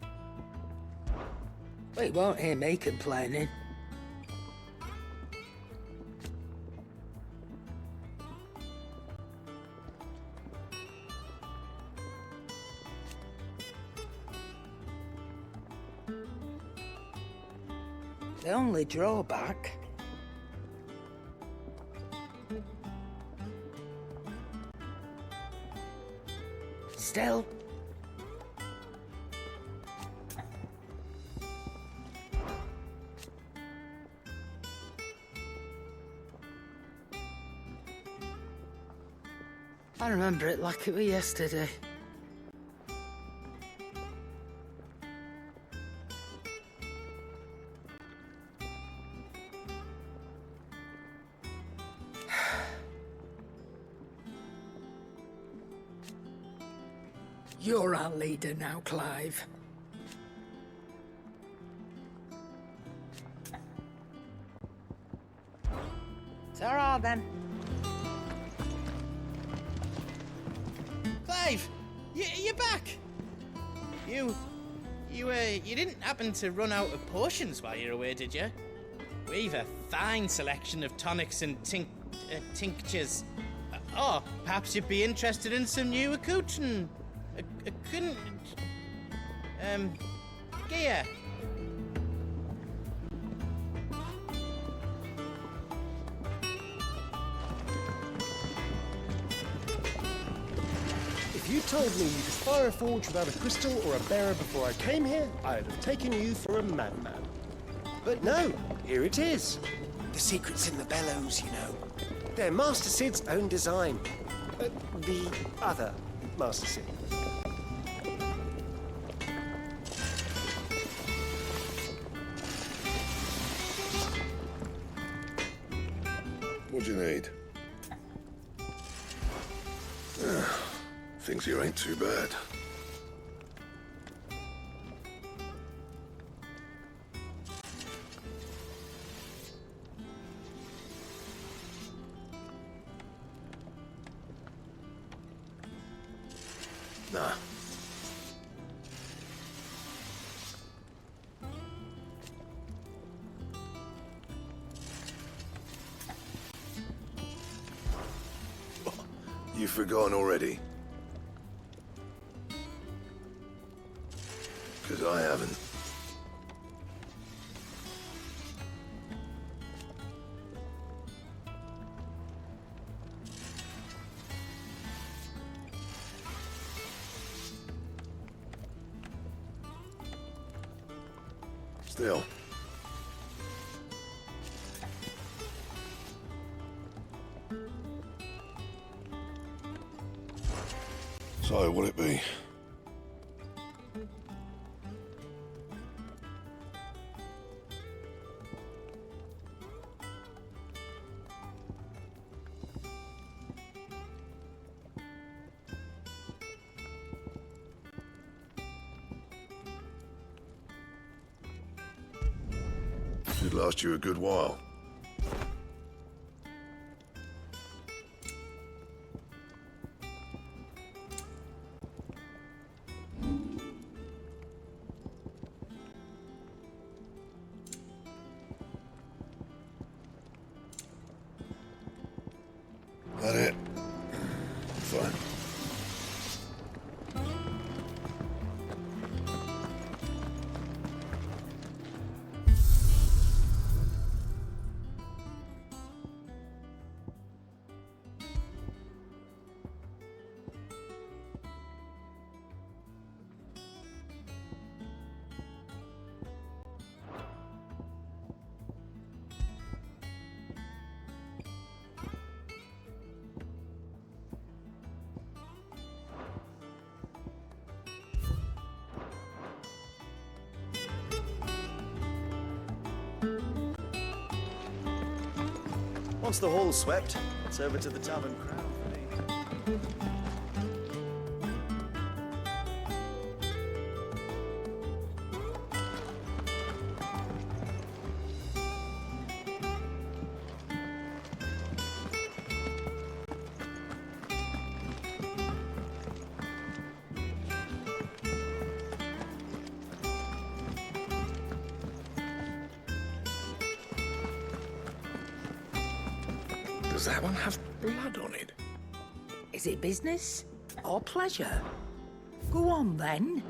Well, you won't hear me complaining. The only drawback... Still... I remember it like it was yesterday. You're our leader now, Clive. Ta-ra, then. Clive! You're back! You didn't happen to run out of potions while you're away, did you? We've a fine selection of tonics and tinctures. Oh, perhaps you'd be interested in some new accoutrement. Gear. If you told me you could fire a forge without a crystal or a bearer before I came here, I'd have taken you for a madman. But no, here it is. The secret's in the bellows, you know. They're Master Sid's own design. The other Master Sid. What do you need? Things here ain't too bad. Nah. You've forgotten already? Because I haven't. Still. So, what'll it be? Should last you a good while. That it? Fine. Once the hall's swept, it's over to the Tavern Crown for me. Does that one have blood on it? Is it business or pleasure? Go on, then.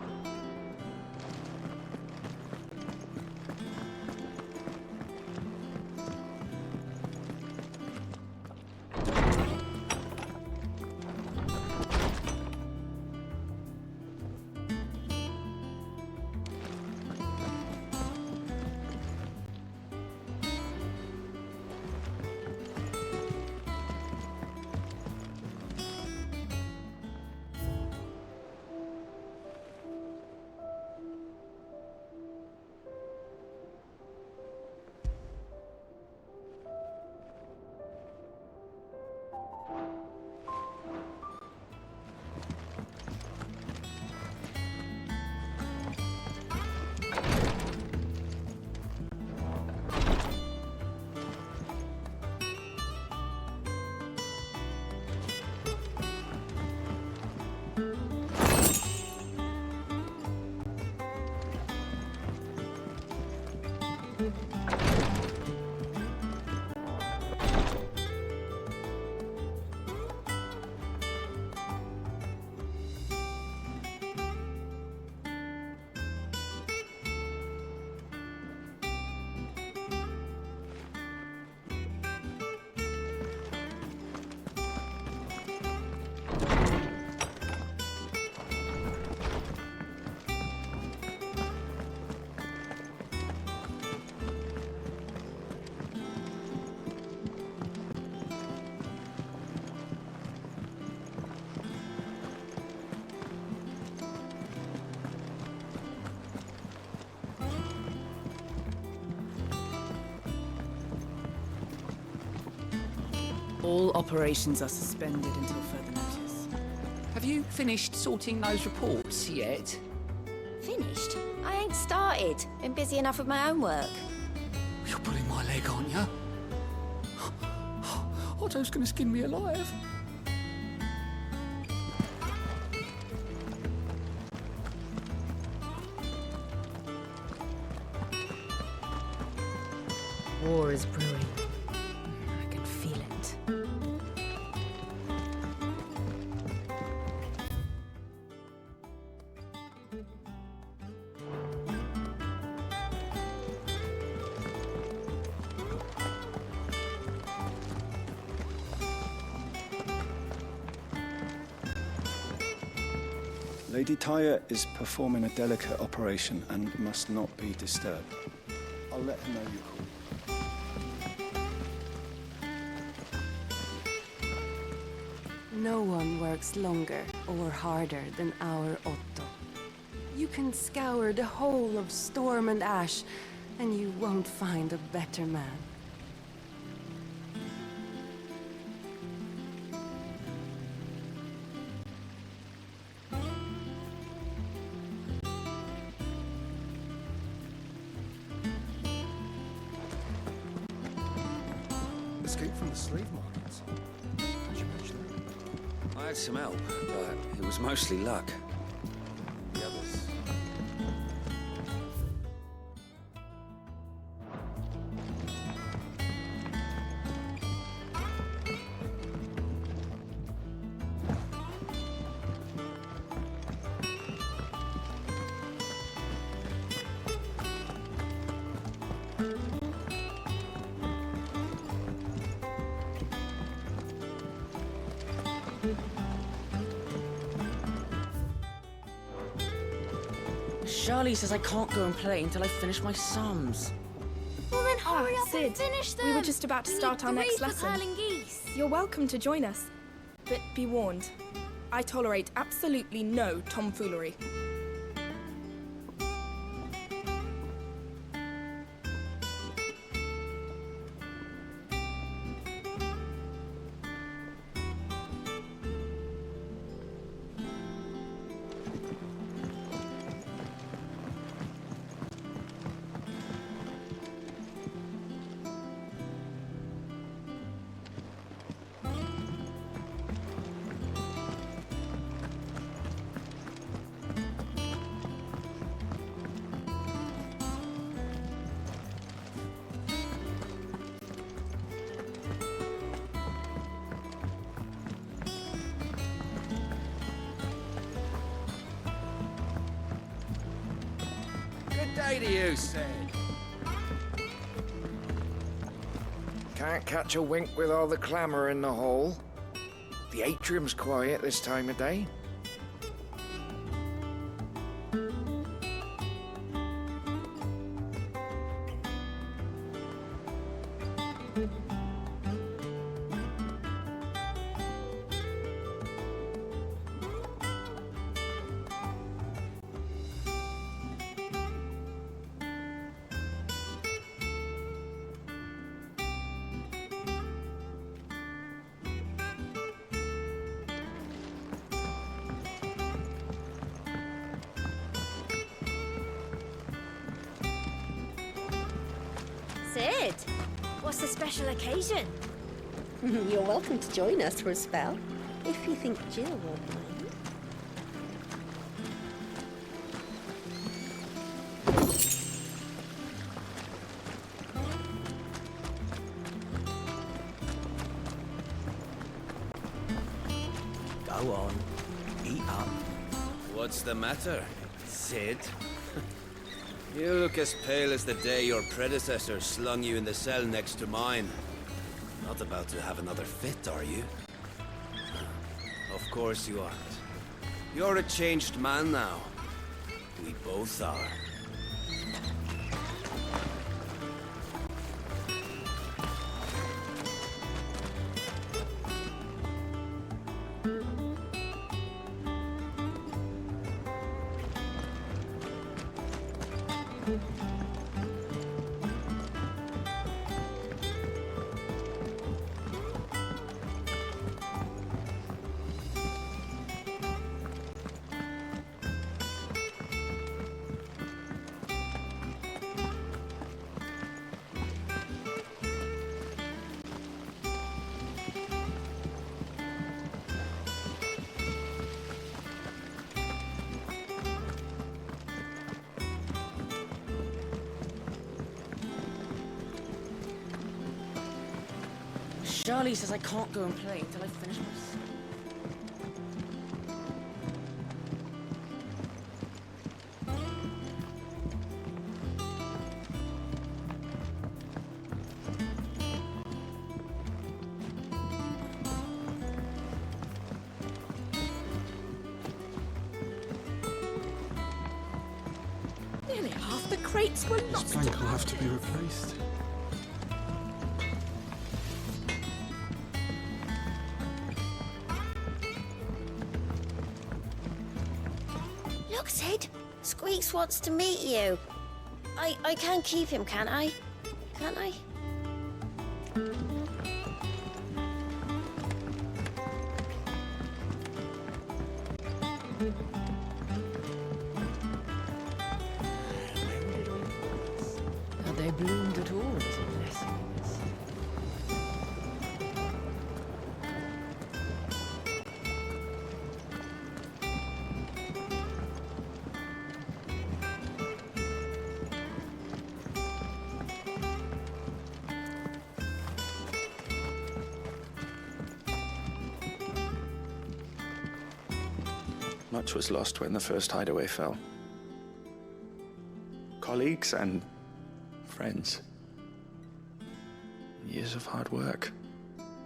All operations are suspended until further notice. Have you finished sorting those reports yet? Finished? I ain't started. Been busy enough with my own work. You're pulling my leg, aren't you? Otto's gonna skin me alive. War is brewing. I can feel it. Lady Tyre is performing a delicate operation and must not be disturbed. I'll let her know you called. No one works longer or harder than our Otto. You can scour the whole of Storm and Ash, and you won't find a better man. Escape from the slave markets. How'd you manage that? I had some help, but it was mostly luck. The others... Charlie says I can't go and play until I finish my sums. Well then hurry up Sid, and finish them. we were just about to start our next lesson. Geese. You're welcome to join us. But be warned, I tolerate absolutely no tomfoolery. Good day to you, Sid. Can't catch a wink with all the clamour in the hall. The atrium's quiet this time of day. Sid, what's the special occasion? You're welcome to join us for a spell, if you think Jill won't mind. the matter, Sid? You look as pale as the day your predecessor slung you in the cell next to mine. Not about to have another fit, are you? Of course you aren't. You're a changed man now. We both are. Charlie says I can't go and play until I finish my... Nearly half the crates were lost. This plank will have to be replaced. Look, Sid. Squeaks wants to meet you. I can keep him, can't I? Can't I? Had they bloomed at all as a blessing? Much was lost when the first hideaway fell. Colleagues and friends. Years of hard work.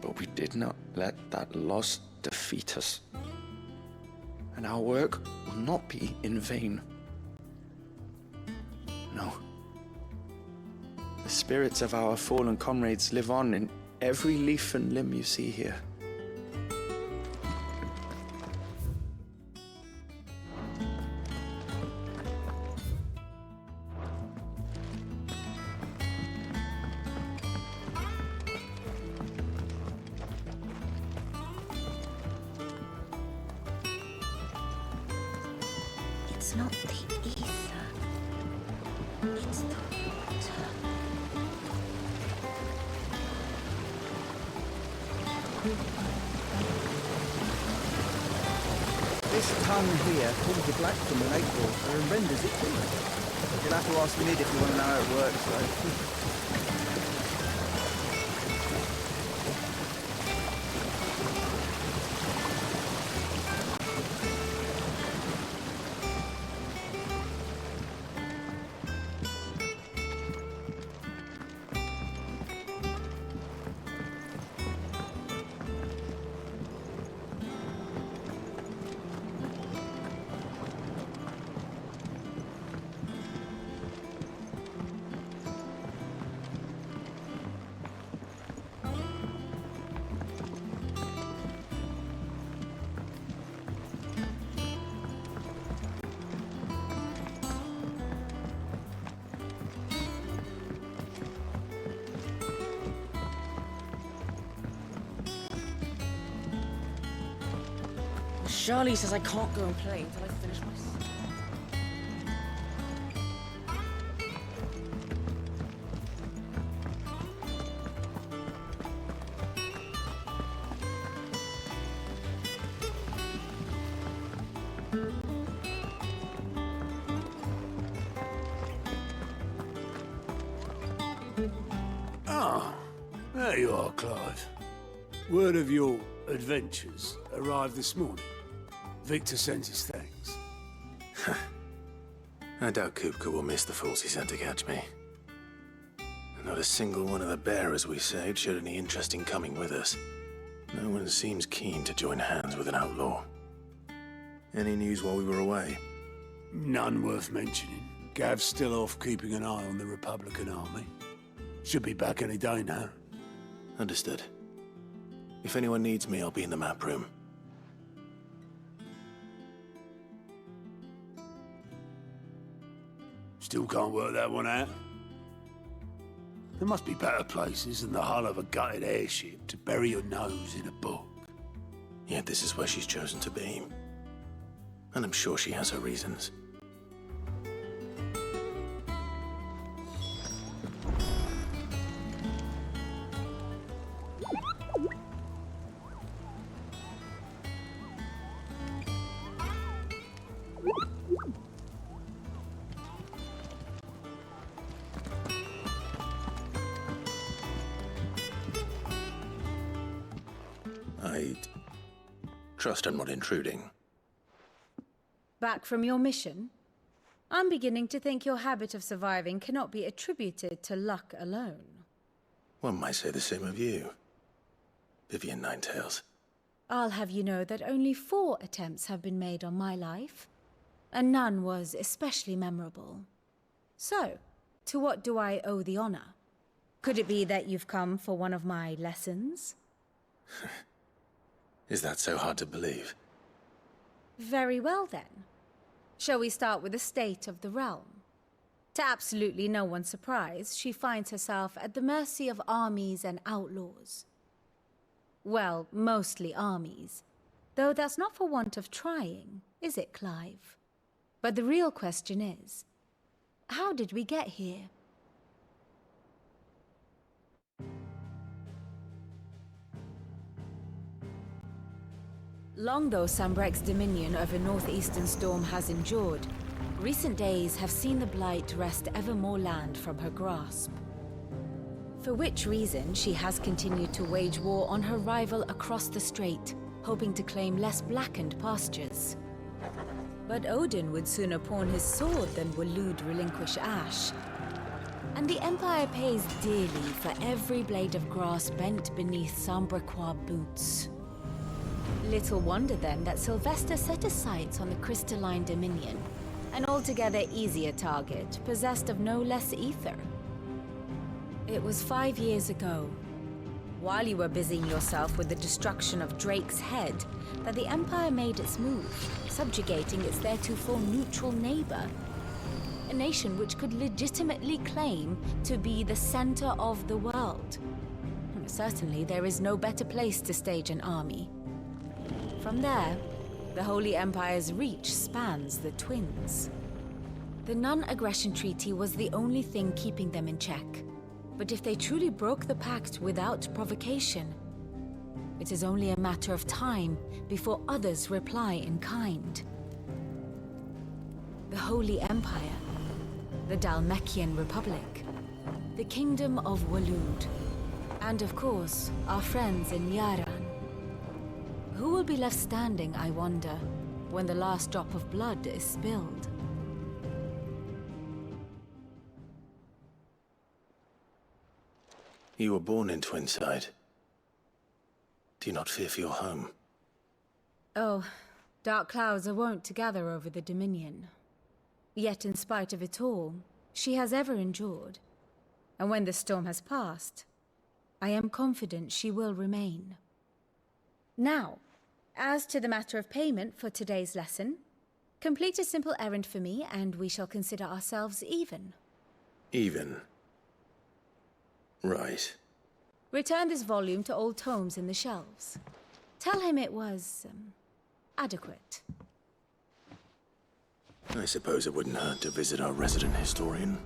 But we did not let that loss defeat us. And our work will not be in vain. No. The spirits of our fallen comrades live on in every leaf and limb you see here. It's not the ether. It's the water. This tongue here pulls the black from the lake water and renders it clean. You'll have to ask Nid if you want to know how it works, though. Charlie says I can't go and play until I finish my... Ah, there you are, Clive. Word of your adventures arrived this morning. Victor sends his thanks. I doubt Kupka will miss the fools he sent to catch me. Not a single one of the bearers we saved showed any interest in coming with us. No one seems keen to join hands with an outlaw. Any news while we were away? None worth mentioning. Gav's still off keeping an eye on the Republican army. Should be back any day now. Understood. If anyone needs me, I'll be in the map room. Still can't work that one out. There must be better places than the hull of a gutted airship to bury your nose in a book. Yet this is where she's chosen to be. And I'm sure she has her reasons. I trust I'm not intruding. Back from your mission? I'm beginning to think your habit of surviving cannot be attributed to luck alone. One might say the same of you, Vivian Ninetails. I'll have you know that only 4 attempts have been made on my life, and none was especially memorable. So, to what do I owe the honor? Could it be that you've come for one of my lessons? Is that so hard to believe? Very well then. Shall we start with the state of the realm? To absolutely no one's surprise, she finds herself at the mercy of armies and outlaws. Well, mostly armies. Though that's not for want of trying, is it, Clive? But the real question is, how did we get here? Long though Sambrek's dominion over northeastern Storm has endured, recent days have seen the Blight wrest ever more land from her grasp. For which reason she has continued to wage war on her rival across the strait, hoping to claim less blackened pastures. But Odin would sooner pawn his sword than Waloed relinquish Ash. And the Empire pays dearly for every blade of grass bent beneath Sambrequois boots. Little wonder then that Sylvester set his sights on the crystalline dominion, an altogether easier target, possessed of no less ether. It was 5 years ago, while you were busying yourself with the destruction of Drake's head, that the Empire made its move, subjugating its theretofore neutral neighbor. A nation which could legitimately claim to be the center of the world. Certainly, there is no better place to stage an army. From there, the Holy Empire's reach spans the Twins. The non-aggression treaty was the only thing keeping them in check. But if they truly broke the pact without provocation, it is only a matter of time before others reply in kind. The Holy Empire, the Dhalmekian Republic, the Kingdom of Waloed, and of course, our friends in Yaran. Who will be left standing, I wonder, when the last drop of blood is spilled? You were born in Twinside. Do you not fear for your home? Oh, dark clouds are wont to gather over the Dominion. Yet in spite of it all, she has ever endured. And when the storm has passed, I am confident she will remain. Now, as to the matter of payment for today's lesson, complete a simple errand for me and we shall consider ourselves even. Even? Right. Return this volume to old tomes in the shelves. Tell him it was, adequate. I suppose it wouldn't hurt to visit our resident historian.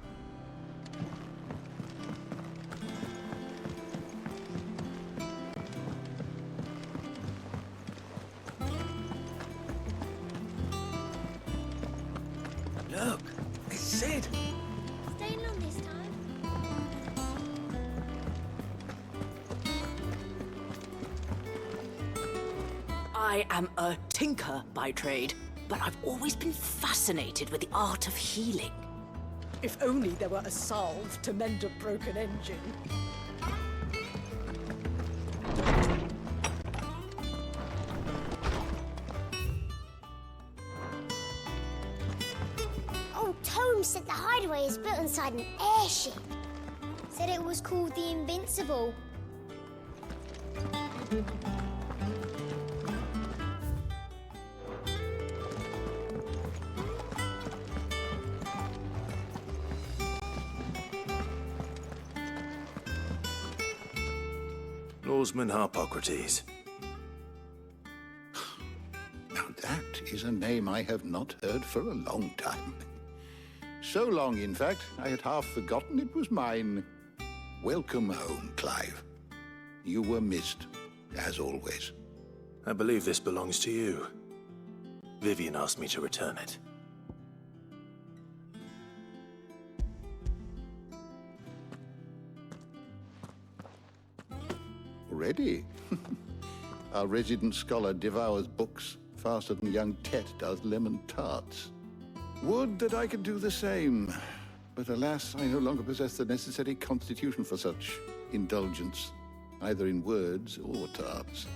Look, it's Sid. Staying long this time? I am a tinker by trade. but I've always been fascinated with the art of healing. If only there were a salve to mend a broken engine. Old Tome said the hideaway is built inside an airship. Said it was called the Invincible. Lawsman Harpocrates. Now that is a name I have not heard for a long time. So long, in fact, I had half forgotten it was mine. Welcome home, Clive. You were missed, as always. I believe this belongs to you. Vivian asked me to return it. Already? Our resident scholar devours books faster than young Tet does lemon tarts. Would that I could do the same. But alas, I no longer possess the necessary constitution for such indulgence, either in words or tarts.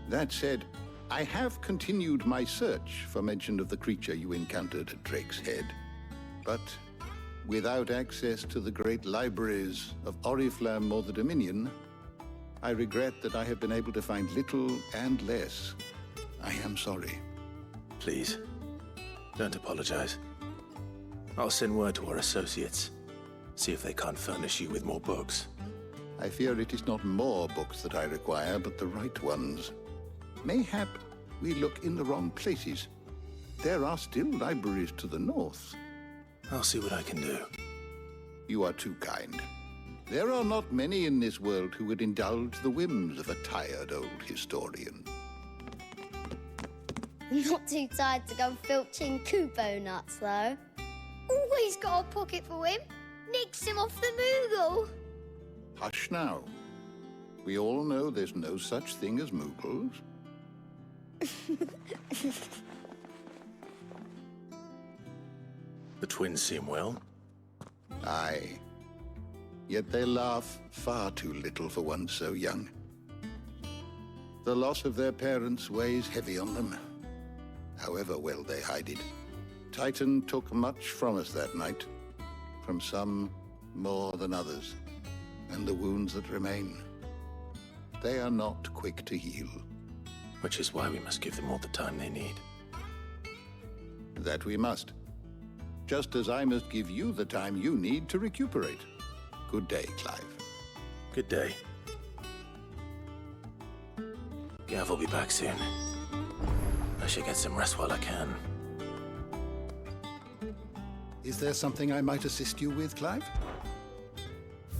That said, I have continued my search for mention of the creature you encountered at Drake's Head. But without access to the great libraries of Oriflamme or the Dominion, I regret that I have been able to find little and less. I am sorry. Please, don't apologize. I'll send word to our associates. See if they can't furnish you with more books. I fear it is not more books that I require, but the right ones. Mayhap we look in the wrong places. There are still libraries to the north. I'll see what I can do. You are too kind. There are not many in this world who would indulge the whims of a tired old historian. Not too tired to go filching Kupo nuts, though. Always got a pocket for him. Nicks him off the Moogle. Hush now. We all know there's no such thing as Moogles. The twins seem well. Aye. Yet they laugh far too little for one so young. The loss of their parents weighs heavy on them, however well they hide it. Titan took much from us that night, from some more than others, and the wounds that remain, they are not quick to heal. Which is why we must give them all the time they need. That we must. Just as I must give you the time you need to recuperate. Good day, Clive. Good day. Gav will be back soon. I should get some rest while I can. Is there something I might assist you with, Clive?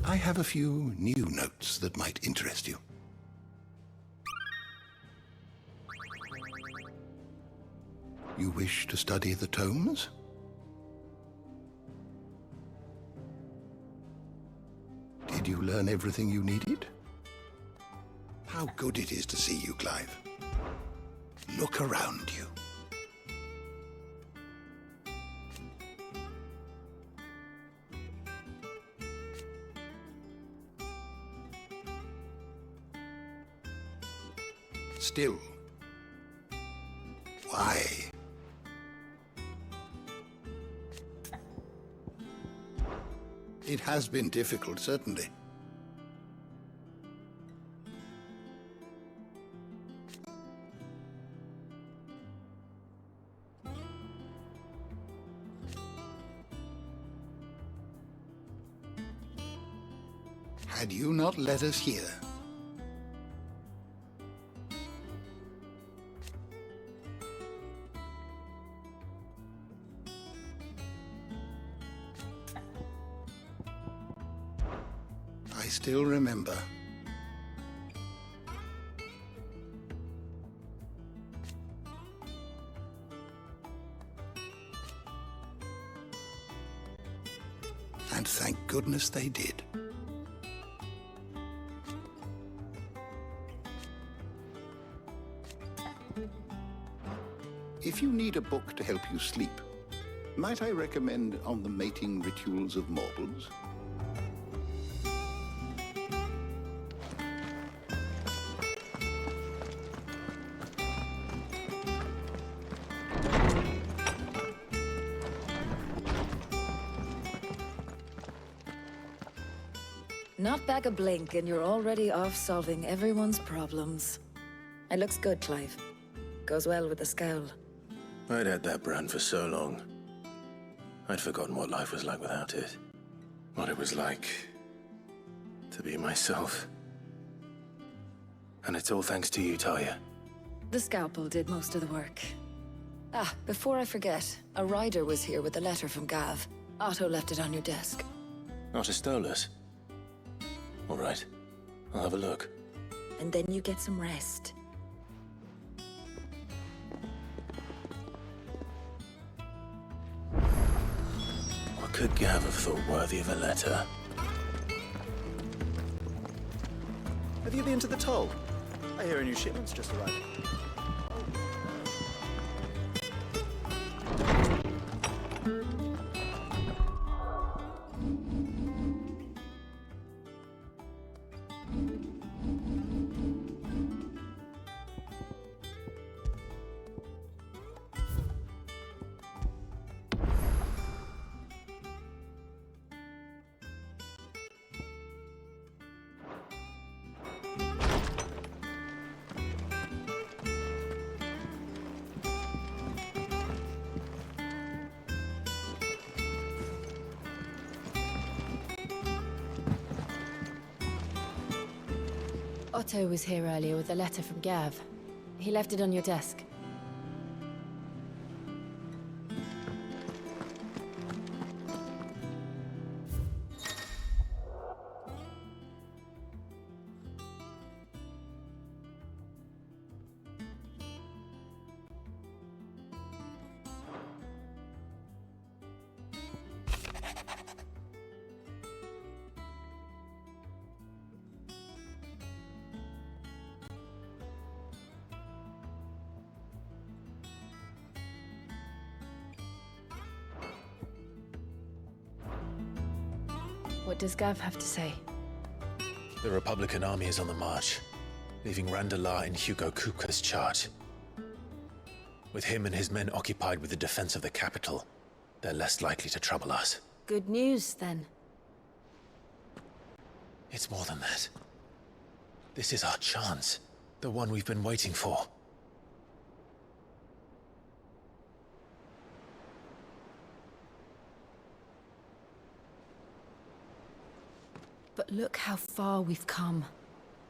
I have a few new notes that might interest you. You wish to study the tomes? Did you learn everything you needed? How good it is to see you, Clive. Look around you. Still. Why? It has been difficult, certainly. Had you not let us hear, I still remember. And thank goodness they did. If you need a book to help you sleep, might I recommend On the Mating Rituals of Mortals? Not back a blink and you're already off solving everyone's problems. It looks good, Clive. Goes well with the scowl. I'd had that brand for so long. I'd forgotten what life was like without it. What it was like to be myself. And it's all thanks to you, Talia. The scalpel did most of the work. Ah, before I forget, a rider was here with a letter from Gav. Otto left it on your desk. Not a Stolas. All right, I'll have a look. And then you get some rest. What could Gav have thought worthy of a letter? Have you been to the toll? I hear a new shipment's just arrived. Otto was here earlier with a letter from Gav. He left it on your desk. What does Gav have to say? The Republican army is on the march, leaving Randalar in Hugo Kupka's charge. With him and his men occupied with the defense of the capital, they're less likely to trouble us. Good news, then. It's more than that. This is our chance, the one we've been waiting for. But look how far we've come.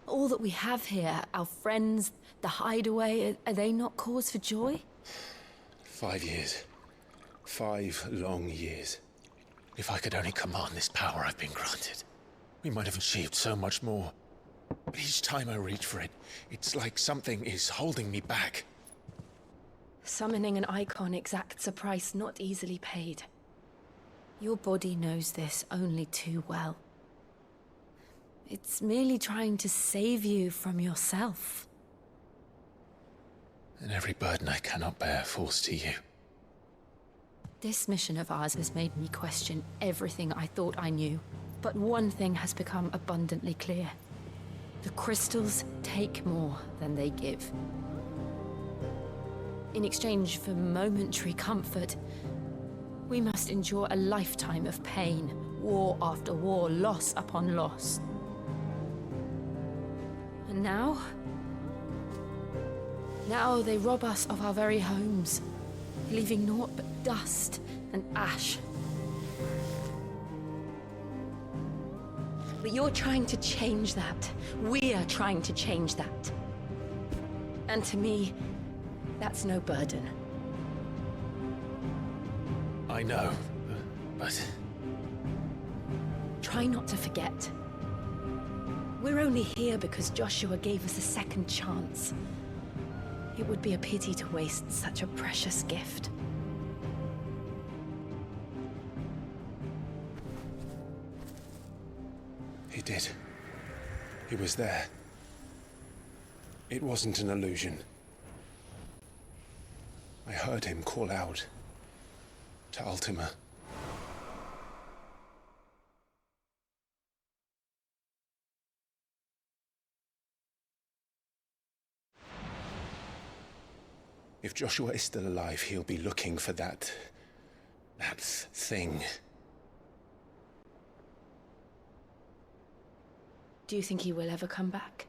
All that we have here, our friends, the hideaway, are they not cause for joy? 5 years. 5 long years. If I could only command this power I've been granted, we might have achieved so much more. But each time I reach for it, it's like something is holding me back. Summoning an icon exacts a price not easily paid. Your body knows this only too well. It's merely trying to save you from yourself. And every burden I cannot bear falls to you. This mission of ours has made me question everything I thought I knew. But one thing has become abundantly clear. The crystals take more than they give. In exchange for momentary comfort, we must endure a lifetime of pain, war after war, loss upon loss. And now they rob us of our very homes, leaving naught but dust and ash. But you're trying to change that. We are trying to change that. And to me, that's no burden. I know, but... Try not to forget. We're only here because Joshua gave us a second chance. It would be a pity to waste such a precious gift. He did. He was there. It wasn't an illusion. I heard him call out to Ultima. If Joshua is still alive, he'll be looking for that thing. Do you think he will ever come back?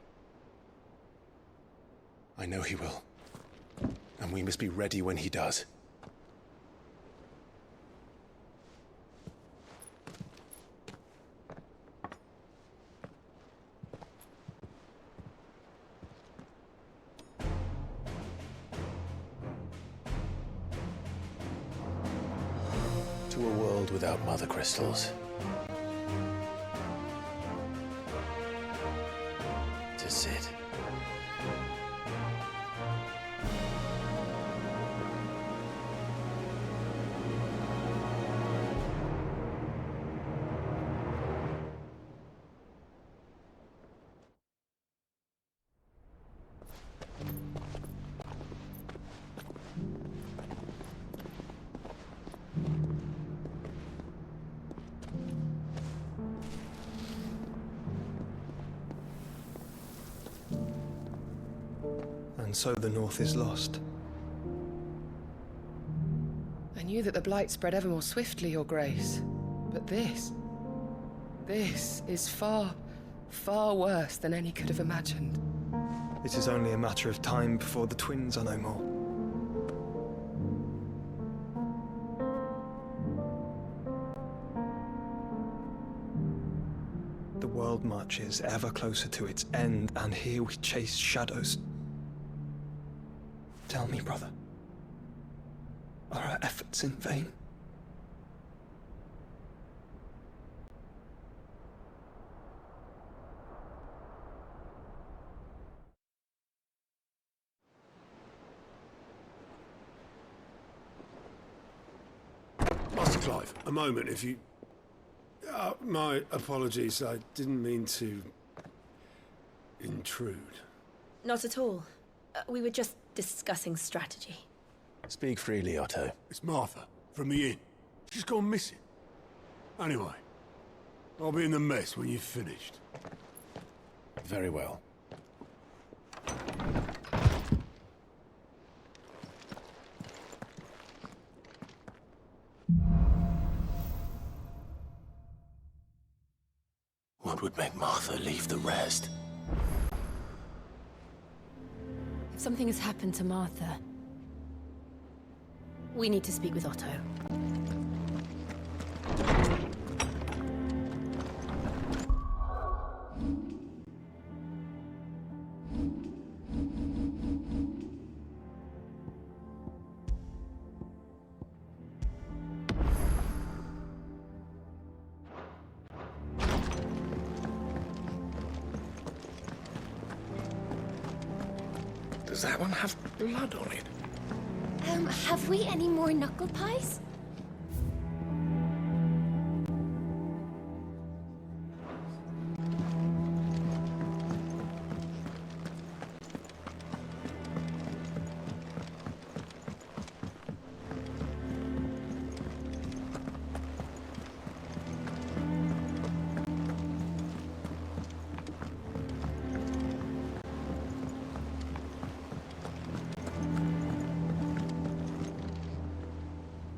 I know he will. And we must be ready when he does. To a world without mother crystals. To Sid. And so the North is lost. I knew that the blight spread ever more swiftly, Your Grace. But this is far, far worse than any could have imagined. It is only a matter of time before the twins are no more. The world marches ever closer to its end, and here we chase shadows. Tell me, brother, are our efforts in vain? Master Clive, a moment, if you... my apologies, I didn't mean to... intrude. Not at all. We were just discussing strategy. Speak freely, Otto. It's Martha, from the inn. She's gone missing. Anyway, I'll be in the mess when you've finished. Very well. What would make Martha leave the rest? If something has happened to Martha, we need to speak with Otto. Does that one have blood on it? Have we any more knuckle pies?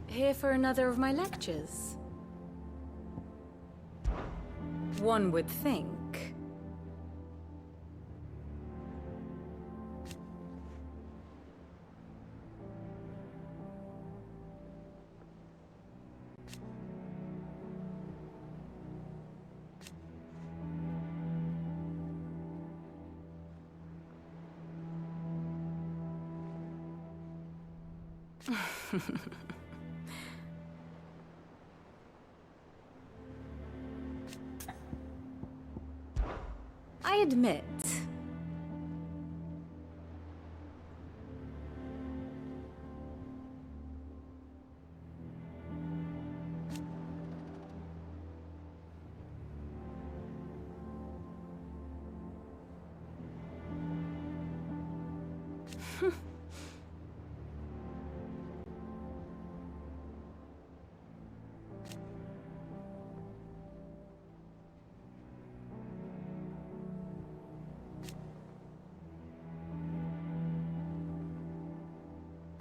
Here for another of my lectures? One would think. I admit.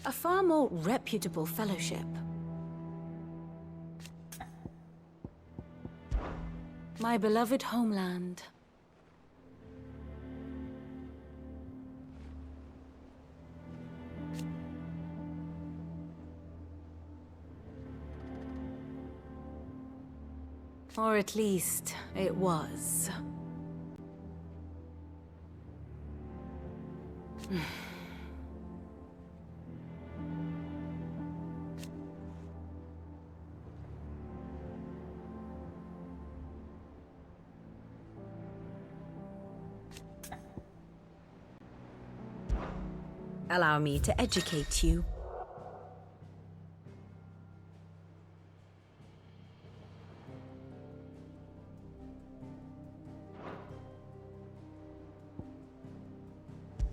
A far more reputable fellowship. My beloved homeland. Or at least, it was. Allow me to educate you.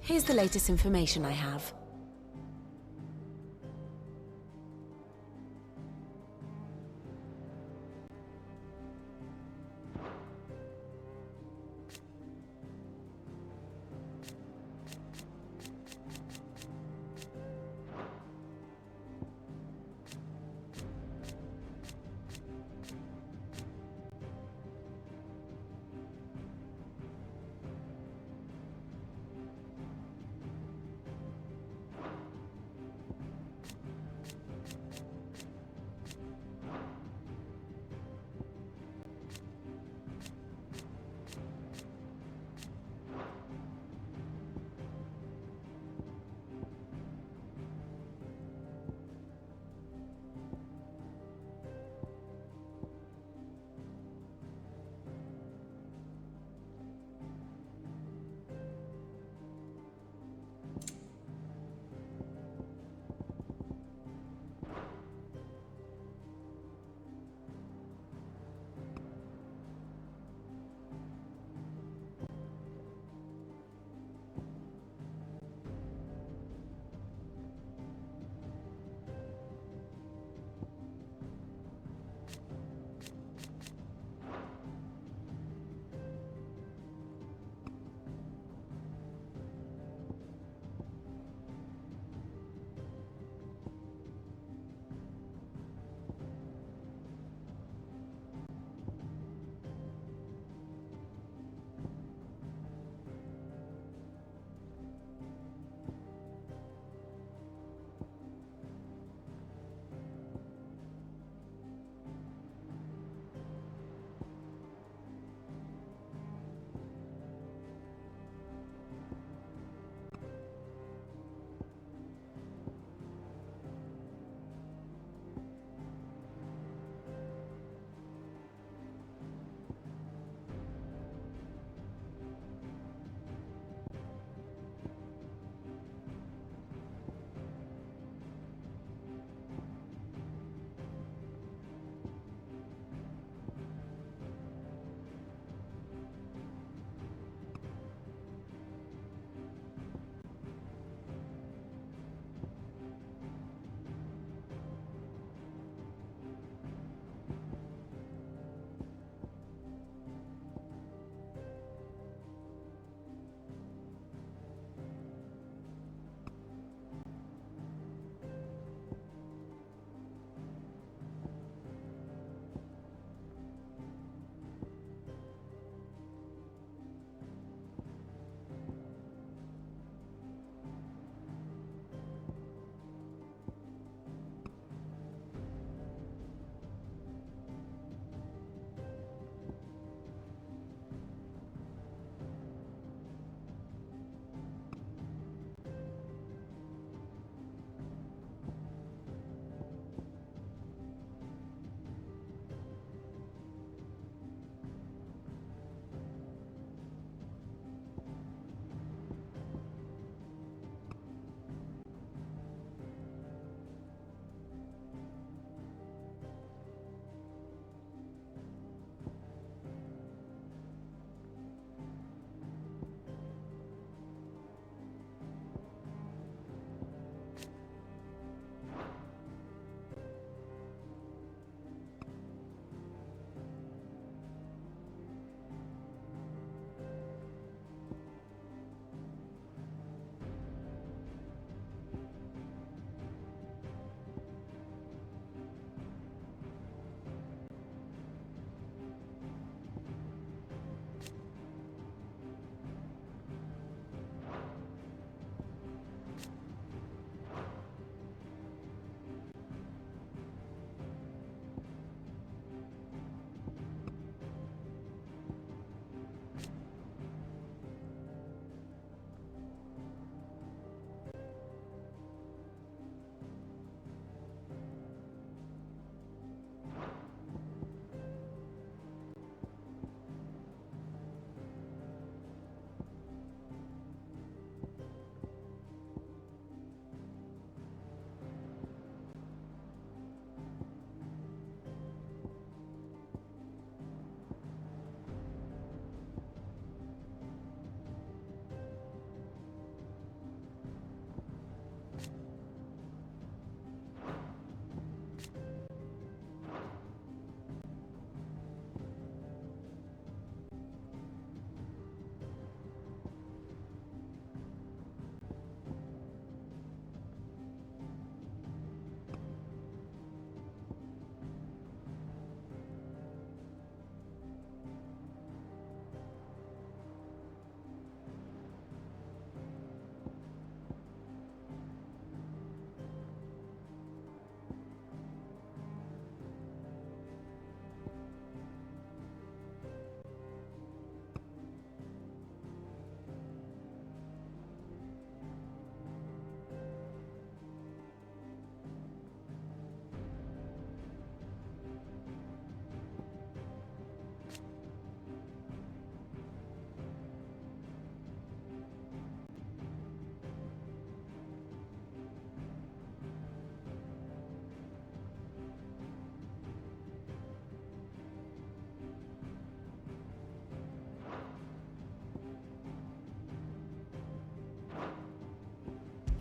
Here's the latest information I have.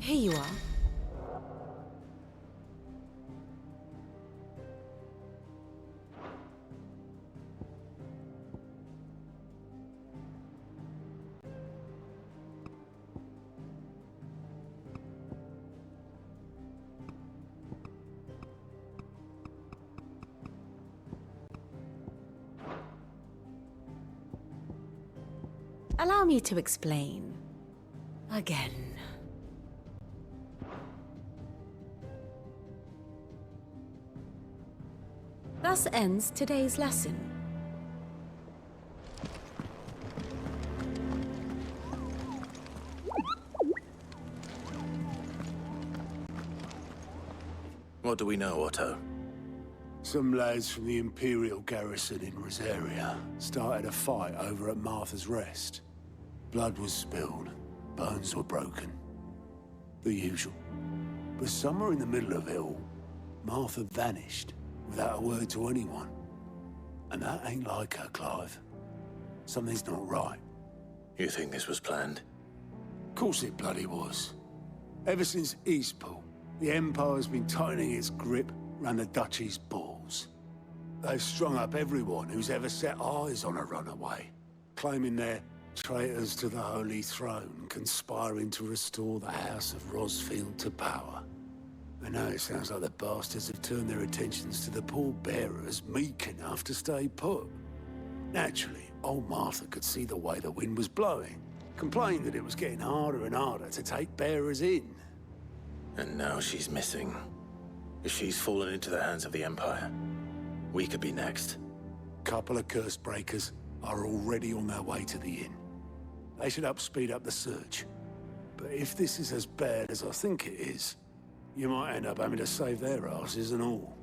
Here you are. Allow me to explain. Again. Thus ends today's lesson. What do we know, Otto? Some lads from the Imperial garrison in Rosaria started a fight over at Martha's Rest. Blood was spilled, bones were broken. The usual. But somewhere in the middle of it all, Martha vanished without a word to anyone. And that ain't like her, Clive. Something's not right. You think this was planned? Of course it bloody was. Ever since Eastpool, the Empire's been tightening its grip round the Duchy's balls. They've strung up everyone who's ever set eyes on a runaway, claiming they're traitors to the Holy Throne, conspiring to restore the House of Rosfield to power. And now it sounds like the bastards have turned their attentions to the pallbearers meek enough to stay put. Naturally, old Martha could see the way the wind was blowing, complained that it was getting harder and harder to take bearers in. And now she's missing. If she's fallen into the hands of the Empire, we could be next. Couple of curse breakers are already on their way to the inn. They should speed up the search. But if this is as bad as I think it is, you might end up having to save their asses and all.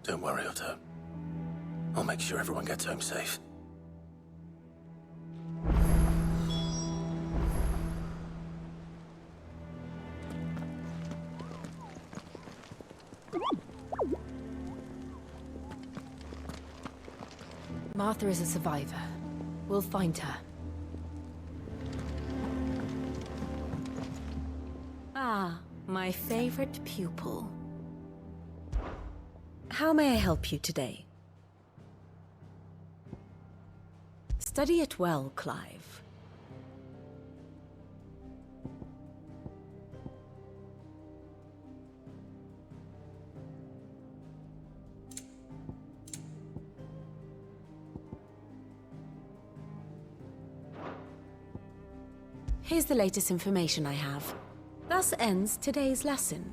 Don't worry, Otto. I'll make sure everyone gets home safe. Martha is a survivor. We'll find her. Ah, my favorite pupil. How may I help you today? Study it well, Clive. Here's the latest information I have. Thus ends today's lesson.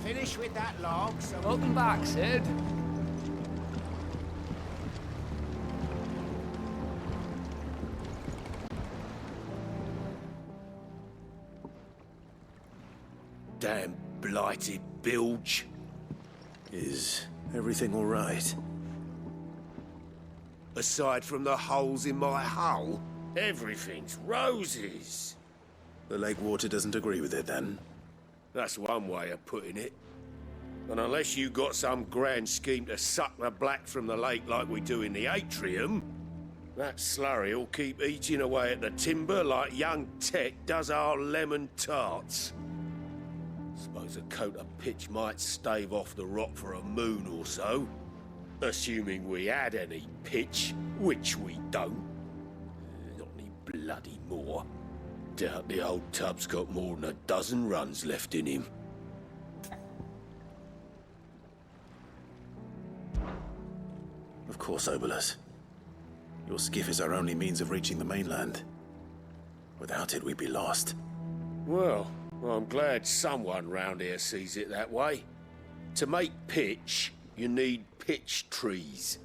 Finish with that log, so welcome back, Sid. Damn blighted bilge. Is everything all right? Aside from the holes in my hull, everything's roses. The lake water doesn't agree with it, then? That's one way of putting it. And unless you got some grand scheme to suck the black from the lake like we do in the atrium, that slurry'll keep eating away at the timber like young Tech does our lemon tarts. Suppose a coat of pitch might stave off the rot for a moon or so. Assuming we had any pitch, which we don't. Not any bloody more. Doubt the old tub's got more than a dozen runs left in him. Of course, Obolus. Your skiff is our only means of reaching the mainland. Without it, we'd be lost. Well, I'm glad someone round here sees it that way. To make pitch, you need pitch trees.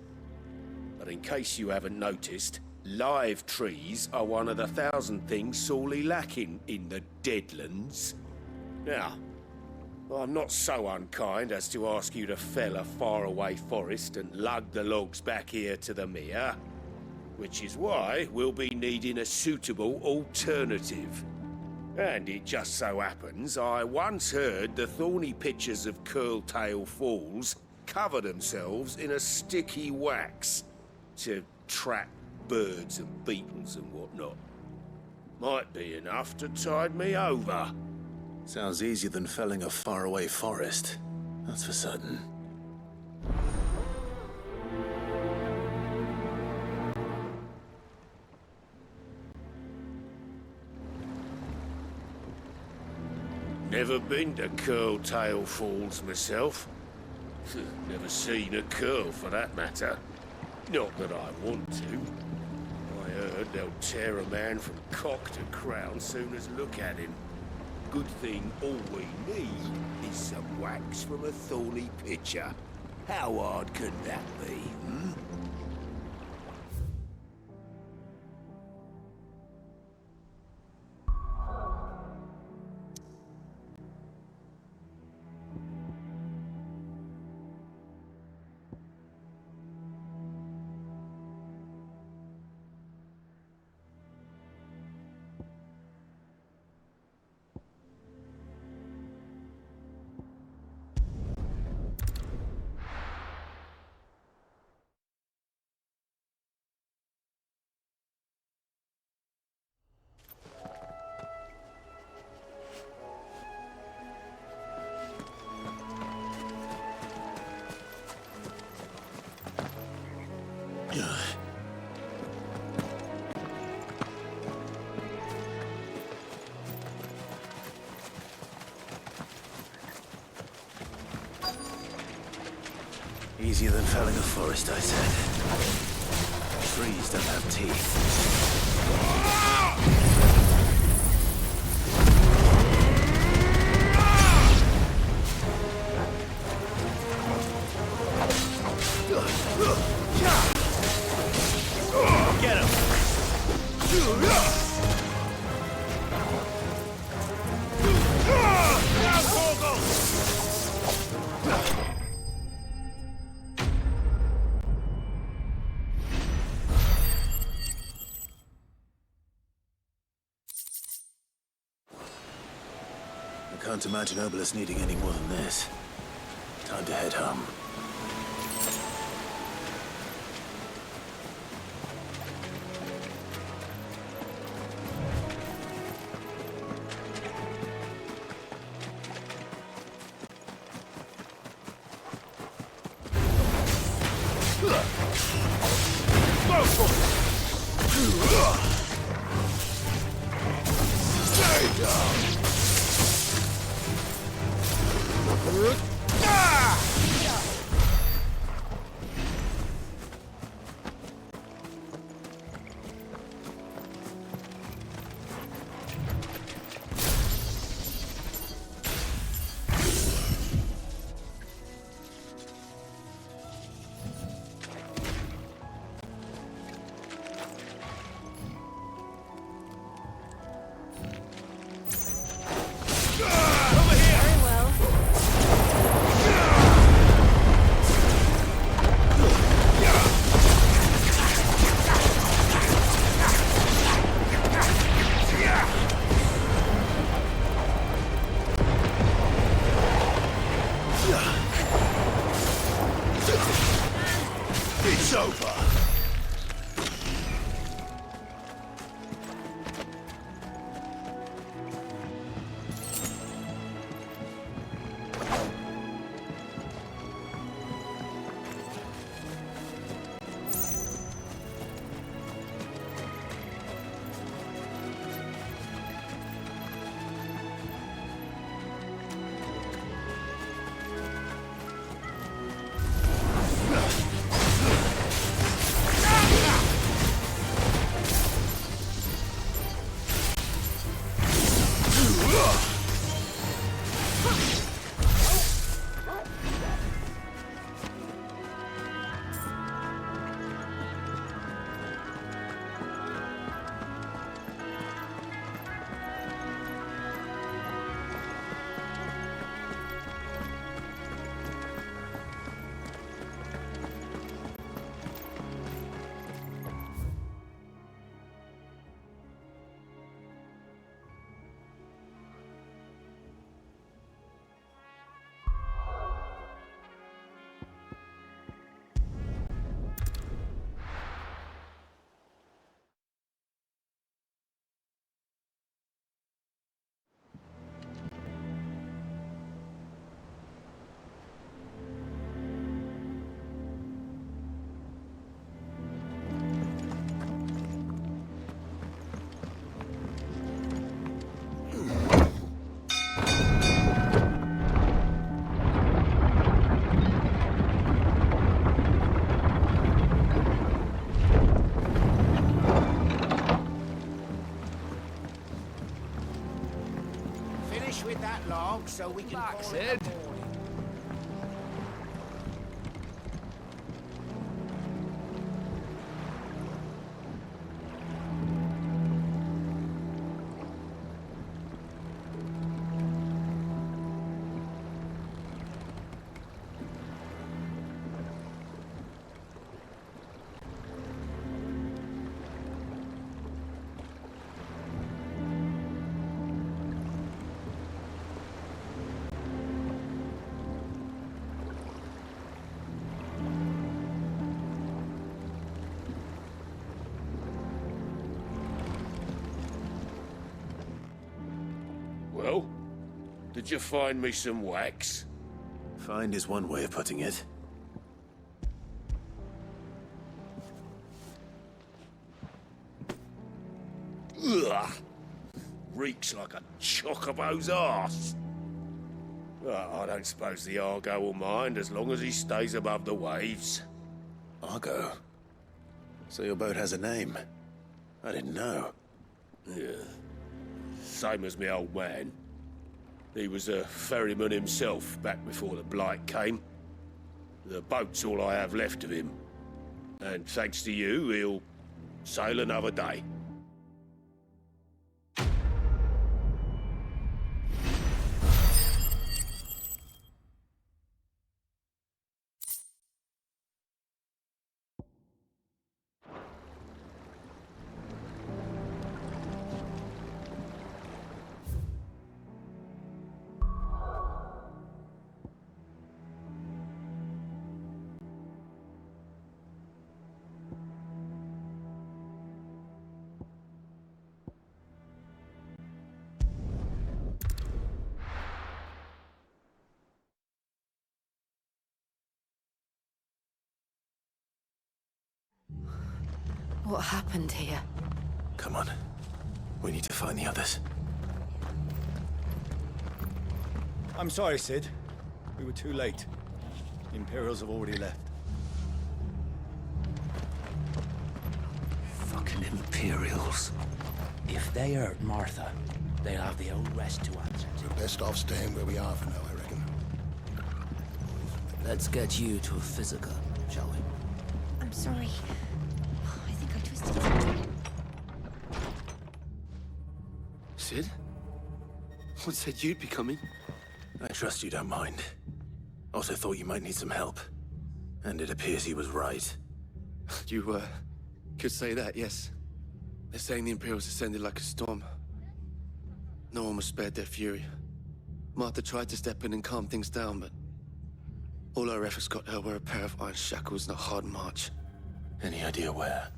But in case you haven't noticed, live trees are one of the 1,000 things sorely lacking in the Deadlands. Now, I'm not so unkind as to ask you to fell a faraway forest and lug the logs back here to the mere, which is why we'll be needing a suitable alternative. And it just so happens I once heard the thorny pitchers of Curltail Falls cover themselves in a sticky wax to trap birds and beetles and whatnot. Might be enough to tide me over. Sounds easier than felling a faraway forest. That's for certain. Never been to Curltail Falls myself. Never seen a curl for that matter. Not that I want to. I heard they'll tear a man from cock to crown soon as look at him. Good thing all we need is some wax from a thorny pitcher. How hard could that be, hmm? Easier than felling a forest, I said. Trees don't have teeth. Get him! I can't imagine Obelisk needing any more than this. Time to head home. Stay down! It's over! so we can back, call Sid. Well, did you find me some wax? Find is one way of putting it. Ugh! Reeks like a chocobo's arse. Well, I don't suppose the Argo will mind as long as he stays above the waves. Argo? So your boat has a name? I didn't know. Yeah. Same as me old man. He was a ferryman himself back before the Blight came. The boat's all I have left of him. And thanks to you, he'll sail another day. What happened here? Come on. We need to find the others. I'm sorry, Sid. We were too late. The Imperials have already left. Fucking Imperials. If they hurt Martha, they'll have the old rest to answer to. We're best off staying where we are for now, I reckon. Let's get you to a physical, shall we? I'm sorry. I think I twisted something. Sid? What said you'd be coming? I trust you don't mind. Also thought you might need some help. And it appears he was right. You, could say that, yes. They're saying the Imperials ascended like a storm. No one was spared their fury. Martha tried to step in and calm things down, but all our efforts got her were a pair of iron shackles and a hard march. Any idea where?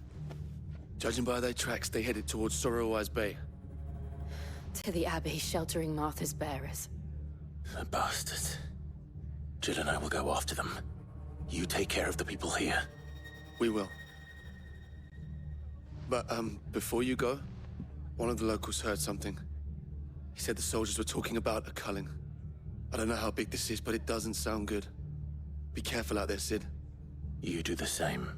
Judging by their tracks, they headed towards Sorrowwise Bay. To the Abbey, sheltering Martha's bearers. The bastards. Jill and I will go after them. You take care of the people here. We will. But, before you go, one of the locals heard something. He said the soldiers were talking about a culling. I don't know how big this is, but it doesn't sound good. Be careful out there, Sid. You do the same.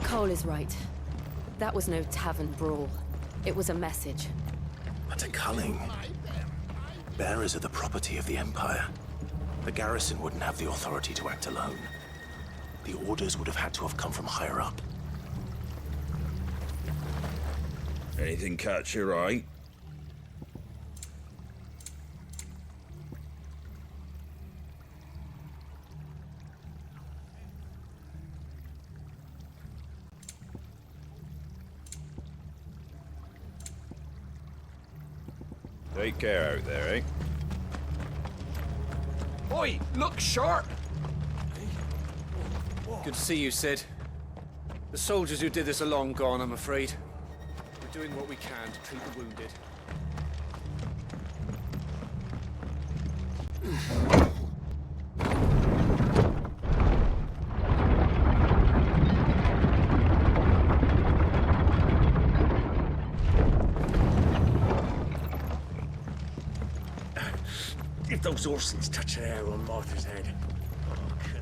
Cole is right. That was no tavern brawl. It was a message. But a culling. Bearers are the property of the Empire. The garrison wouldn't have the authority to act alone. The orders would have had to have come from higher up. Anything catch your eye? Take care out there, eh? Oi, look sharp! Good to see you, Sid. The soldiers who did this are long gone, I'm afraid. We're doing what we can to treat the wounded. If those horses touch an arrow on Martha's head, I'll kill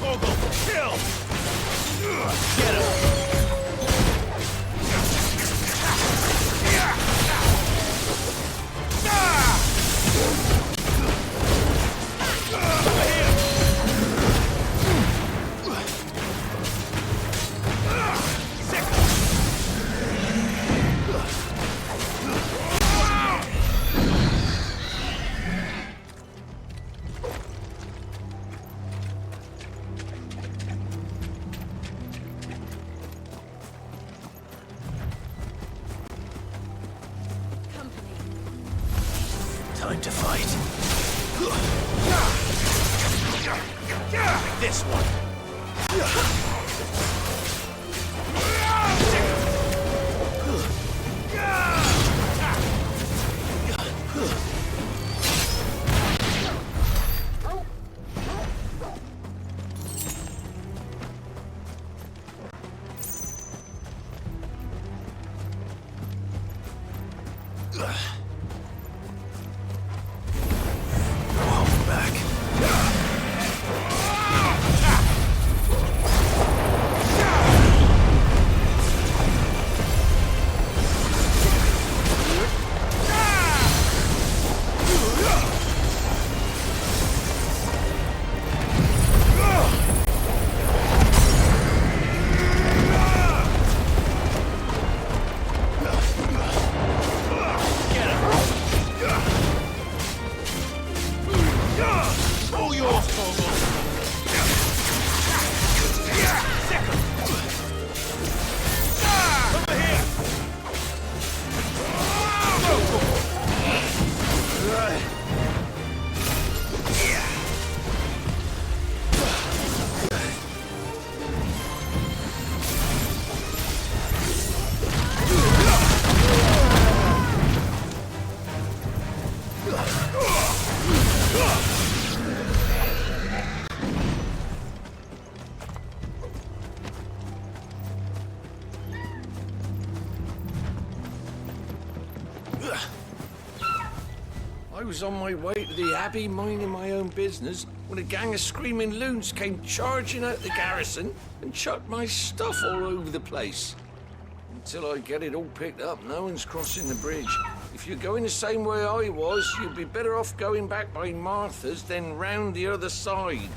Ogle, kill! Get him! Time to fight. This one. I was on my way to the Abbey, minding my own business, when a gang of screaming loons came charging out the garrison and chucked my stuff all over the place. Until I get it all picked up, no one's crossing the bridge. If you're going the same way I was, you'd be better off going back by Martha's than round the other side.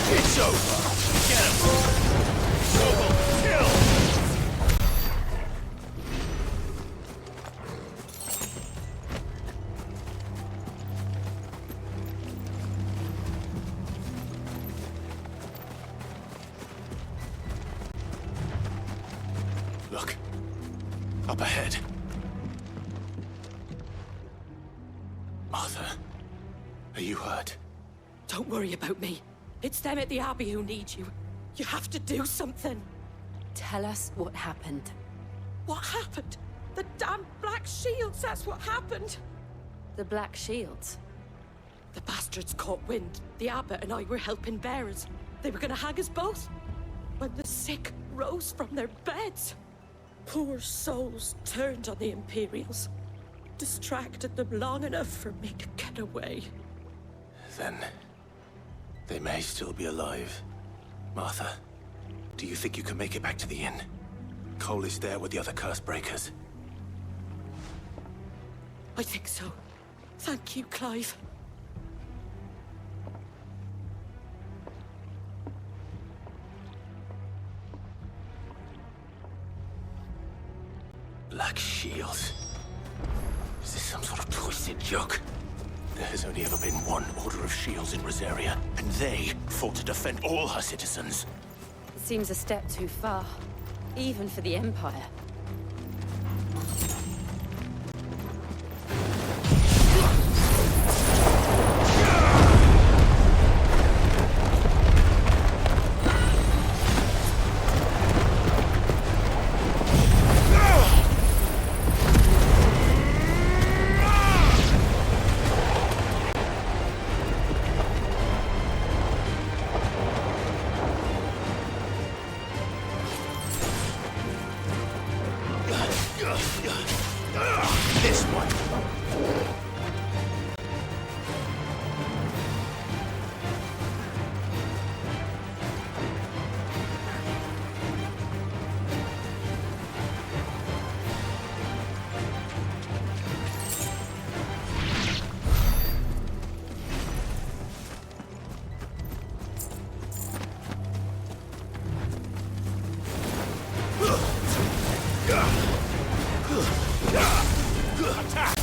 It's over. Get him. Double kill. Look. Up ahead. Martha, are you hurt? Don't worry about me. It's them at the Abbey who need you. You have to do something. Tell us what happened. What happened? The damn Black Shields, that's what happened. The Black Shields? The bastards caught wind. The Abbot and I were helping bearers. They were gonna hang us both. sick rose from their beds. Poor souls turned on the Imperials. Distracted them long enough for me to get away. Then they may still be alive. Martha, do you think you can make it back to the inn? Cole is there with the other curse breakers. I think so. Thank you, Clive. Black Shields. Is this some sort of twisted joke? There has only ever been one Order of Shields in Rosaria, and they fought to defend all her citizens. It seems a step too far, even for the Empire. This one. Attack!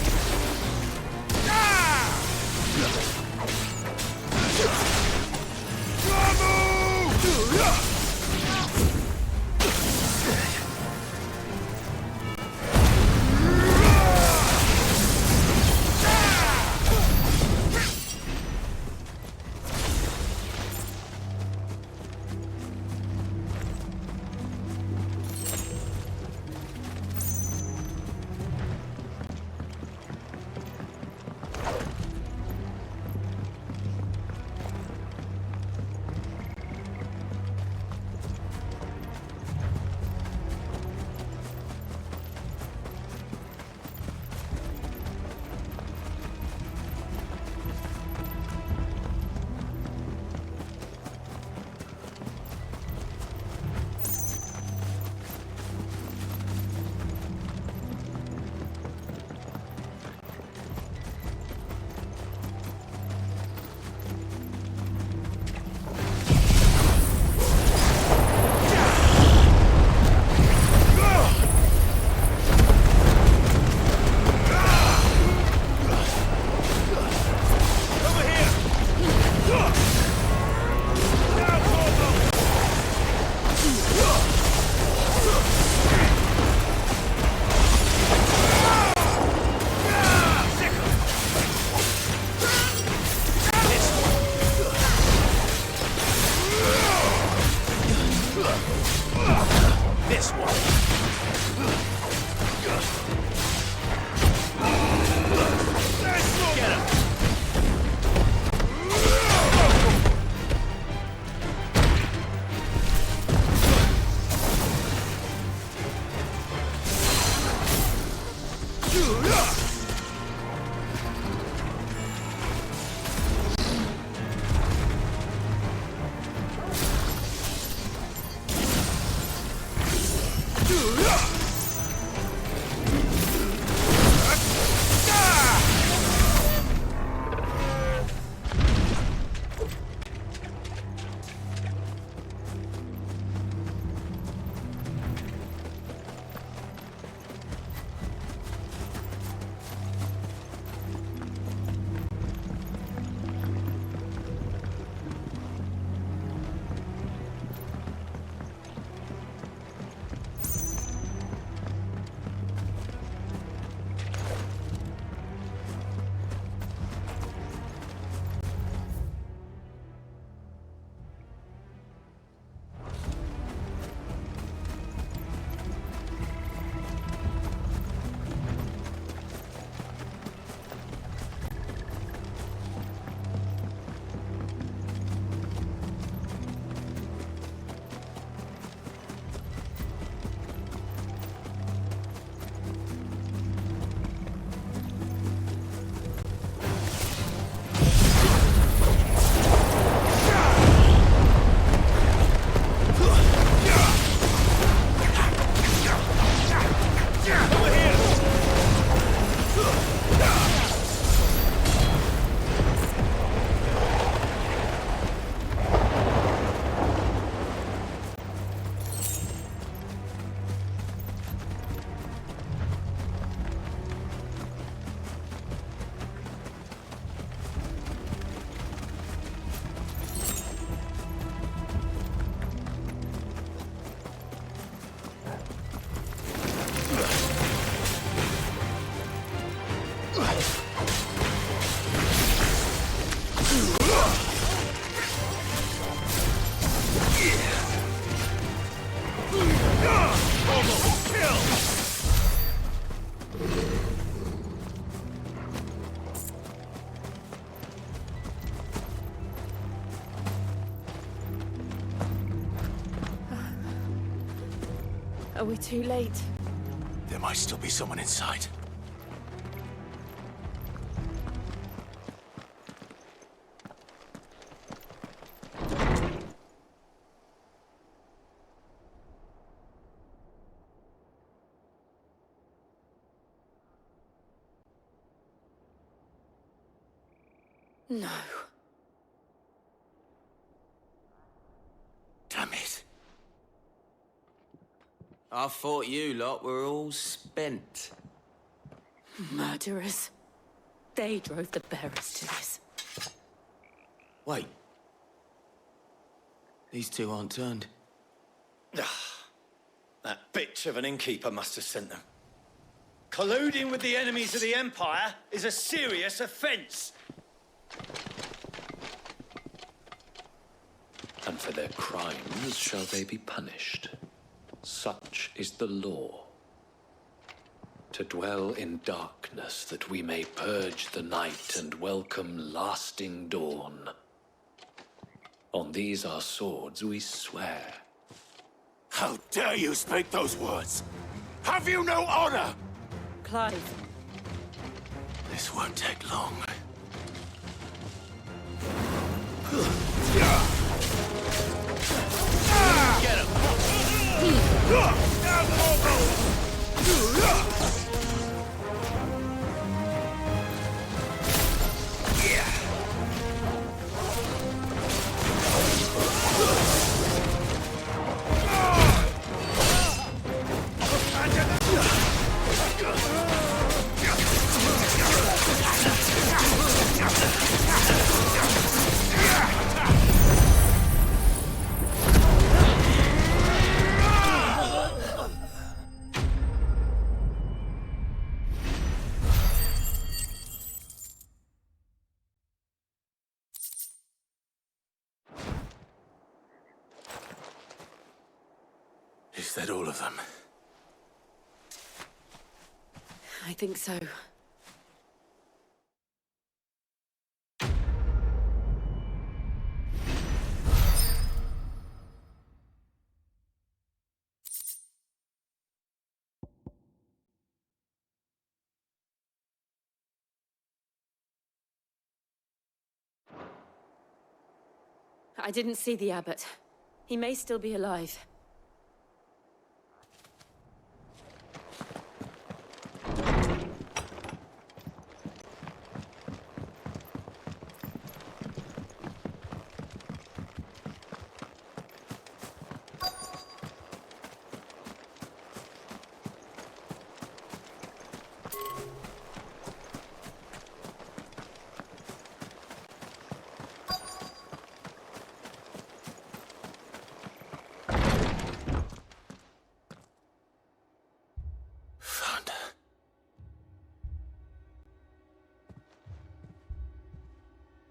Are we too late? There might still be someone inside. No. Damn it. I thought you lot were all spent. Murderers. They drove the bearers to this. Wait. These two aren't turned. That bitch of an innkeeper must have sent them. Colluding with the enemies of the Empire is a serious offense. And for their crimes shall they be punished. Such is the law. To dwell in darkness that we may purge the night and welcome lasting dawn. On these our swords we swear. How dare you speak those words? Have you no honor? Clive. This won't take long. Get him! Is that all of them? I think so. I didn't see the abbot. He may still be alive.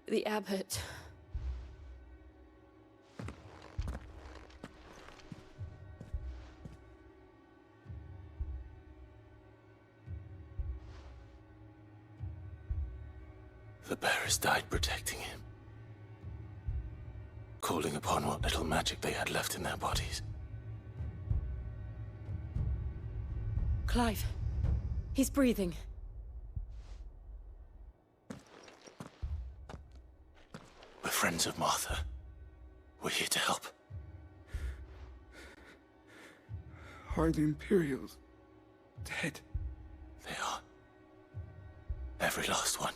The abbot. The bearers died protecting him. Calling upon what little magic they had left in their bodies. Clive. He's breathing. We're friends of Martha. We're here to help. Are the Imperials dead? They are. Every last one.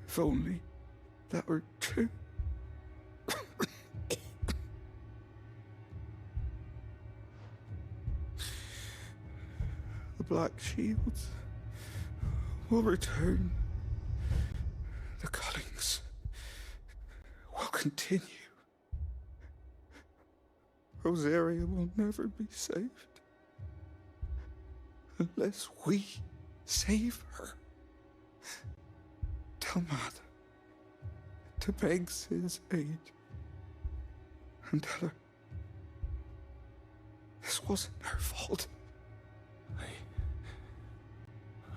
If only that were true. The Black Shields will return. The cullings will continue. Rosaria will never be saved unless we save her. Tell Mother to beg Sid's aid and tell her this wasn't her fault.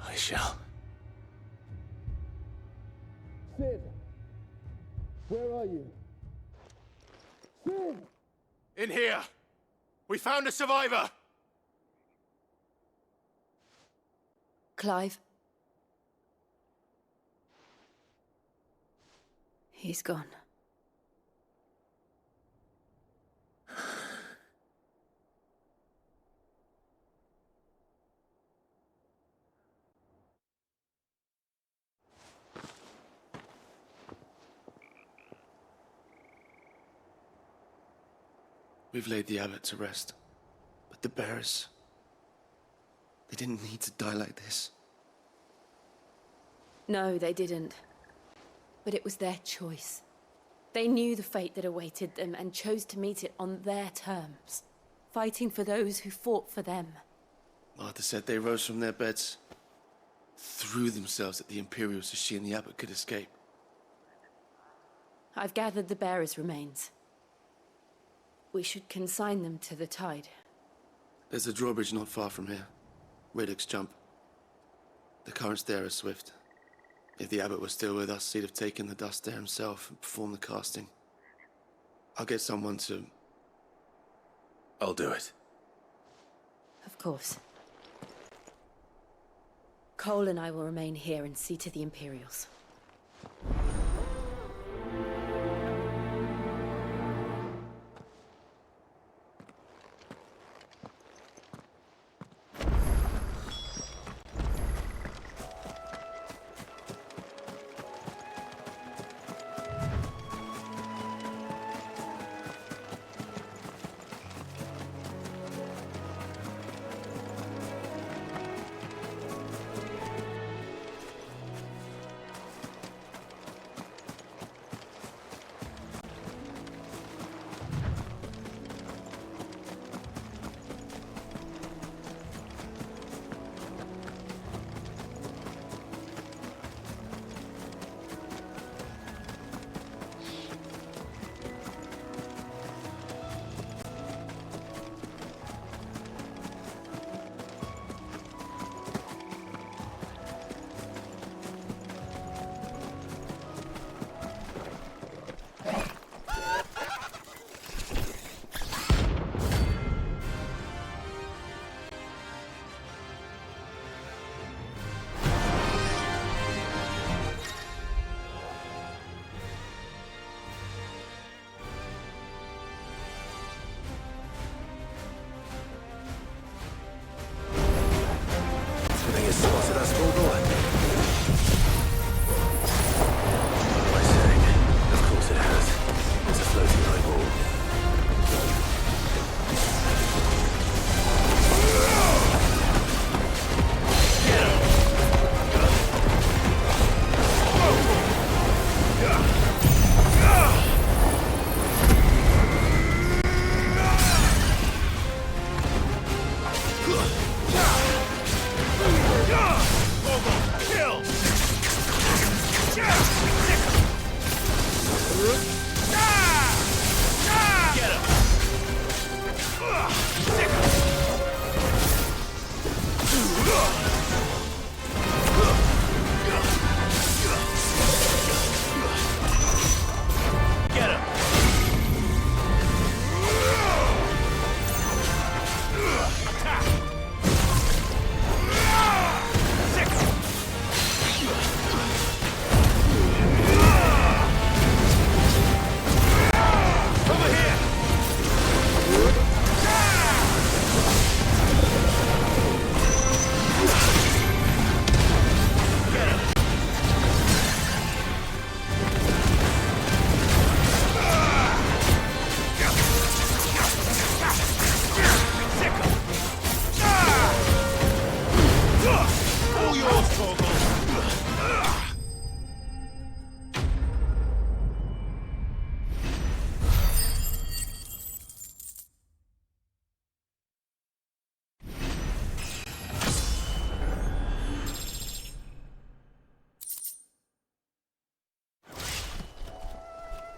I shall. Sid! Where are you? Sid! In here! We found a survivor! Clive. He's gone. We've laid the abbot to rest. But the bearers... they didn't need to die like this. No, they didn't. But it was their choice. They knew the fate that awaited them and chose to meet it on their terms, fighting for those who fought for them. Martha said they rose from their beds, threw themselves at the Imperials so she and the abbot could escape. I've gathered the bearers' remains. We should consign them to the tide. There's a drawbridge not far from here. Radix jump. The currents there are swift. If the abbot was still with us, he'd have taken the dust there himself and performed the casting. I'll get someone to... I'll do it. Of course. Cole and I will remain here and see to the Imperials.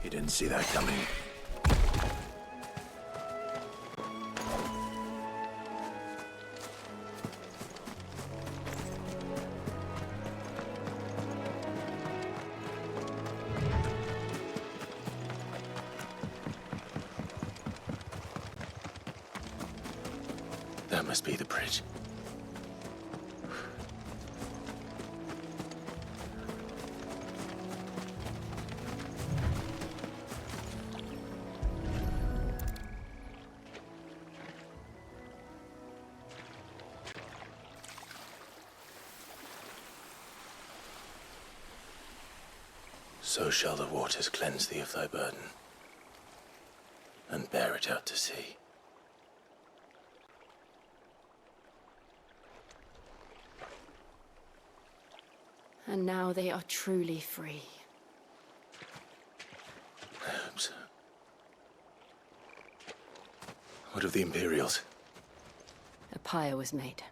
You didn't see that coming. That must be the bridge. So shall the waters cleanse thee of thy burden, and bear it out to sea. And now they are truly free. I hope so. What of the Imperials? A pyre was made.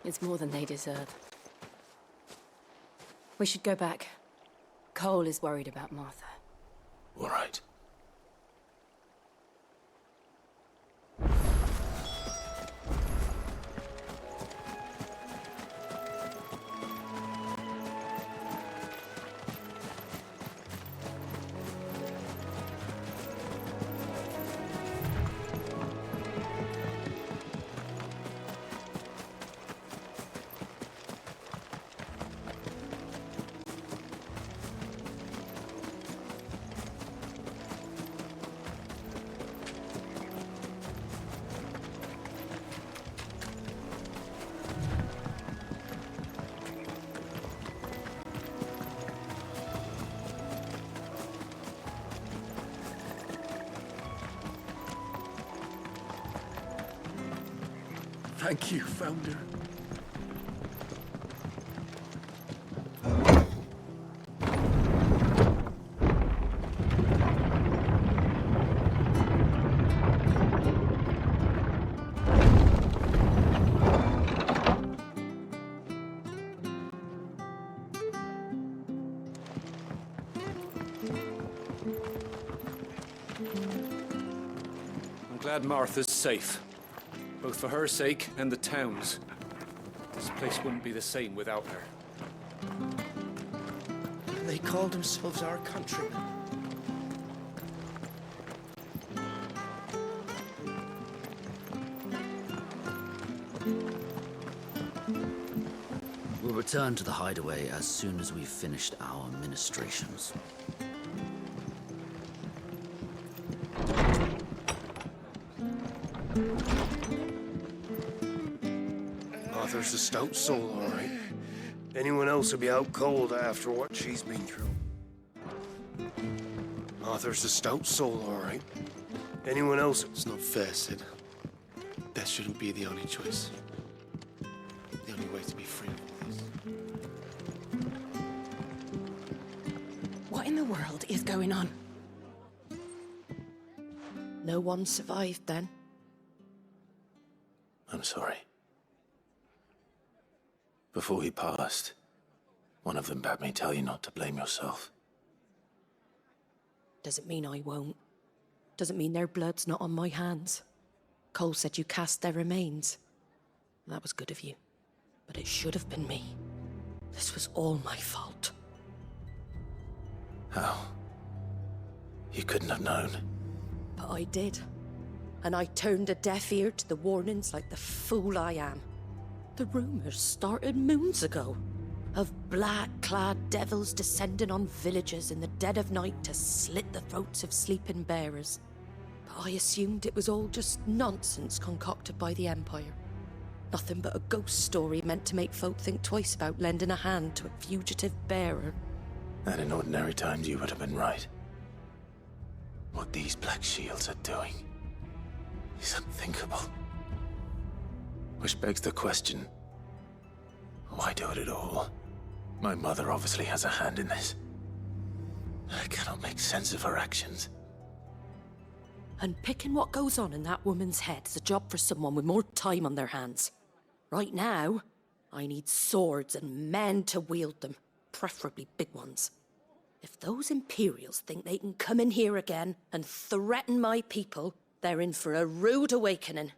It's more than they deserve. We should go back. Cole is worried about Martha. All right. Thank you, Founder. I'm glad Martha's safe. Both for her sake and the town's. This place wouldn't be the same without her. They called themselves our countrymen. We'll return to the hideaway as soon as we've finished our ministrations. Arthur's a stout soul, all right. Anyone else would be out cold after what she's been through. Arthur's a stout soul, all right. Anyone else... It's not fair, Sid. Death shouldn't be the only choice. The only way to be free of this. What in the world is going on? No one survived then? I'm sorry. Before he passed, one of them bade me tell you not to blame yourself. Doesn't mean I won't. Doesn't mean their blood's not on my hands. Cole said you cast their remains. That was good of you. But it should have been me. This was all my fault. How? You couldn't have known. But I did. And I turned a deaf ear to the warnings like the fool I am. The rumors started moons ago. Of black-clad devils descending on villages in the dead of night to slit the throats of sleeping bearers. But I assumed it was all just nonsense concocted by the Empire. Nothing but a ghost story meant to make folk think twice about lending a hand to a fugitive bearer. And in ordinary times you would have been right. What these Black Shields are doing is unthinkable. Which begs the question, why do it at all? My mother obviously has a hand in this. I cannot make sense of her actions. Unpicking what goes on in that woman's head is a job for someone with more time on their hands. Right now, I need swords and men to wield them, preferably big ones. If those Imperials think they can come in here again and threaten my people, they're in for a rude awakening.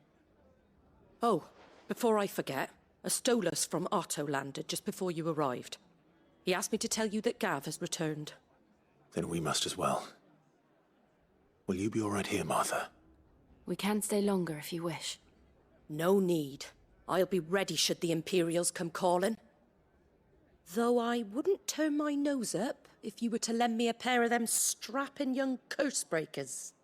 Oh, before I forget, a Stolas from Otto landed just before you arrived. He asked me to tell you that Gav has returned. Then we must as well. Will you be all right here, Martha? We can stay longer if you wish. No need. I'll be ready should the Imperials come calling. Though I wouldn't turn my nose up if you were to lend me a pair of them strapping young cursebreakers.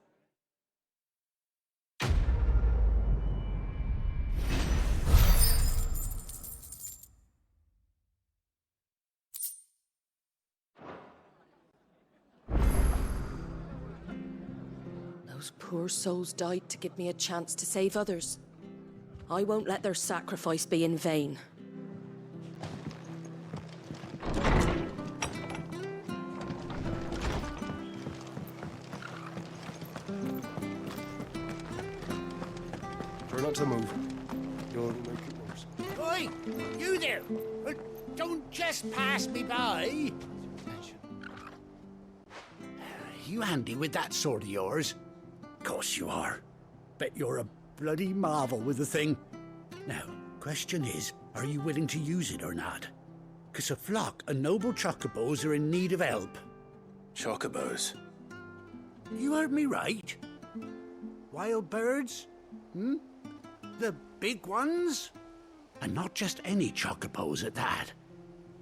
Those poor souls died to give me a chance to save others. I won't let their sacrifice be in vain. Try not to move. You'll make it worse. Oi! You there! Don't just pass me by! You handy with that sword of yours? Course you are. Bet you're a bloody marvel with the thing. Now, question is, are you willing to use it or not? 'Cause a flock of noble chocobos are in need of help. Chocobos? You heard me right. Wild birds? The big ones? And not just any chocobos at that.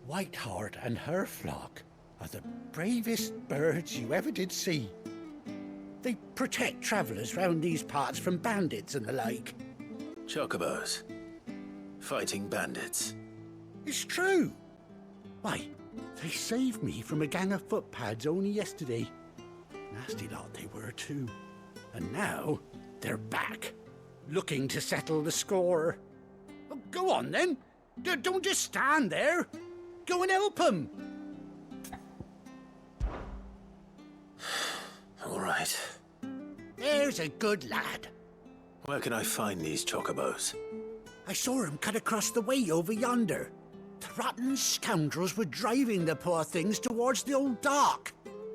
Whiteheart and her flock are the bravest birds you ever did see. They protect travellers round these parts from bandits and the like. Chocobos? Fighting bandits? It's true. Why, they saved me from a gang of footpads only yesterday. Nasty lot they were too. And now they're back, looking to settle the score. Oh, go on then. Don't just stand there. Go and help them. All right. There's a good lad. Where can I find these chocobos? I saw him cut across the way over yonder. The rotten scoundrels were driving the poor things towards the old dock.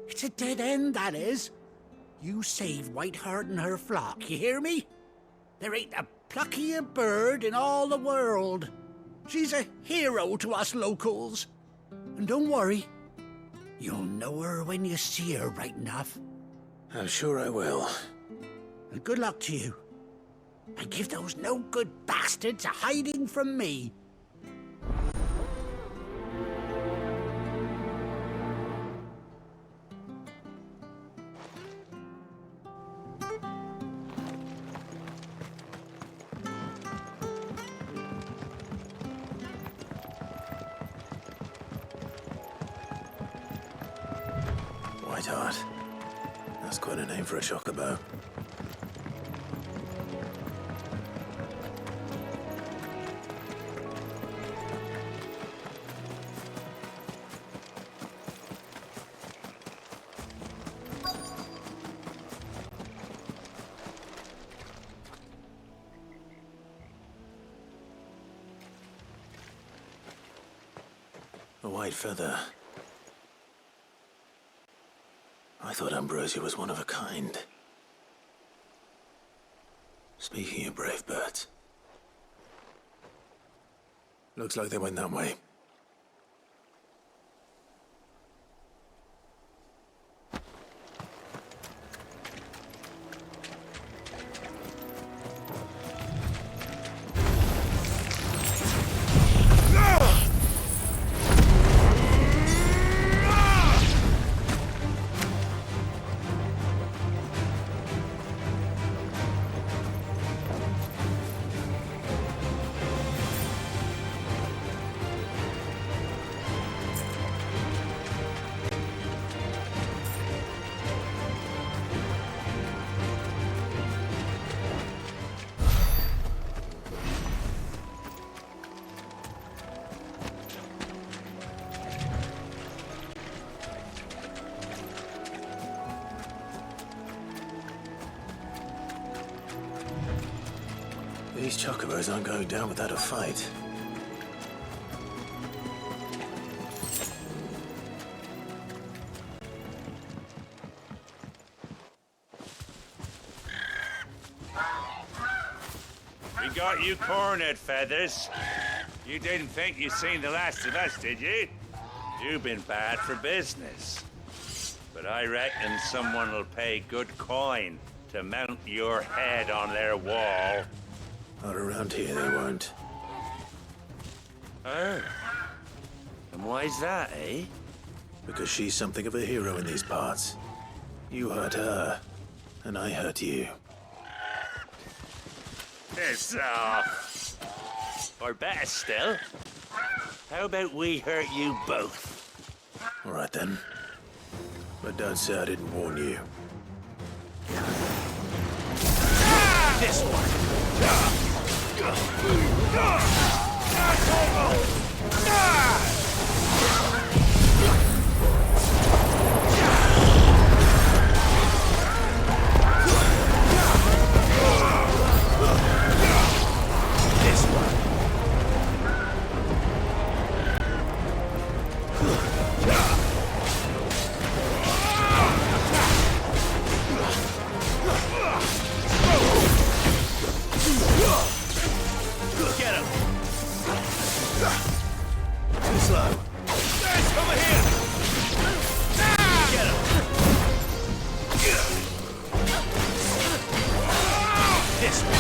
It's a dead end, that is. You save Whiteheart and her flock, you hear me? There ain't a pluckier bird in all the world. She's a hero to us locals. And don't worry, you'll know her when you see her right enough. I'm sure I will. And good luck to you. And give those no-good bastards a hiding from me. Whiteheart. That's quite a name for a chocobo. A white feather. I thought Ambrosia was one of a kind. Speaking of brave birds. Looks like they went that way. These chocobos aren't going down without a fight. We got you cornered, Feathers. You didn't think you'd seen the last of us, did you? You've been bad for business. But I reckon someone will pay good coin to mount your head on their wall. Not around here, they won't. Oh. And why's that, eh? Because she's something of a hero in these parts. You hurt her, and I hurt you. Piss off. Or better still, how about we hurt you both? All right then. But don't say I didn't warn you. This one. Get him! Too slow. Guys, over here! Get him! This one.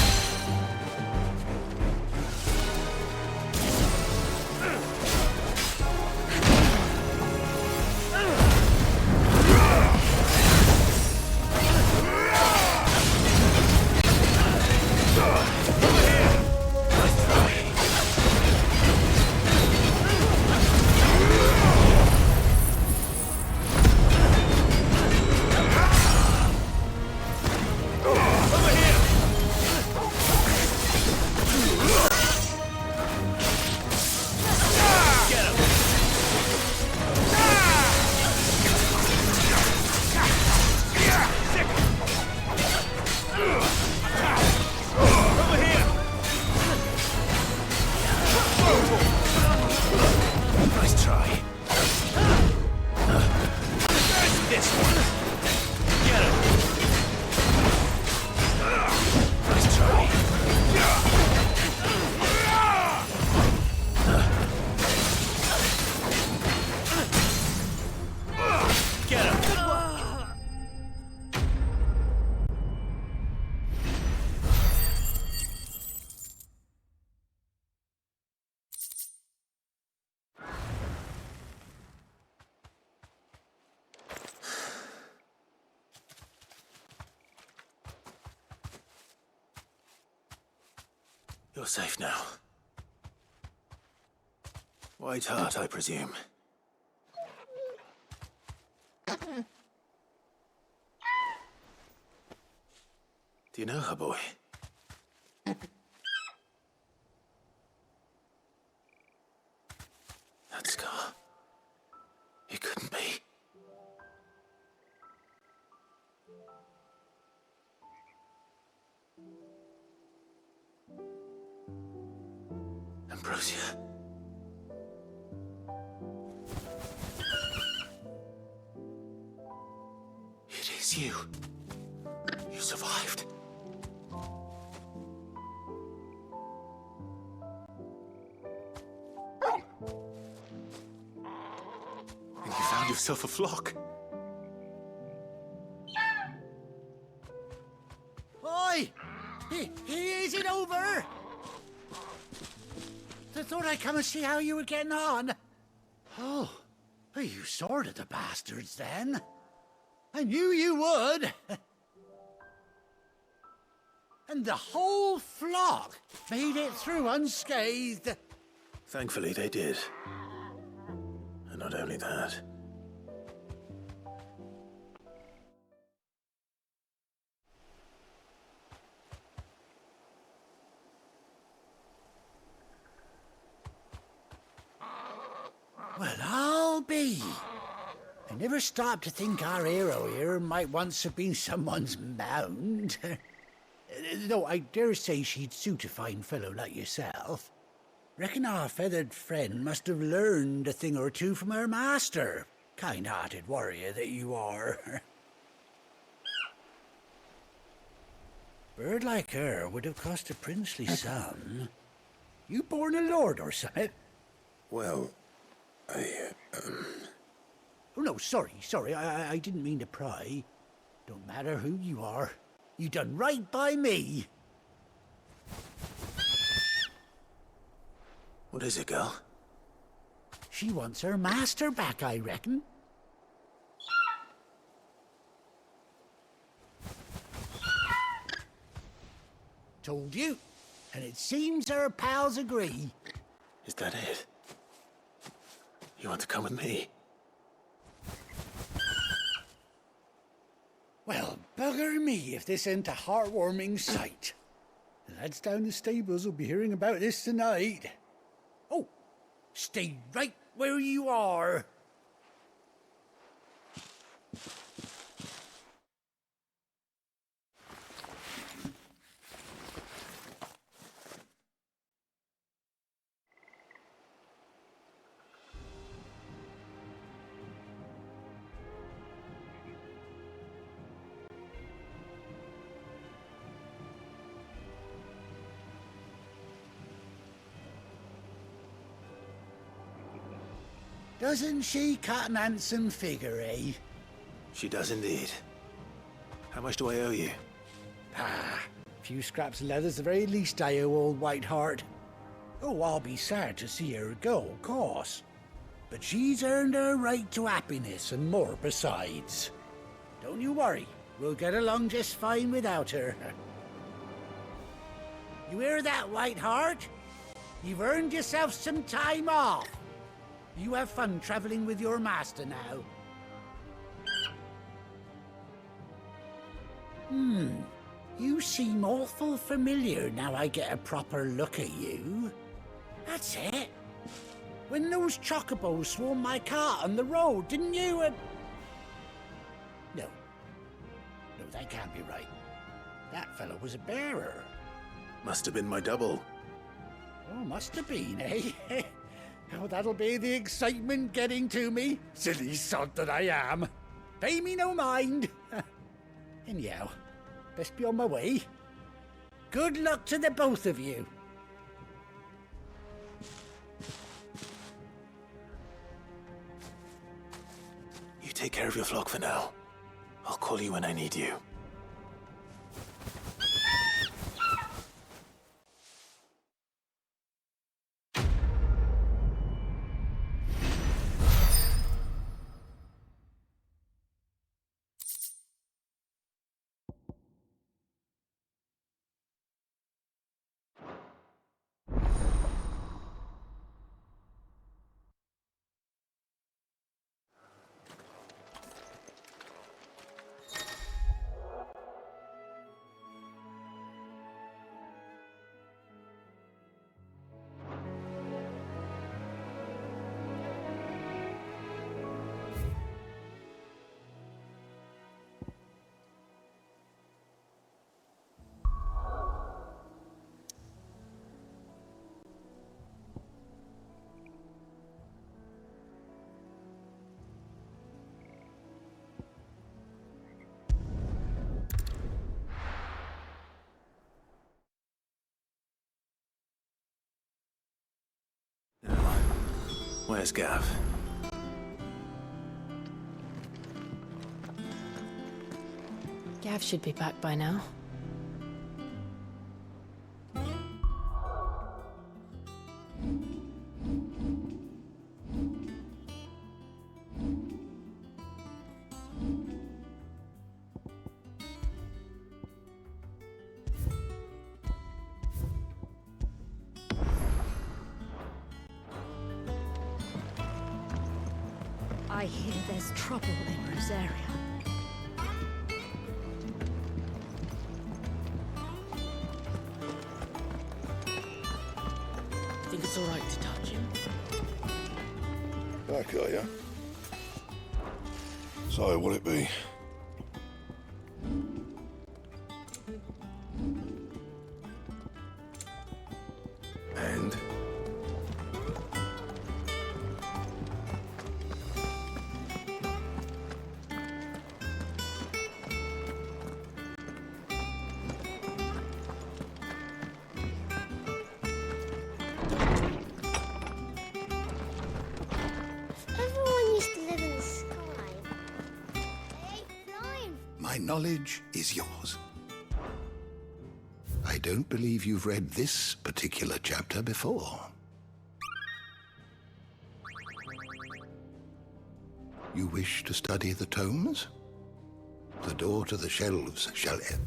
Nice try. This one. Get him. Nice try. Get him. You're safe now. White Hart, I presume. Do you know her, boy? That scar. It couldn't be. Ambrosia. It is you. You survived. And you found yourself a flock. Oi! Is it over? I thought I'd come and see how you were getting on. Oh, well, you sorted the bastards then. I knew you would. And the whole flock made it through unscathed. Thankfully, they did. And not only that. Well, I'll be. I never stopped to think our hero here might once have been someone's mount. Though I dare say she'd suit a fine fellow like yourself. Reckon our feathered friend must have learned a thing or two from her master. Kind-hearted warrior that you are. Bird like her would have cost a princely sum. You born a lord or something? Well, Oh, no, sorry. I didn't mean to pry. Don't matter who you are. You done right by me. What is it, girl? She wants her master back, I reckon. Told you. And it seems her pals agree. Is that it? You want to come with me? Well, bugger me if this ain't a heartwarming sight. The lads down the stables will be hearing about this tonight. Oh, stay right where you are. Doesn't she cut an handsome figure, eh? She does indeed. How much do I owe you? Ah, a few scraps of leather's the very least I owe old Whiteheart. Oh, I'll be sad to see her go, of course. But she's earned her right to happiness and more besides. Don't you worry, we'll get along just fine without her. You hear that, Whiteheart? You've earned yourself some time off. You have fun traveling with your master now. You seem awful familiar now I get a proper look at you. That's it. When those chocobos swarmed my cart on the road, didn't you? No, that can't be right. That fellow was a bearer. Must have been my double. Oh, must have been, eh? Oh, that'll be the excitement getting to me. Silly sod that I am. Pay me no mind. Anyhow, best be on my way. Good luck to the both of you. You take care of your flock for now. I'll call you when I need you. Where's Gav? Gav should be back by now. I hear there's trouble in Rosaria. Think it's all right to touch him? Back, are you? So, what'll it be? And? Everyone used to live in the sky. They ain't flying. My knowledge is yours. I don't believe you've read this particular chapter before. You wish to study the tomes? The door to the shelves shall end.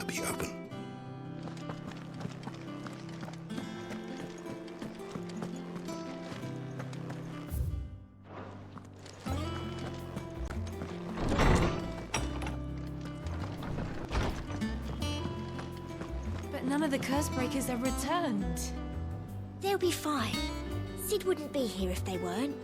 Be open. But none of the curse breakers have returned. They'll be fine. Sid wouldn't be here if they weren't.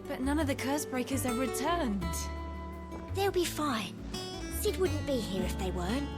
But none of the curse breakers have returned. They'll be fine. Sid wouldn't be here if they weren't.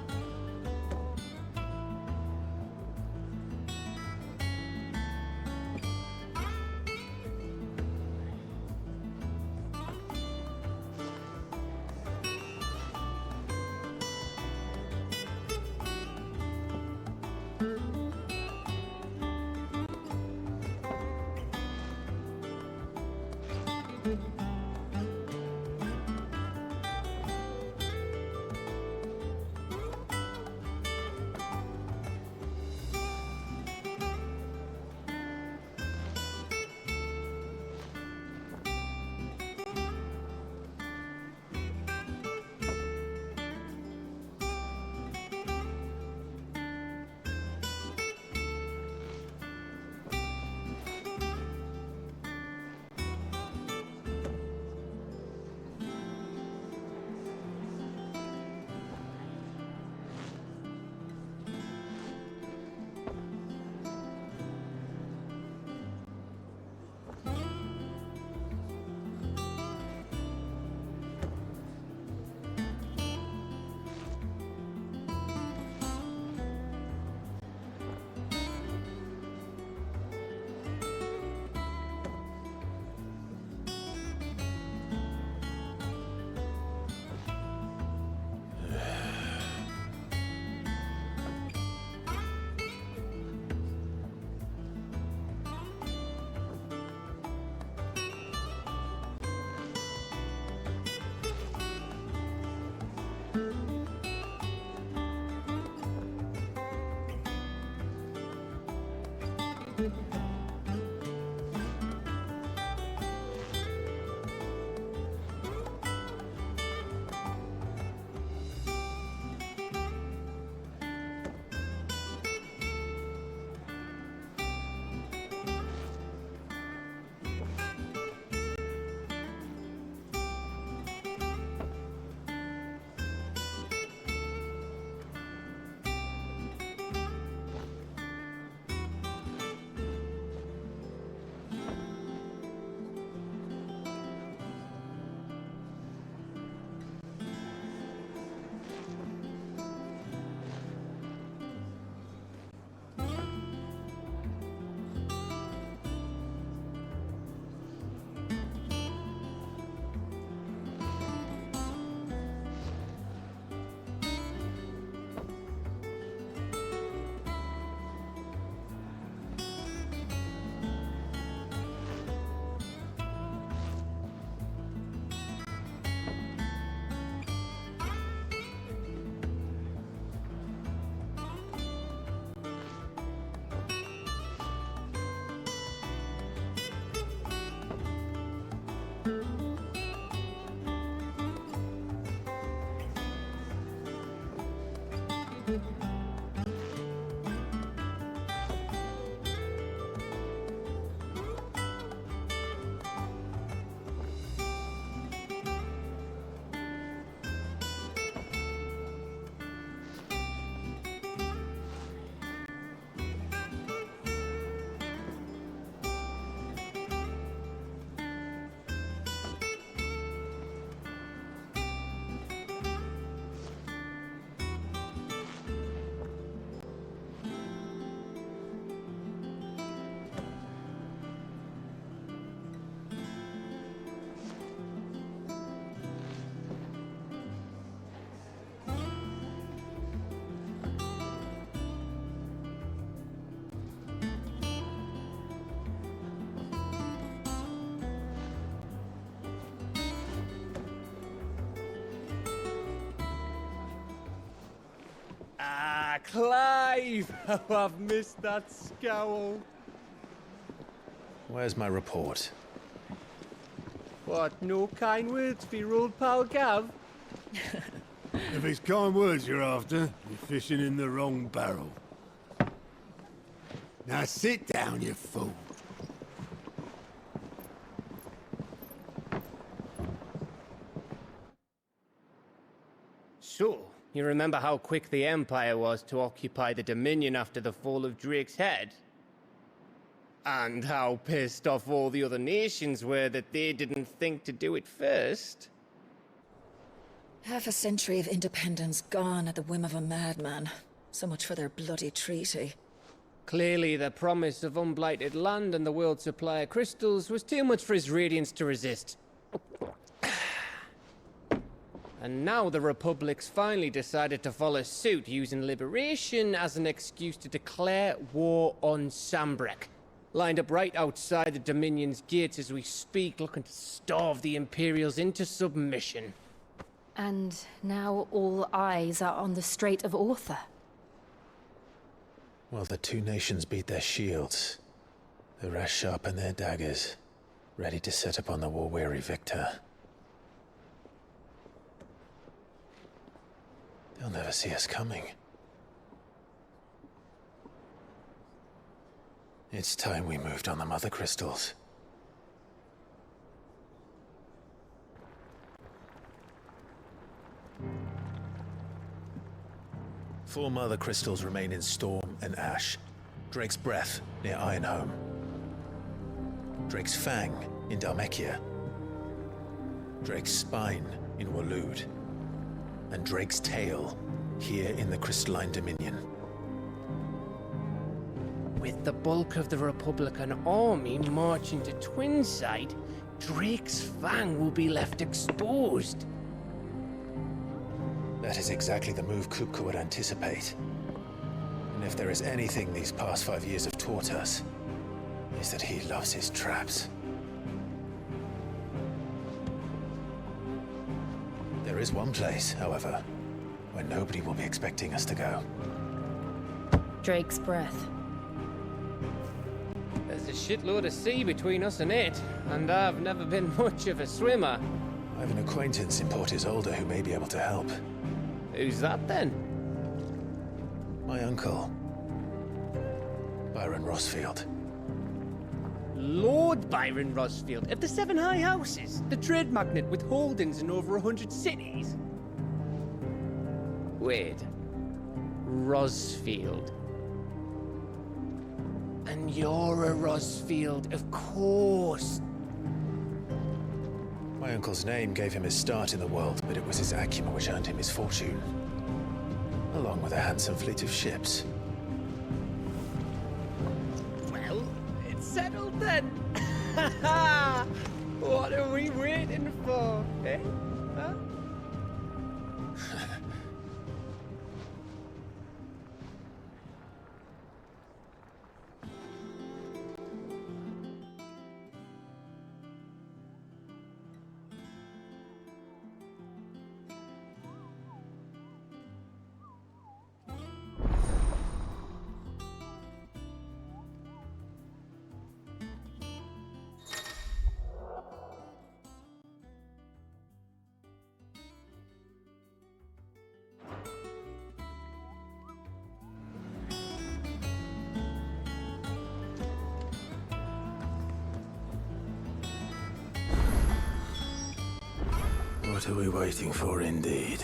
Ah, Clive! Oh, I've missed that scowl. Where's my report? What, no kind words for your old pal Gav? If it's kind words you're after, you're fishing in the wrong barrel. Now sit down, you fool. So, you remember how quick the Empire was to occupy the Dominion after the fall of Drake's head? And how pissed off all the other nations were that they didn't think to do it first? Half a century of independence gone at the whim of a madman. So much for their bloody treaty. Clearly, the promise of unblighted land and the world's supply of crystals was too much for his radiance to resist. And now the Republic's finally decided to follow suit, using liberation as an excuse to declare war on Sambrek. Lined up right outside the Dominion's gates as we speak, looking to starve the Imperials into submission. And now all eyes are on the Strait of Author. Well, the two nations beat their shields. The rest sharpen their daggers, ready to set upon the war-weary victor. They'll never see us coming. It's time we moved on the Mother Crystals. Four Mother Crystals remain in Storm and Ash. Drake's Breath near Ironhome. Drake's Fang in Dhalmekia. Drake's Spine in Waloed. And Drake's Tail here in the Crystalline Dominion. With the bulk of the Republican army marching to Twinside, Drake's Fang will be left exposed. That is exactly the move Kupka would anticipate. And if there is anything these past 5 years have taught us, is that he loves his traps. There is one place, however, where nobody will be expecting us to go. Drake's Breath. shitload of sea between us and it, and I've never been much of a swimmer. I have an acquaintance in Port Isolde who may be able to help. Who's that then? My uncle, Byron Rossfield. Lord Byron Rossfield of the Seven High Houses, the trade magnate with holdings in over 100 cities. Wait, Rossfield. And you're a Rossfield, of course. My uncle's name gave him his start in the world, but it was his acumen which earned him his fortune, along with a handsome fleet of ships. Well, it's settled then. What are we waiting for, eh? Huh? What are we waiting for, indeed?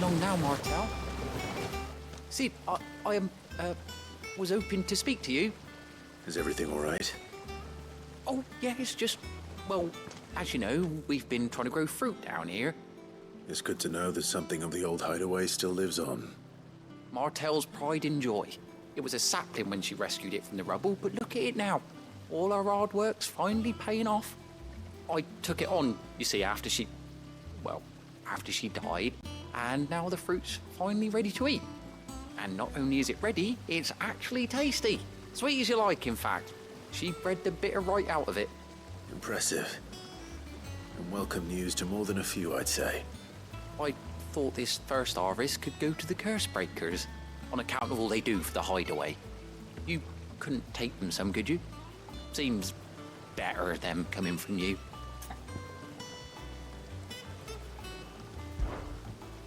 along now, Martel. See, I was hoping to speak to you. Is everything all right? Oh, yeah, it's just, well, as you know, we've been trying to grow fruit down here. It's good to know that something of the old hideaway still lives on. Martel's pride and joy. It was a sapling when she rescued it from the rubble, but look at it now. All our hard work's finally paying off. I took it on, you see, after she died, and now the fruit's finally ready to eat. And not only is it ready, it's actually tasty. Sweet as you like, in fact. She bred the bitter right out of it. Impressive. And welcome news to more than a few, I'd say. I thought this first harvest could go to the curse breakers, on account of all they do for the hideaway. You couldn't take them some, could you? Seems better them coming from you.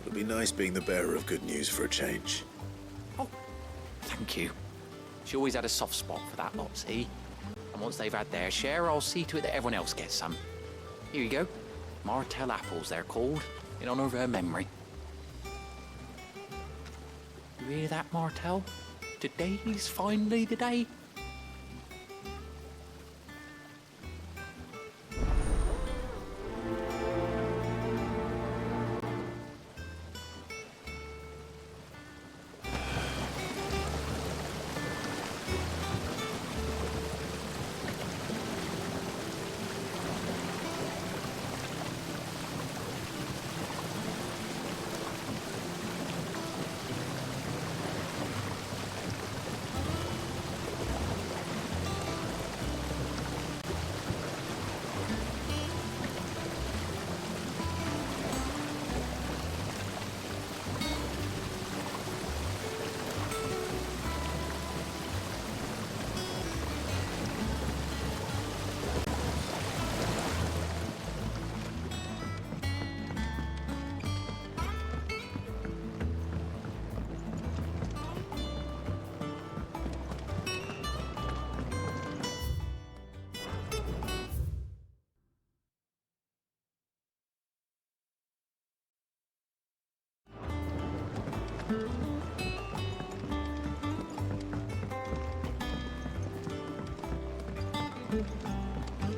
It'll be nice being the bearer of good news for a change. Oh, thank you. She always had a soft spot for that lot, see? And once they've had their share, I'll see to it that everyone else gets some. Here you go. Martel apples, they're called, in honor of her memory. You hear that, Martel? Today's finally the day.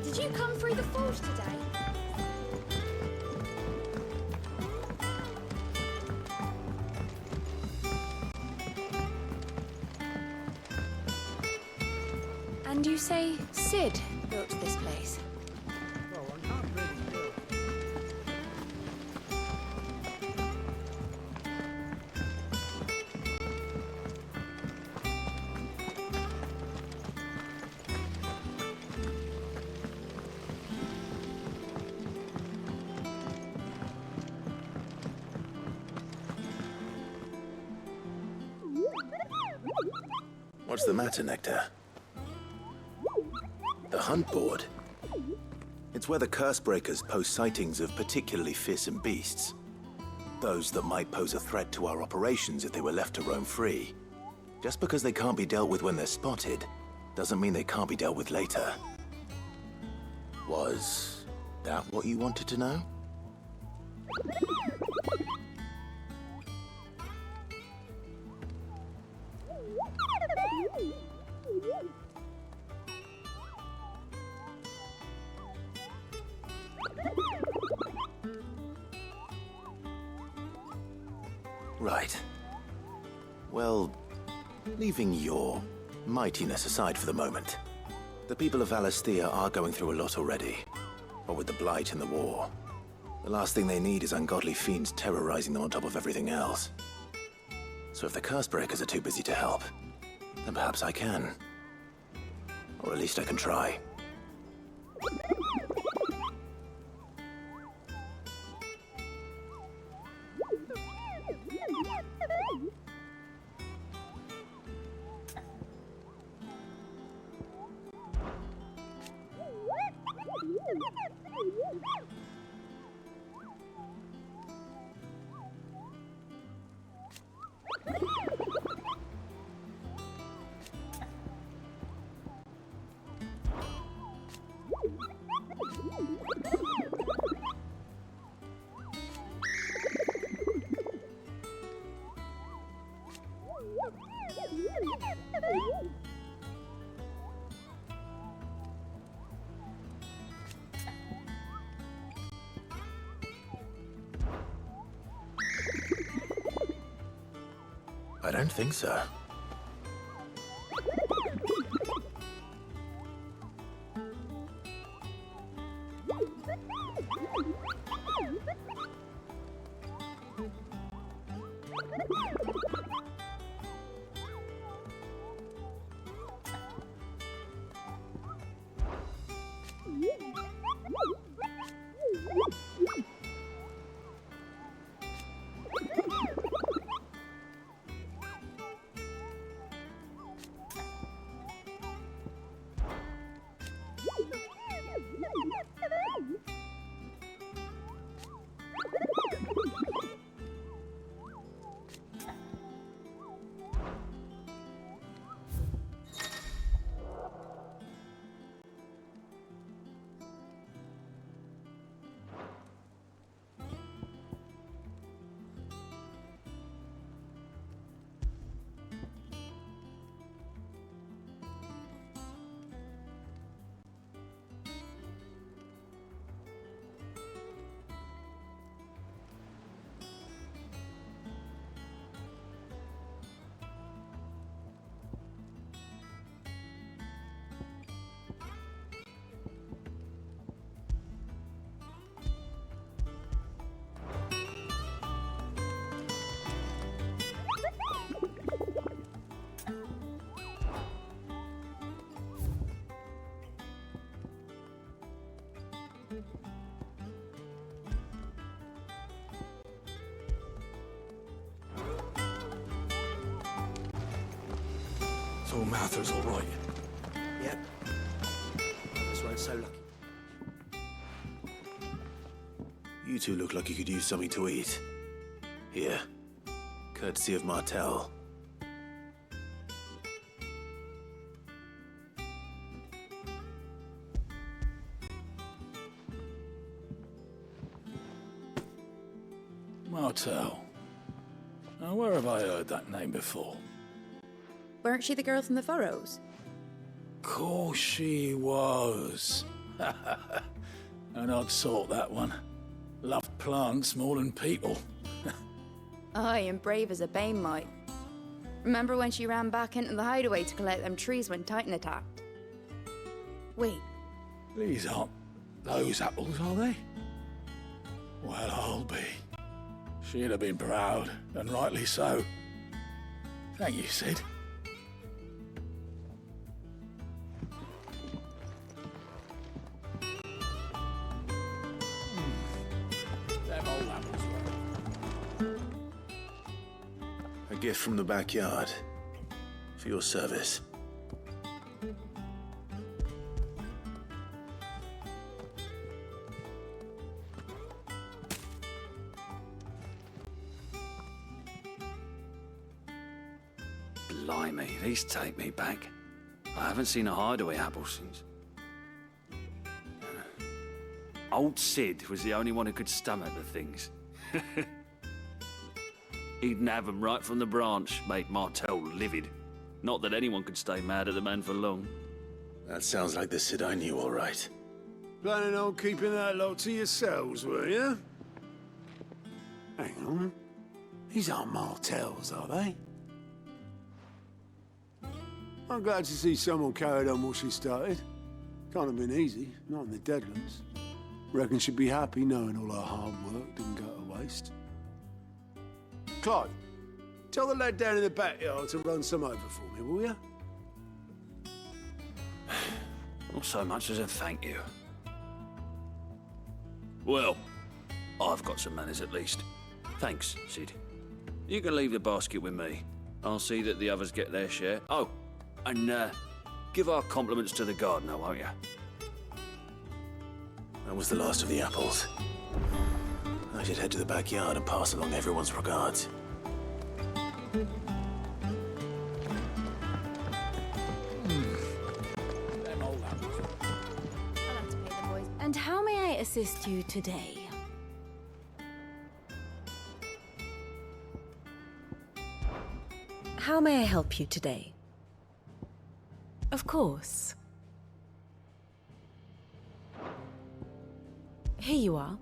Did you come through the forge today? And you say Sid built this place? Well, I can't really do it. What's the matter, Nectar? The hunt board? It's where the curse breakers post sightings of particularly fearsome beasts. Those that might pose a threat to our operations if they were left to roam free. Just because they can't be dealt with when they're spotted, doesn't mean they can't be dealt with later. Was that what you wanted to know? Right. Well, leaving your mightiness aside for the moment, the people of Valisthea are going through a lot already. What with the Blight and the war. The last thing they need is ungodly fiends terrorizing them on top of everything else. So if the Cursebreakers are too busy to help, then perhaps I can. Or at least I can try. I don't think so. So Martha's all right. Yep. This one's so lucky. You two look like you could use something to eat. Here. Courtesy of Martel. Martel. Now, where have I heard that name before? Weren't she the girl from the Furrows? Course she was. An odd sort, that one. Loved plants more than people. Aye, and brave as a bane might. Remember when she ran back into the hideaway to collect them trees when Titan attacked? Wait, These aren't those apples, are they? Well, I'll be. She'd have been proud, and rightly so. Thank you, Sid. Them old apples were. A gift from the backyard. For your service. Blimey, these take me back. I haven't seen a hideaway apple since. Old Sid was the only one who could stomach the things. He'd nab 'em right from the branch, make Martel livid. Not that anyone could stay mad at the man for long. That sounds like the Sid I knew, all right. Planning on keeping that lot to yourselves, were you? Hang on. These aren't Martels, are they? I'm glad to see someone carried on what she started. Can't have been easy, not in the Deadlands. Reckon she'd be happy knowing all her hard work didn't go to waste. Clive, tell the lad down in the backyard to run some over for me, will you? Not so much as a thank you. Well, I've got some manners at least. Thanks, Sid. You can leave the basket with me. I'll see that the others get their share. Oh, and give our compliments to the gardener, won't you? That was the last of the apples. I should head to the backyard and pass along everyone's regards. And how may I assist you today? How may I help you today? Of course. Here you are.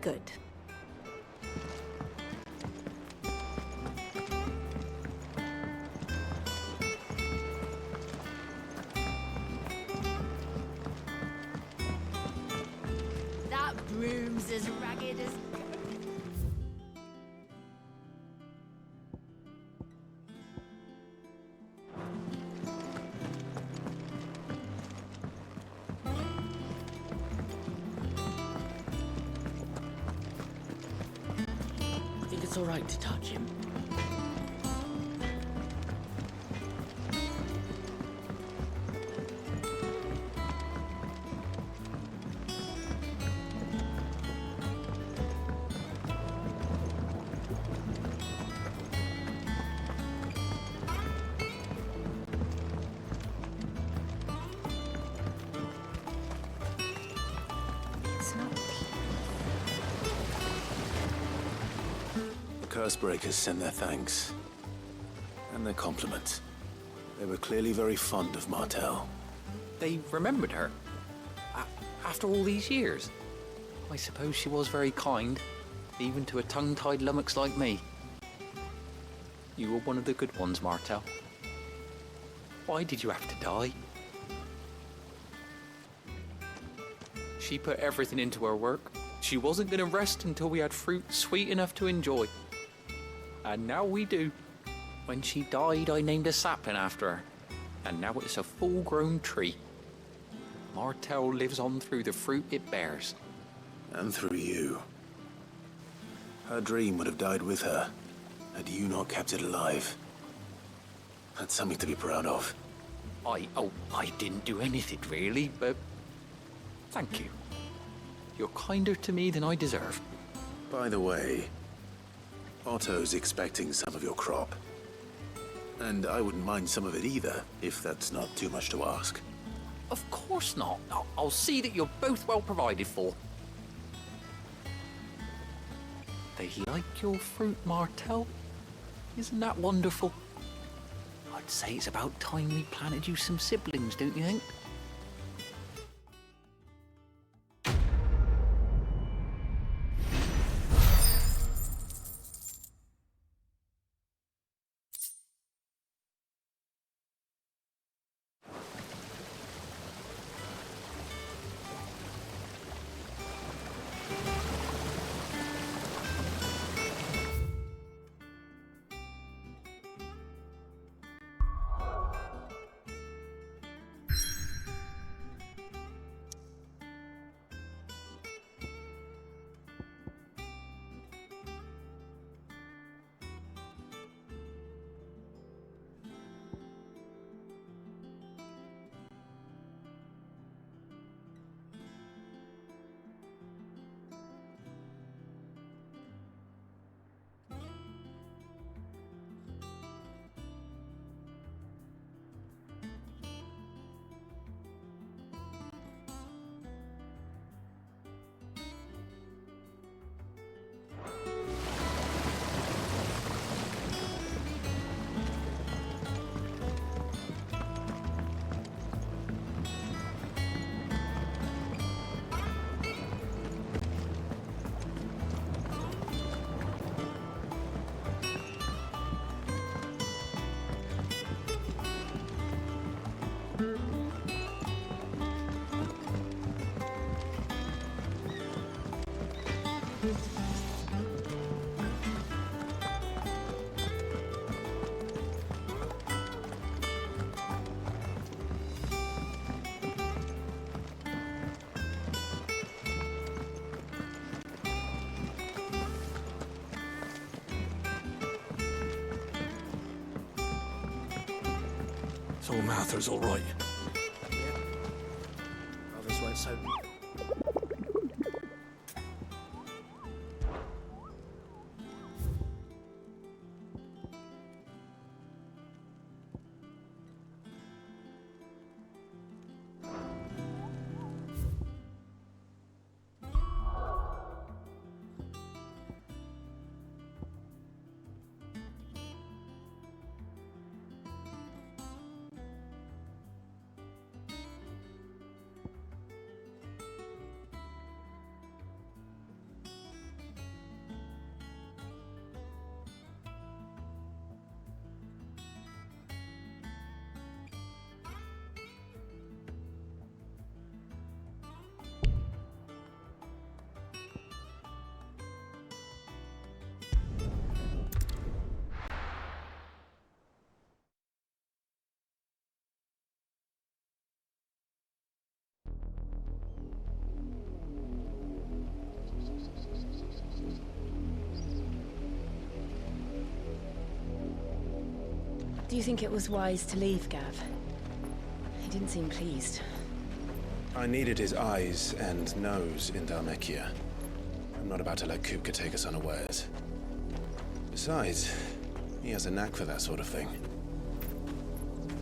good. That broom's as ragged as... I think it's all right to touch him. It's not The Cursebreakers sent their thanks. And their compliments. They were clearly very fond of Martell. They remembered her. After all these years. I suppose she was very kind, even to a tongue-tied lummox like me. You were one of the good ones, Martell. Why did you have to die? She put everything into her work. She wasn't going to rest until we had fruit sweet enough to enjoy. And now we do. When she died, I named a sapling after her. And now it's a full-grown tree. Martell lives on through the fruit it bears. And through you. Her dream would have died with her, had you not kept it alive. That's something to be proud of. I didn't do anything really, but thank you. You're kinder to me than I deserve. By the way, Otto's expecting some of your crop. And I wouldn't mind some of it either, if that's not too much to ask. Of course not. I'll see that you're both well provided for. They like your fruit, Martell. Isn't that wonderful? I'd say it's about time we planted you some siblings, don't you think? So Martha's all right. Others won't so. Do you think it was wise to leave, Gav? He didn't seem pleased. I needed his eyes and nose in Dhalmekia. I'm not about to let Kupka take us unawares. Besides, he has a knack for that sort of thing.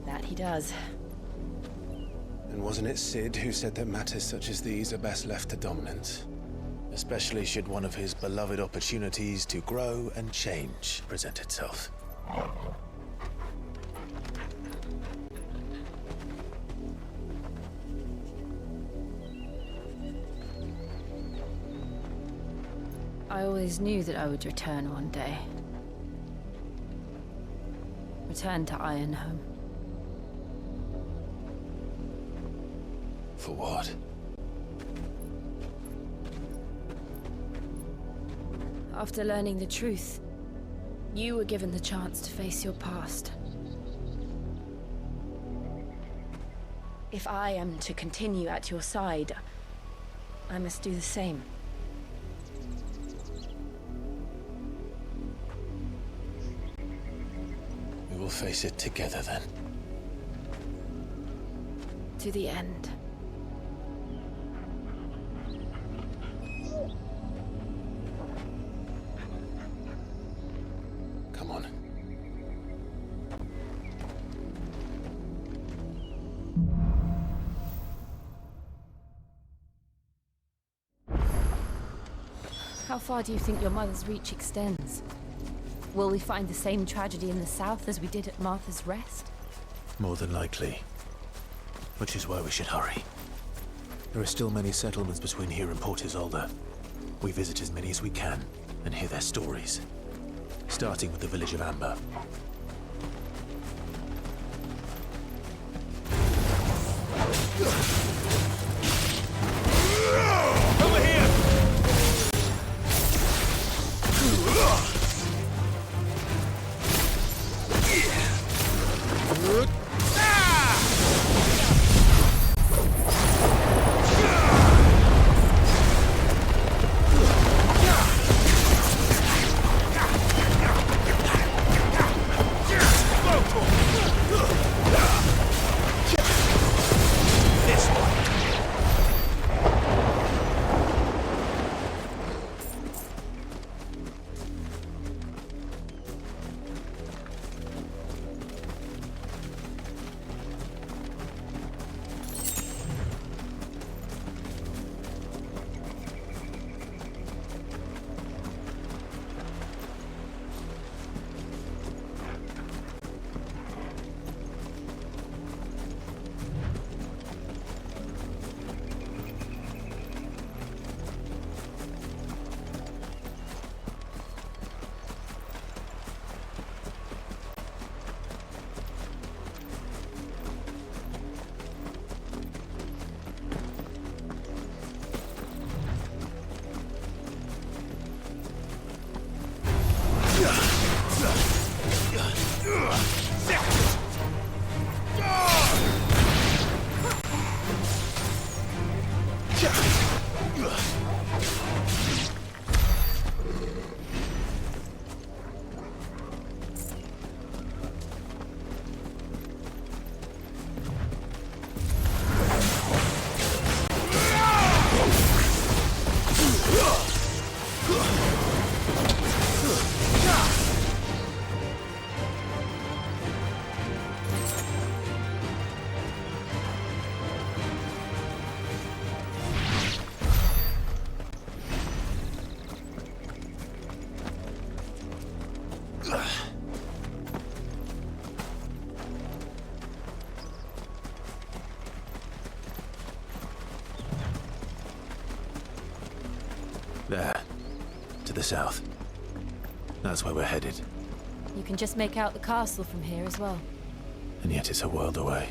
That he does. And wasn't it Sid who said that matters such as these are best left to dominance? Especially should one of his beloved opportunities to grow and change present itself. I always knew that I would return one day. Return to Ironhome. For what? After learning the truth, you were given the chance to face your past. If I am to continue at your side, I must do the same. We will face it together then. To the end. Come on. How far do you think your mother's reach extends? Will we find the same tragedy in the south as we did at Martha's Rest? More than likely. Which is why we should hurry. There are still many settlements between here and Port Isolde. We visit as many as we can and hear their stories. Starting with the village of Amber. Over here! There. To the south. That's where we're headed. You can just make out the castle from here as well. And yet it's a world away.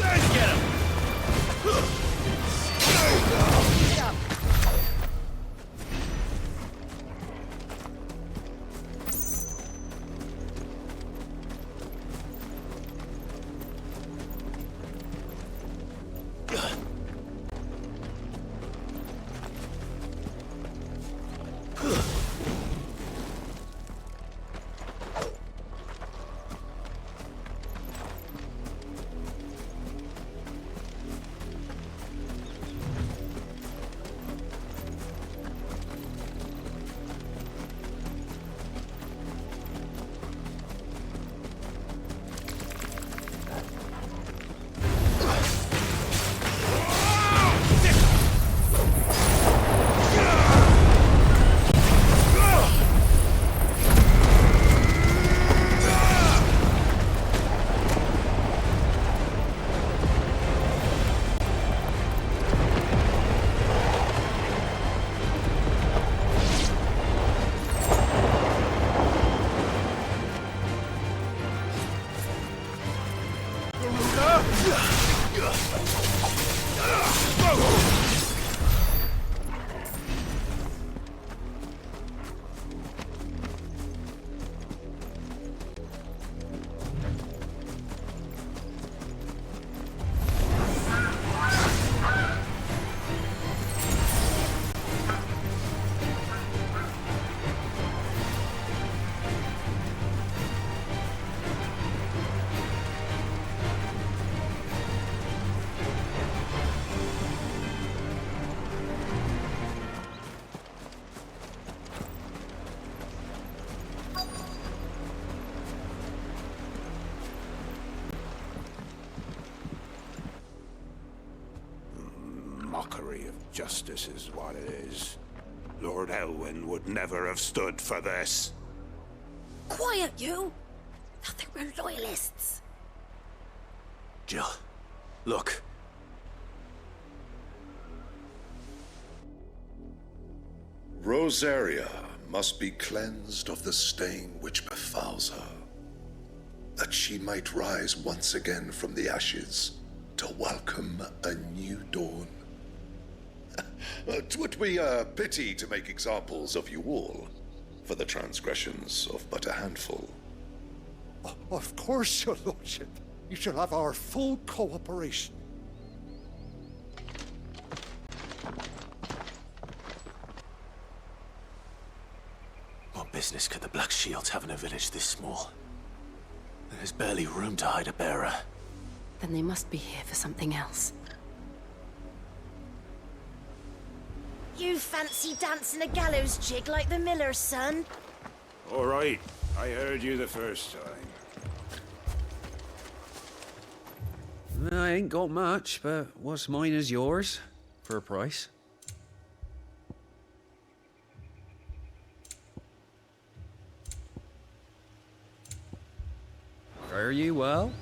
Let's get him! Mockery of justice is what it is. Lord Elwyn would never have stood for this. Quiet, you! I think we're loyalists. Jill, look. Rosaria must be cleansed of the stain which befouls her, that she might rise once again from the ashes to welcome a new dawn. 'Twould be a pity to make examples of you all for the transgressions of but a handful. Of course, your lordship. You shall have our full cooperation. What business could the Black Shields have in a village this small? There's barely room to hide a bearer. Then they must be here for something else. You fancy dancing a gallows jig like the miller's son? All right, I heard you the first time. I ain't got much, but what's mine is yours, for a price. Fare you well?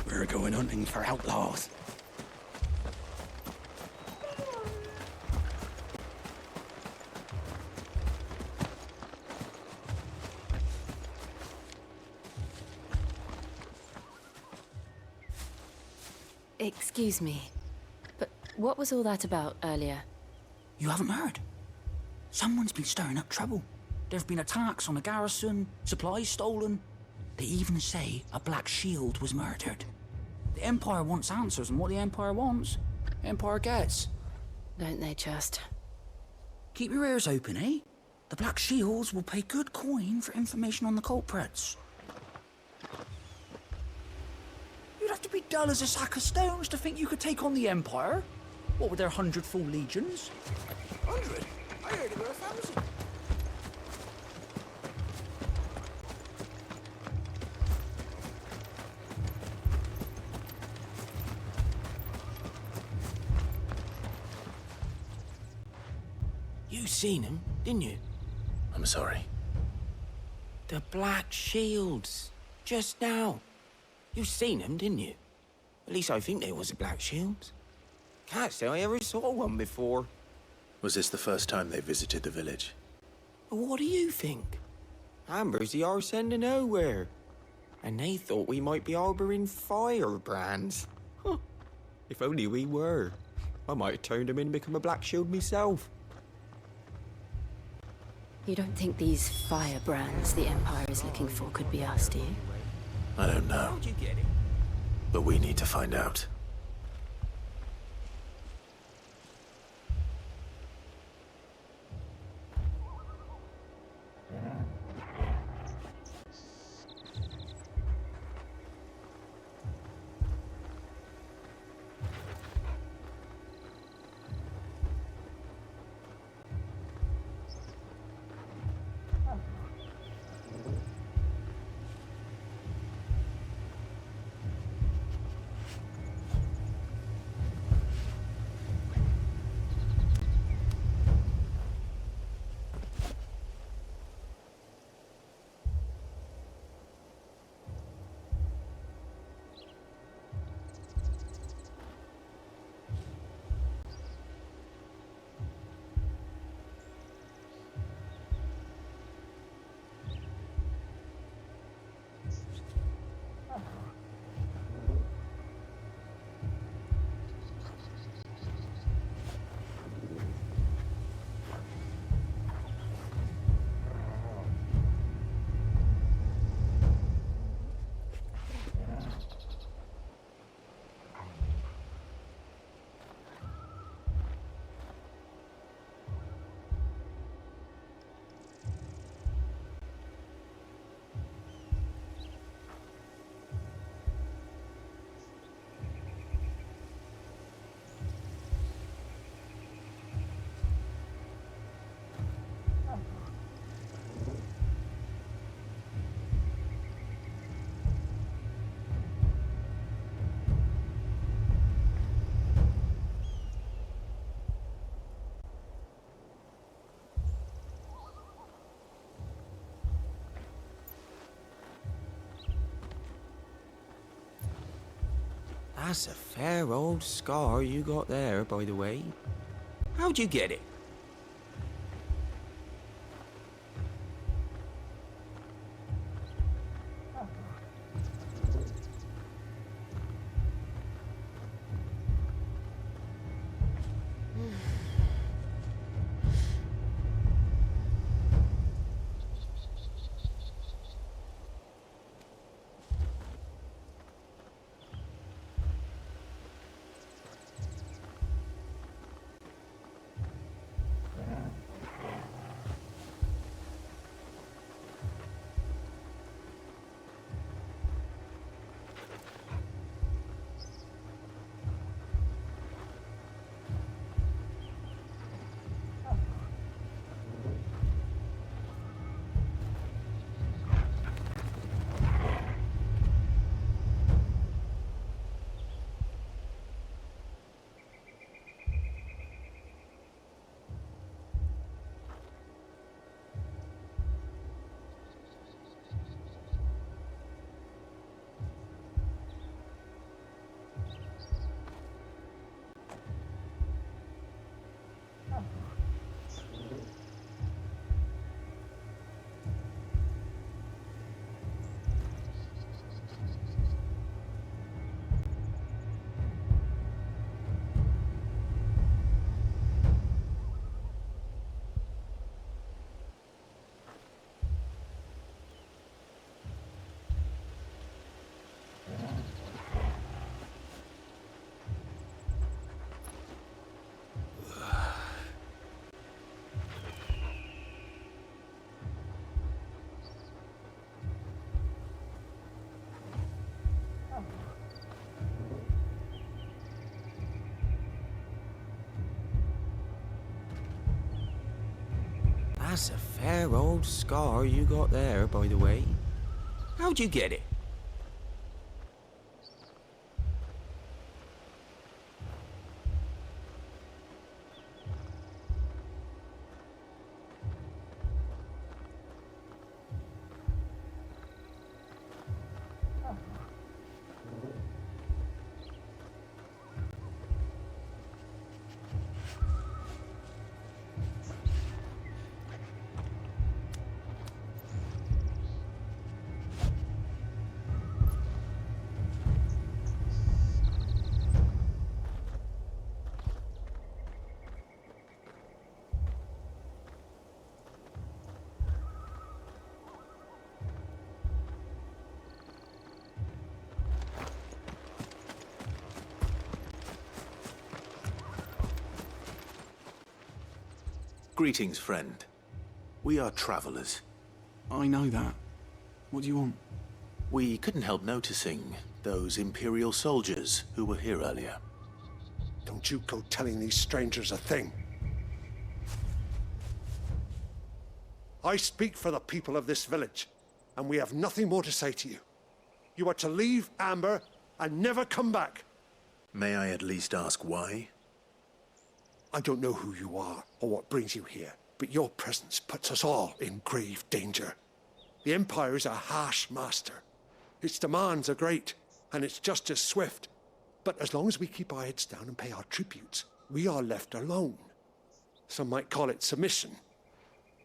We're going hunting for outlaws. Excuse me, but what was all that about earlier? You haven't heard? Someone's been stirring up trouble. There have been attacks on the garrison, supplies stolen. They even say a Black Shield was murdered. The Empire wants answers, and what the Empire wants, Empire gets. Don't they just? Keep your ears open, eh? The Black Shields will pay good coin for information on the culprits. You'd have to be dull as a sack of stones to think you could take on the Empire. What with their 100 full legions? 100? I heard there were 1,000. You seen him, didn't you? I'm sorry. The Black Shields. Just now. You seen them, didn't you? At least I think they was the Black Shields. Can't say I ever saw one before. Was this the first time they visited the village? What do you think? Amber's the arse end of nowhere. And they thought we might be harbouring firebrands. Huh. If only we were. I might have turned them in and become a Black Shield myself. You don't think these firebrands the Empire is looking for could be us, do you? I don't know. How'd you get it? But we need to find out. That's a fair old scar you got there, by the way. How'd you get it? That's a fair old scar you got there, by the way. How'd you get it? Greetings, friend. We are travelers. I know that. What do you want? We couldn't help noticing those Imperial soldiers who were here earlier. Don't you go telling these strangers a thing. I speak for the people of this village, and we have nothing more to say to you. You are to leave Amber and never come back. May I at least ask why? I don't know who you are or what brings you here, but your presence puts us all in grave danger. The Empire is a harsh master. Its demands are great, and its justice swift. But as long as we keep our heads down and pay our tributes, we are left alone. Some might call it submission.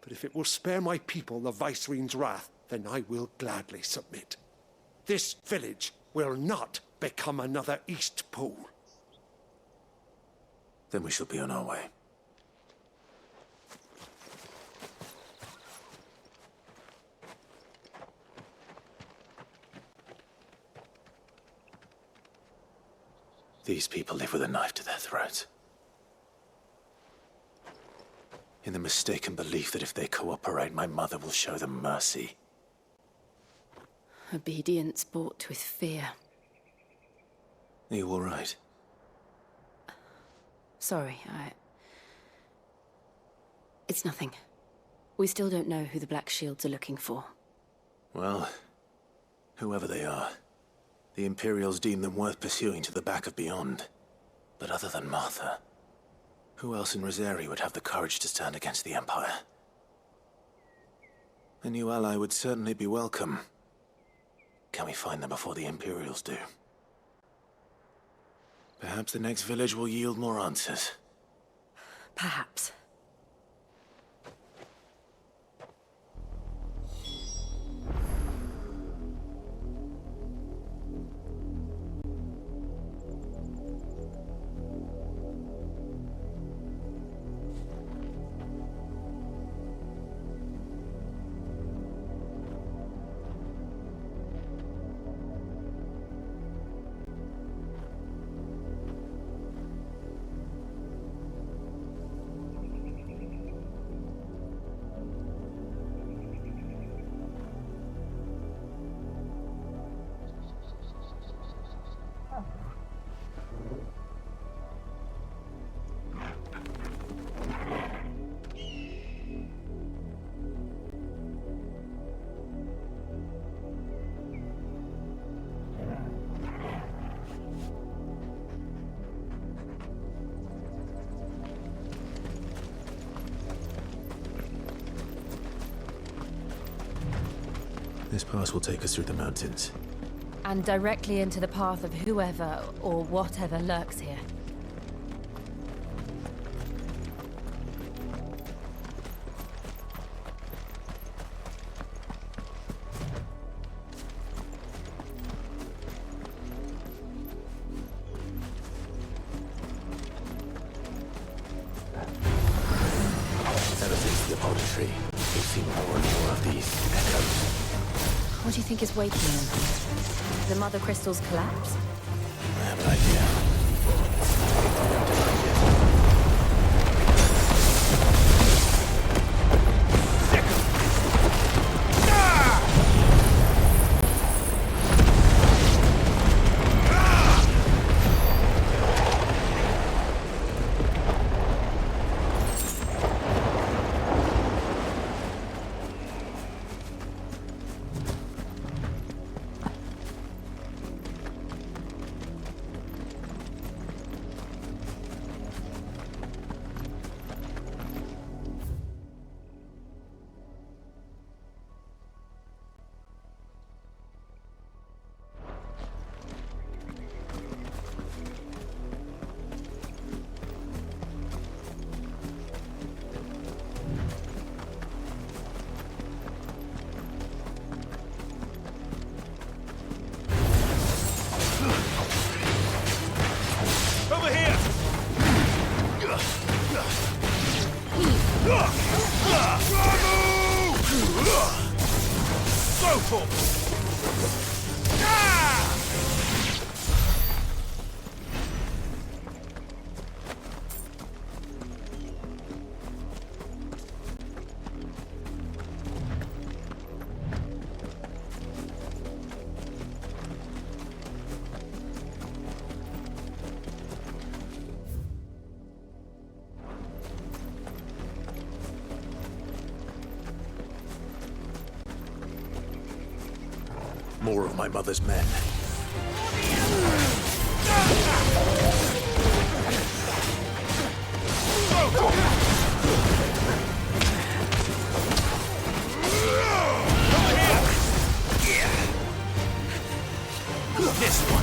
But if it will spare my people the Viceroy's wrath, then I will gladly submit. This village will not become another East Pool. Then we shall be on our way. These people live with a knife to their throats. In the mistaken belief that if they cooperate, my mother will show them mercy. Obedience bought with fear. Are you all right? Sorry, It's nothing. We still don't know who the Black Shields are looking for. Well, whoever they are, the Imperials deem them worth pursuing to the back of beyond. But other than Martha, who else in Rosari would have the courage to stand against the Empire? A new ally would certainly be welcome. Can we find them before the Imperials do? Perhaps the next village will yield more answers. Perhaps. This pass will take us through the mountains. And directly into the path of whoever or whatever lurks here. Ever since the apple tree, we've seen more and more of these echoes. What do you think is waking them? The Mother Crystal's collapse? I have an idea. More of my mother's men. This one.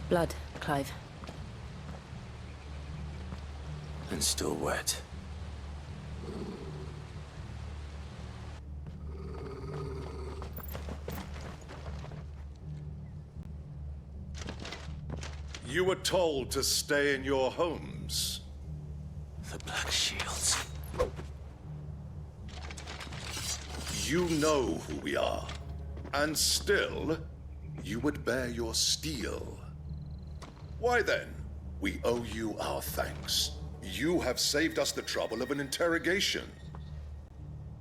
Blood, Clive. And still wet. You were told to stay in your homes. The Black Shields. You know who we are. And still, you would bear your steel. Why then, we owe you our thanks. You have saved us the trouble of an interrogation.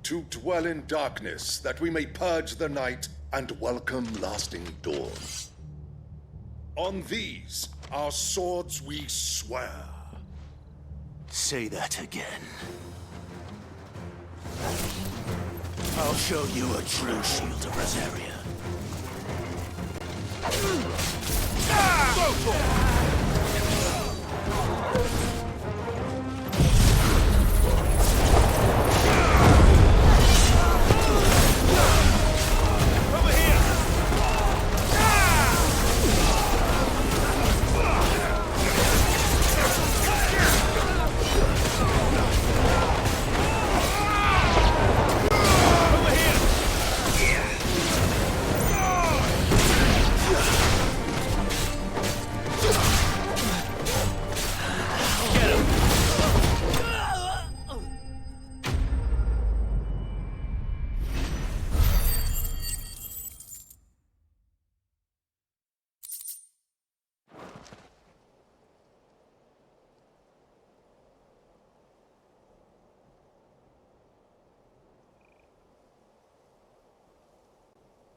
To dwell in darkness, that we may purge the night and welcome lasting dawn. On these, our swords we swear. Say that again. I'll show you a true shield of Rosaria. Go for it!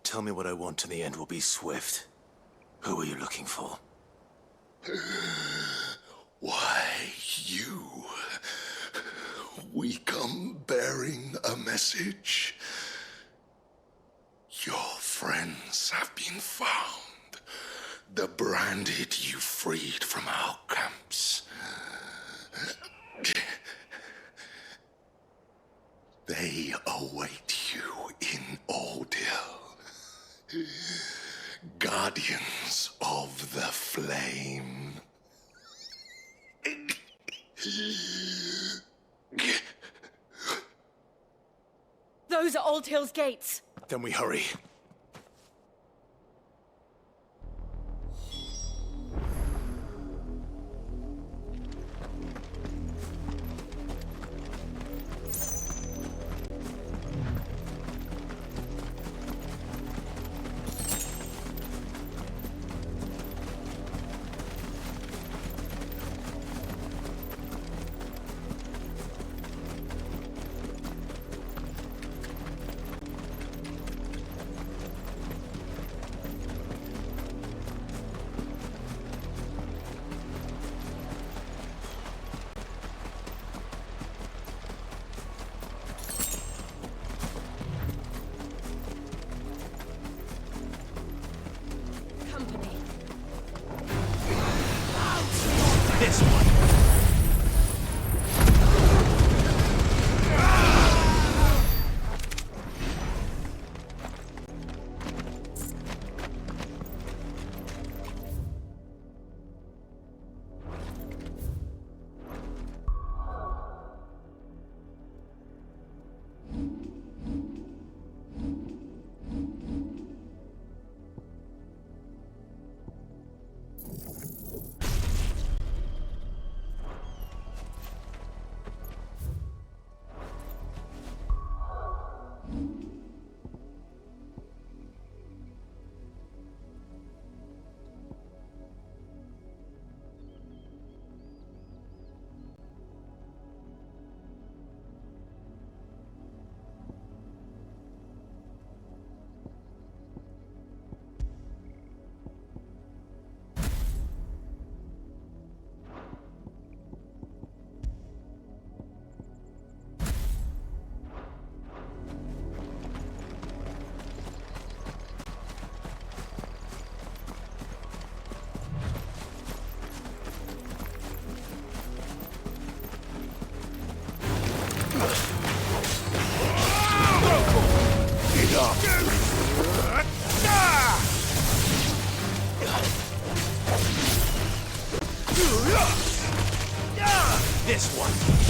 Tell me what I want and the end will be swift. Who are you looking for? Why, you. We come bearing a message. Your friends have been found. The branded you freed from our camps. They await you in Ordeal. Guardians of the Flame. Those are Old Hill's gates. Then we hurry. This one. This one.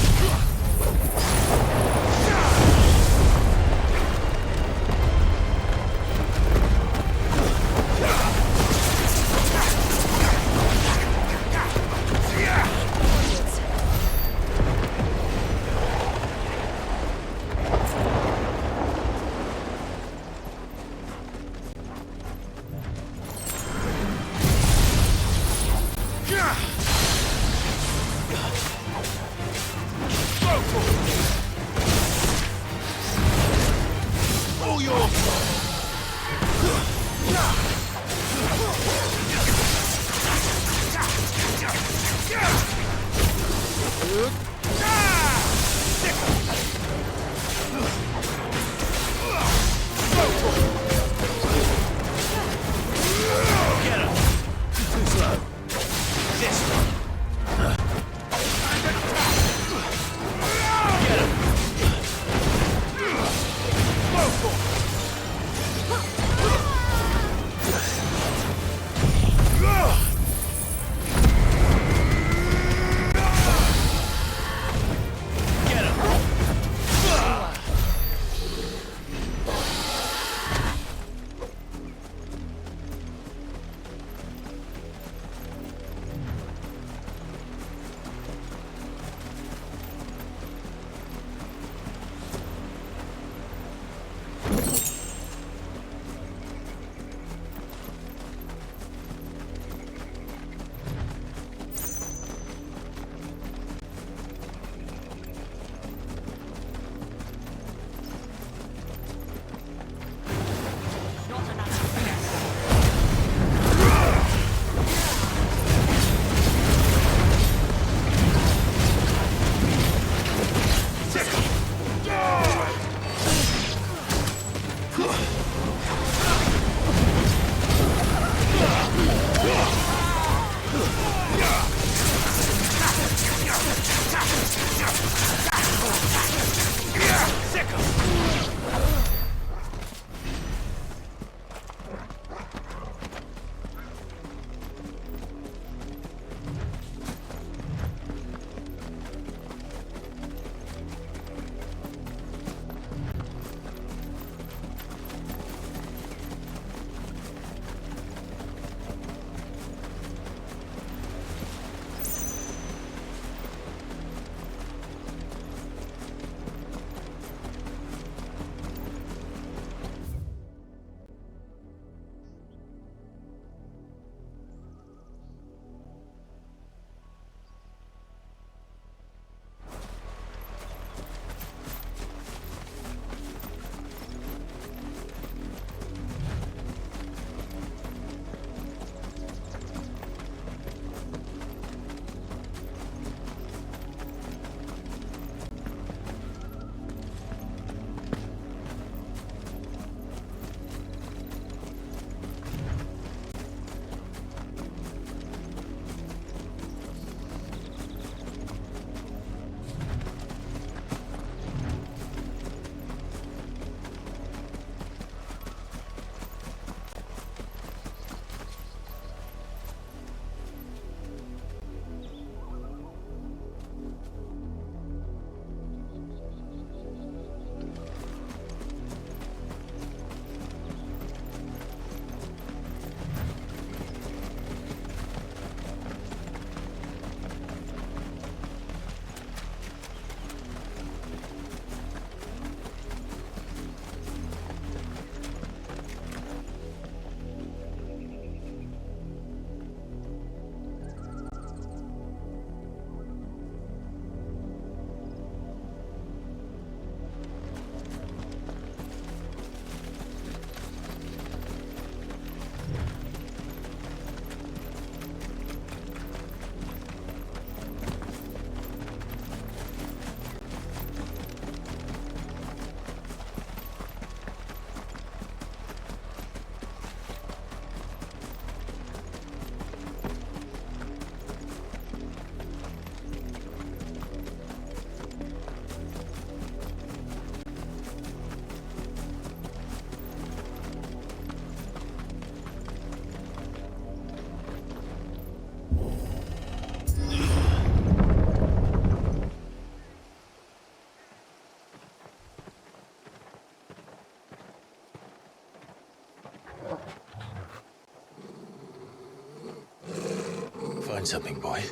find something, boy.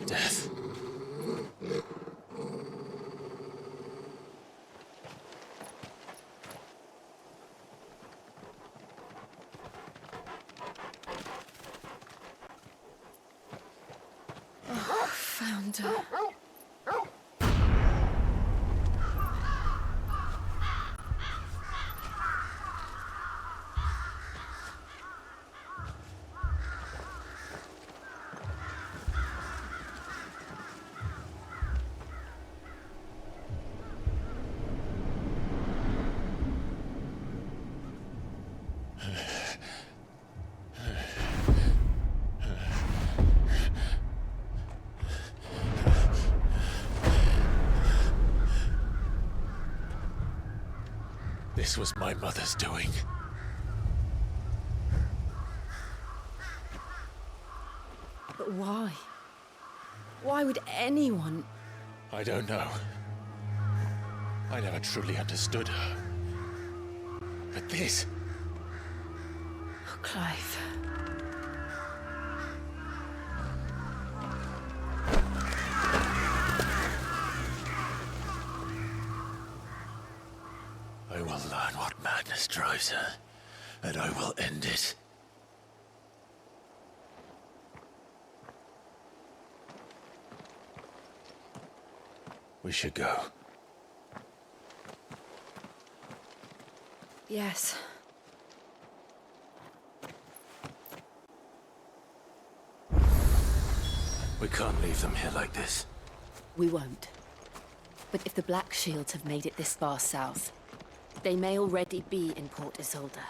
Death. Oh, found her. This was my mother's doing. But why? Why would anyone... I don't know. I never truly understood her. But this... Oh, Clive. I will learn what madness drives her, and I will end it. We should go. Yes. We can't leave them here like this. We won't. But if the Black Shields have made it this far south, they may already be in Port Isolde.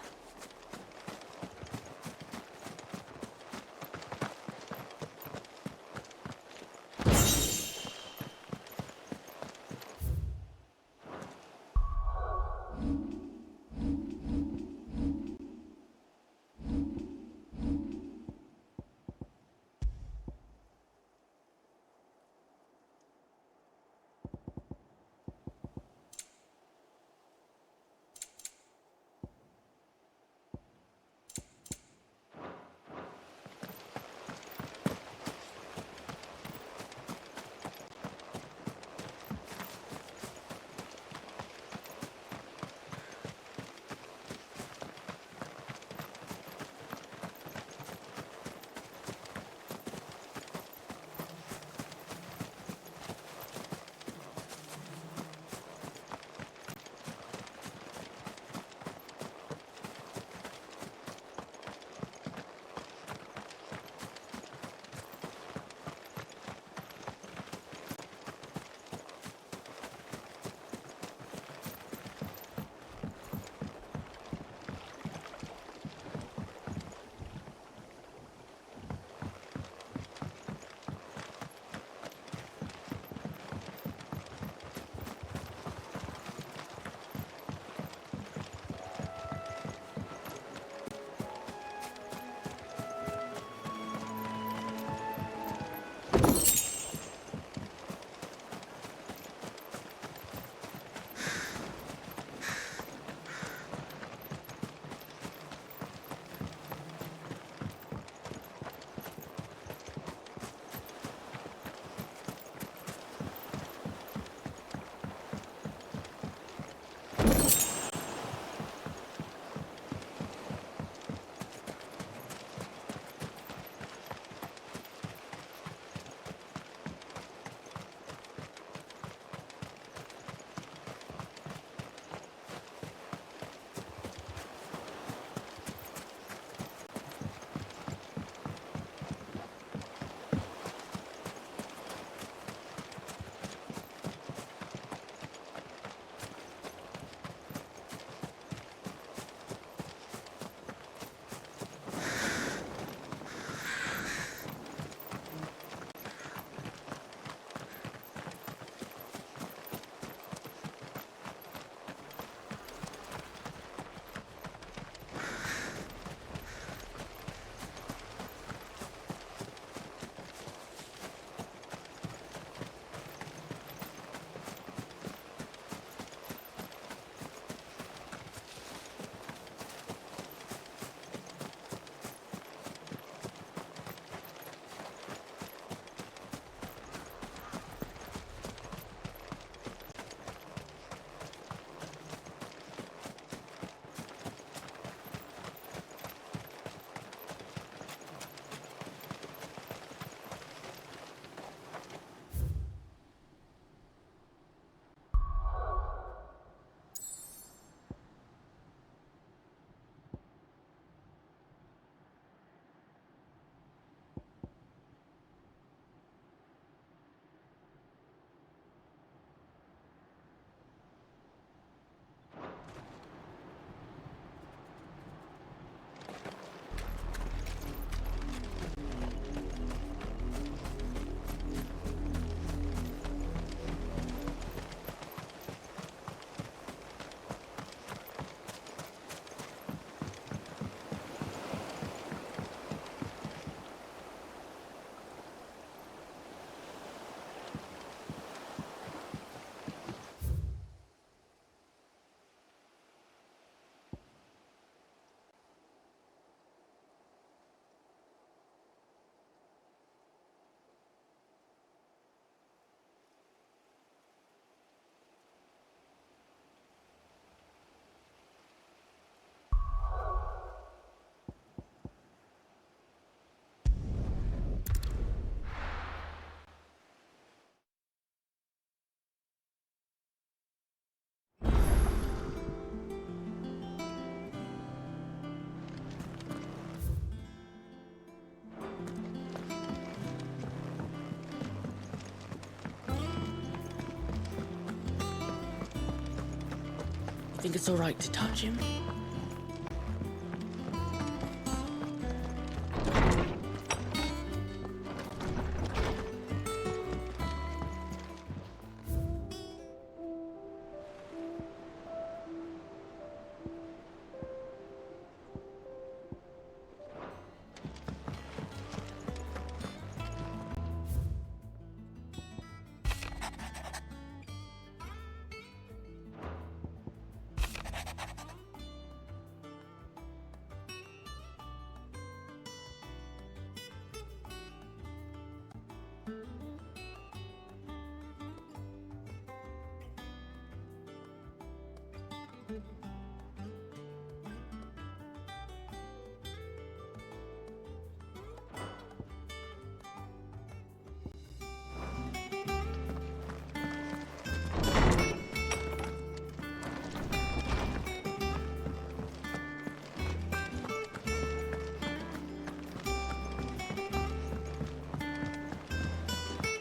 Think it's all right to touch him?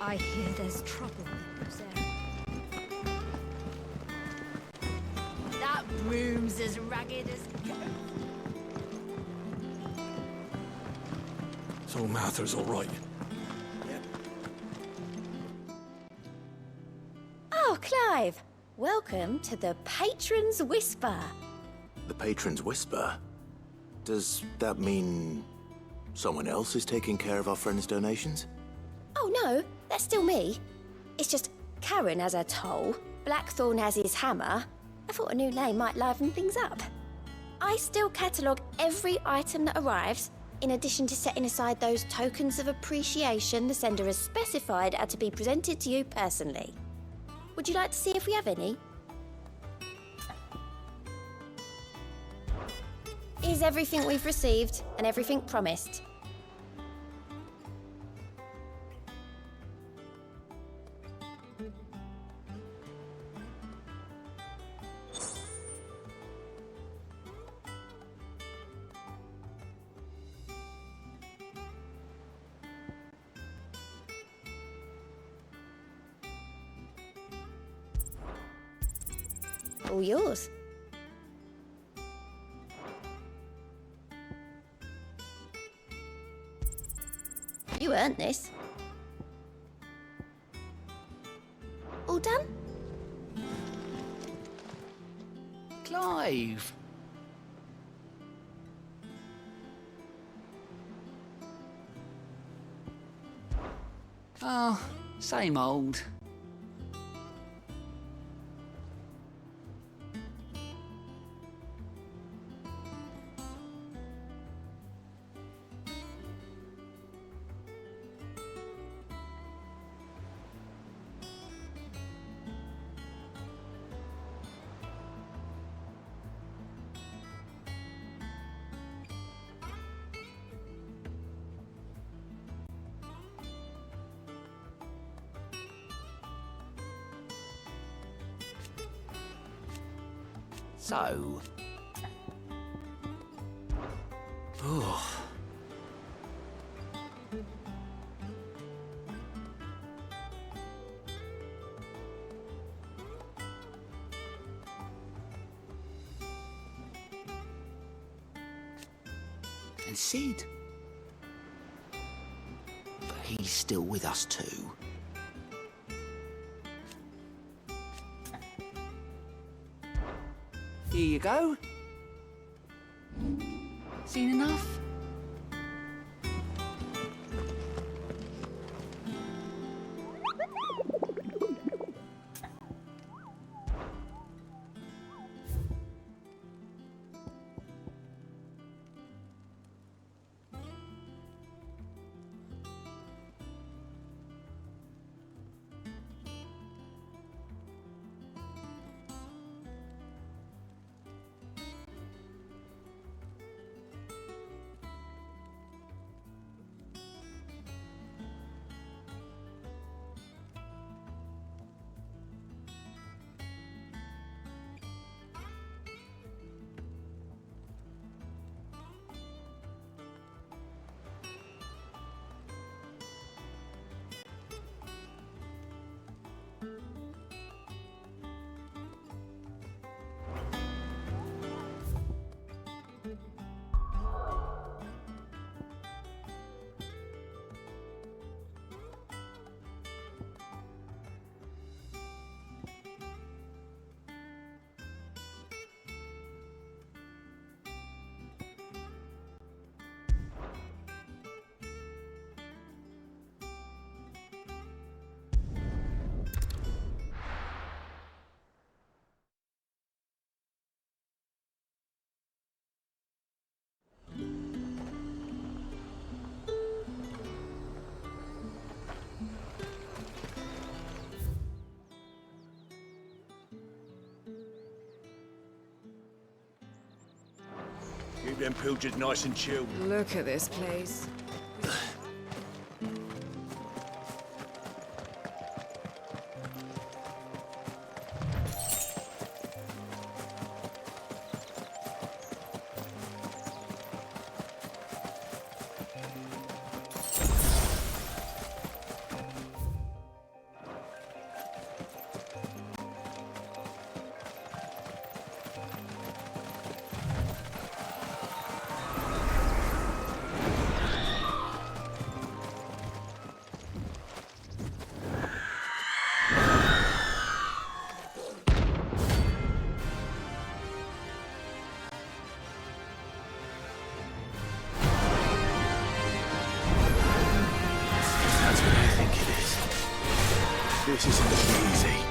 I hear there's trouble. Who's there? That room's as ragged as So Martha's all right. Oh, Clive! Welcome to the Patron's Whisper. The Patron's Whisper? Does that mean someone else is taking care of our friend's donations? Oh no, that's still me. It's just Karen has her toll, Blackthorn has his hammer. I thought a new name might liven things up. I still catalogue every item that arrives, in addition to setting aside those tokens of appreciation the sender has specified are to be presented to you personally. Would you like to see if we have any? Here's everything we've received and everything promised. All yours. You earned this. All done? Clive! Oh, same old. So... Oh. And Sid. But he's still with us too. Here you go. Seen enough? them pilgers nice and chilled. Look at this place. This isn't gonna be easy.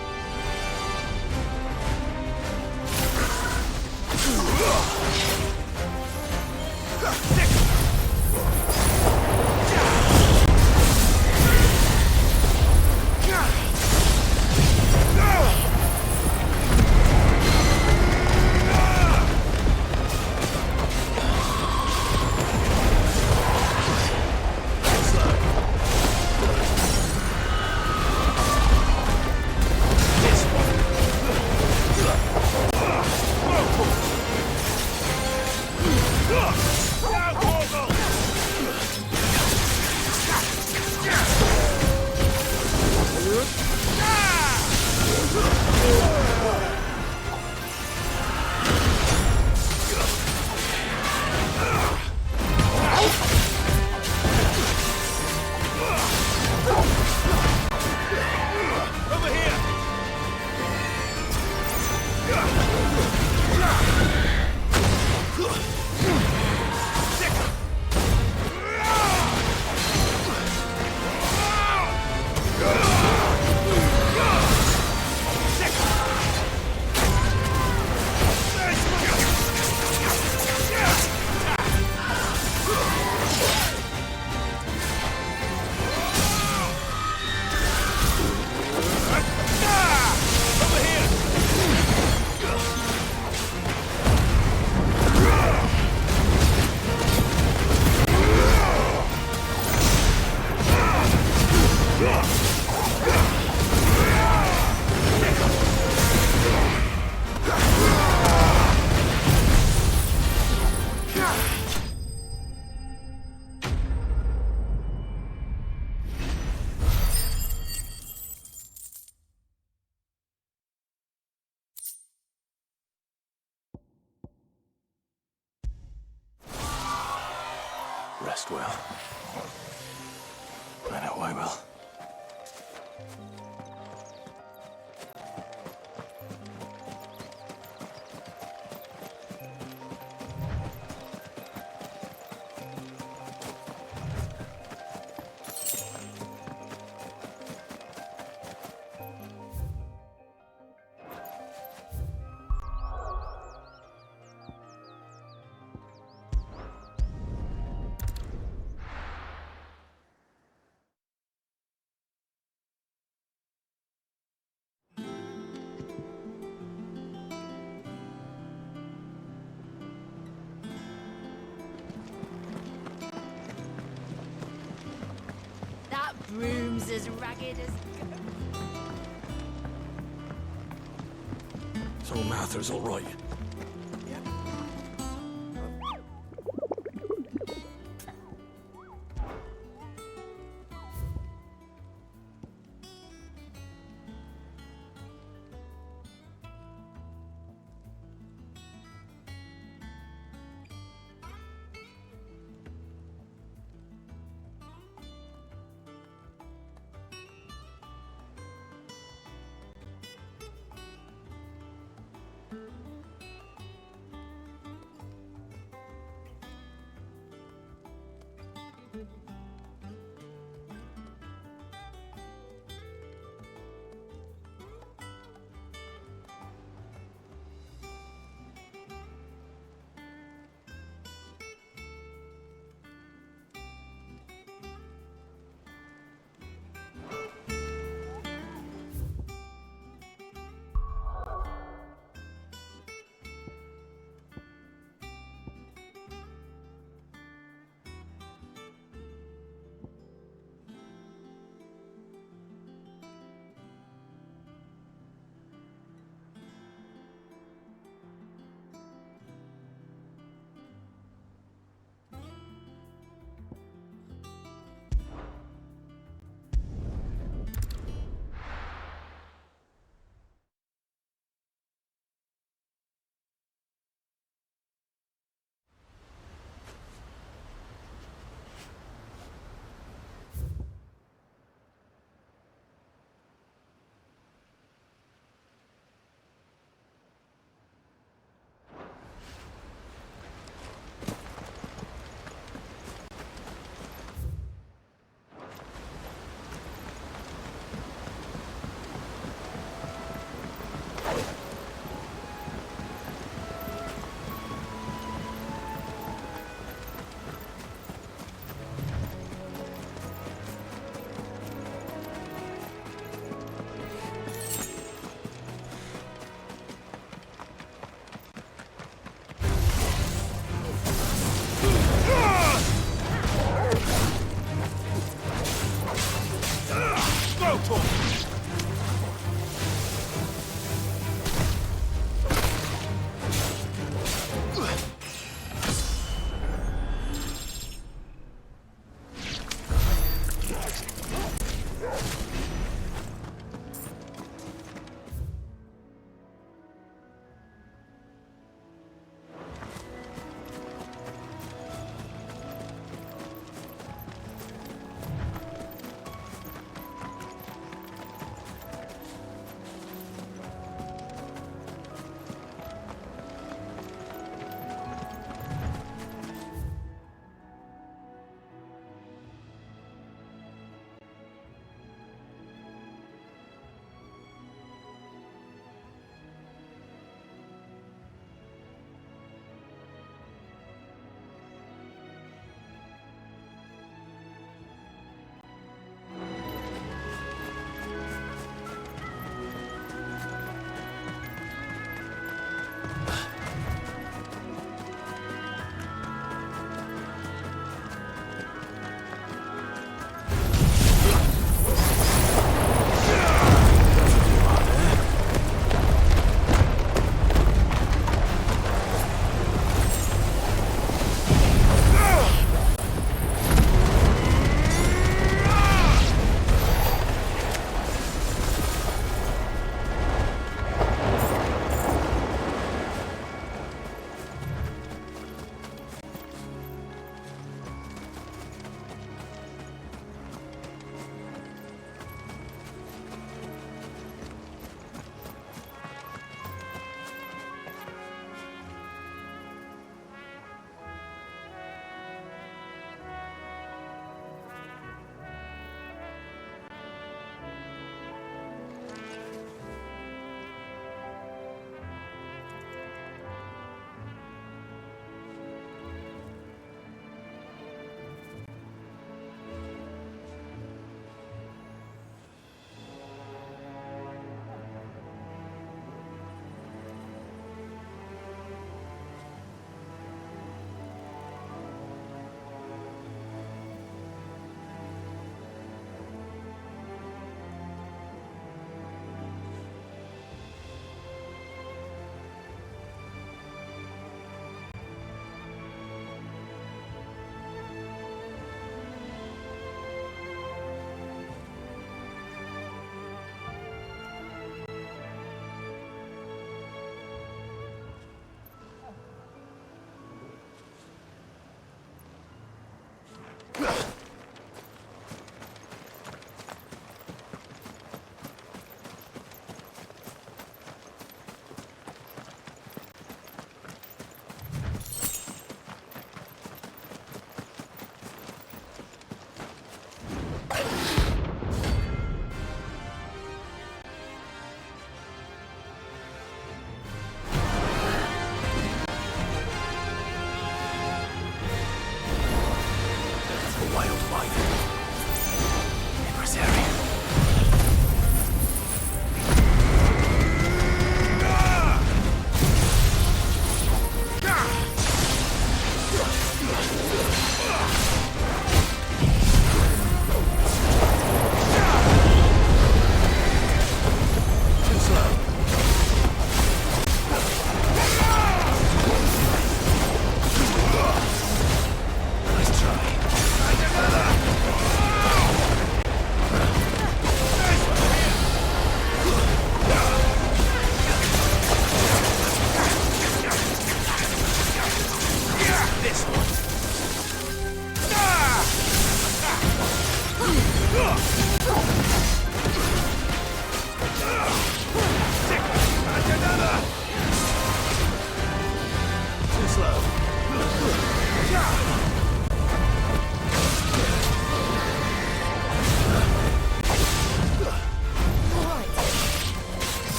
Rest well. I know I will. That broom's as ragged as... So Mather's all right.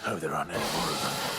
Hope there aren't any more of them.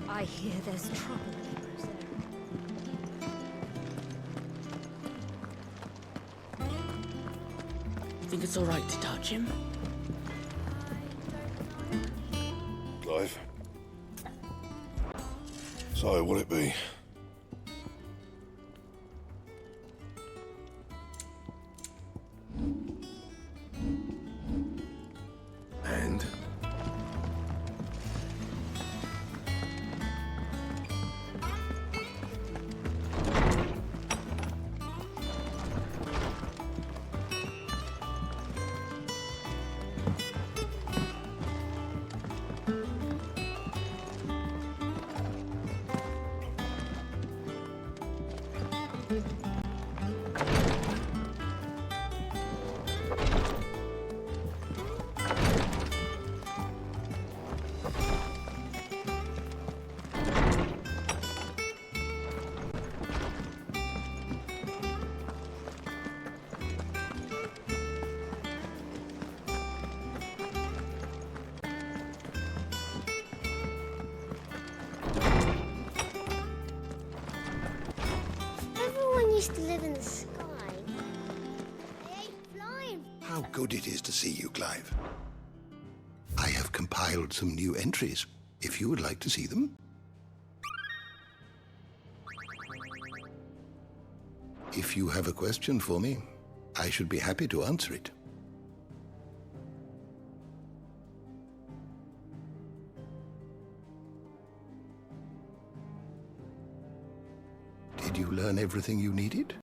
I hear there's troublemakers there. Think it's all right to touch him? Clive. So, will it be? And? used to live in the sky. They ain't flying. How good it is to see you, Clive. I have compiled some new entries, if you would like to see them. If you have a question for me, I should be happy to answer it. Did you learn everything you needed?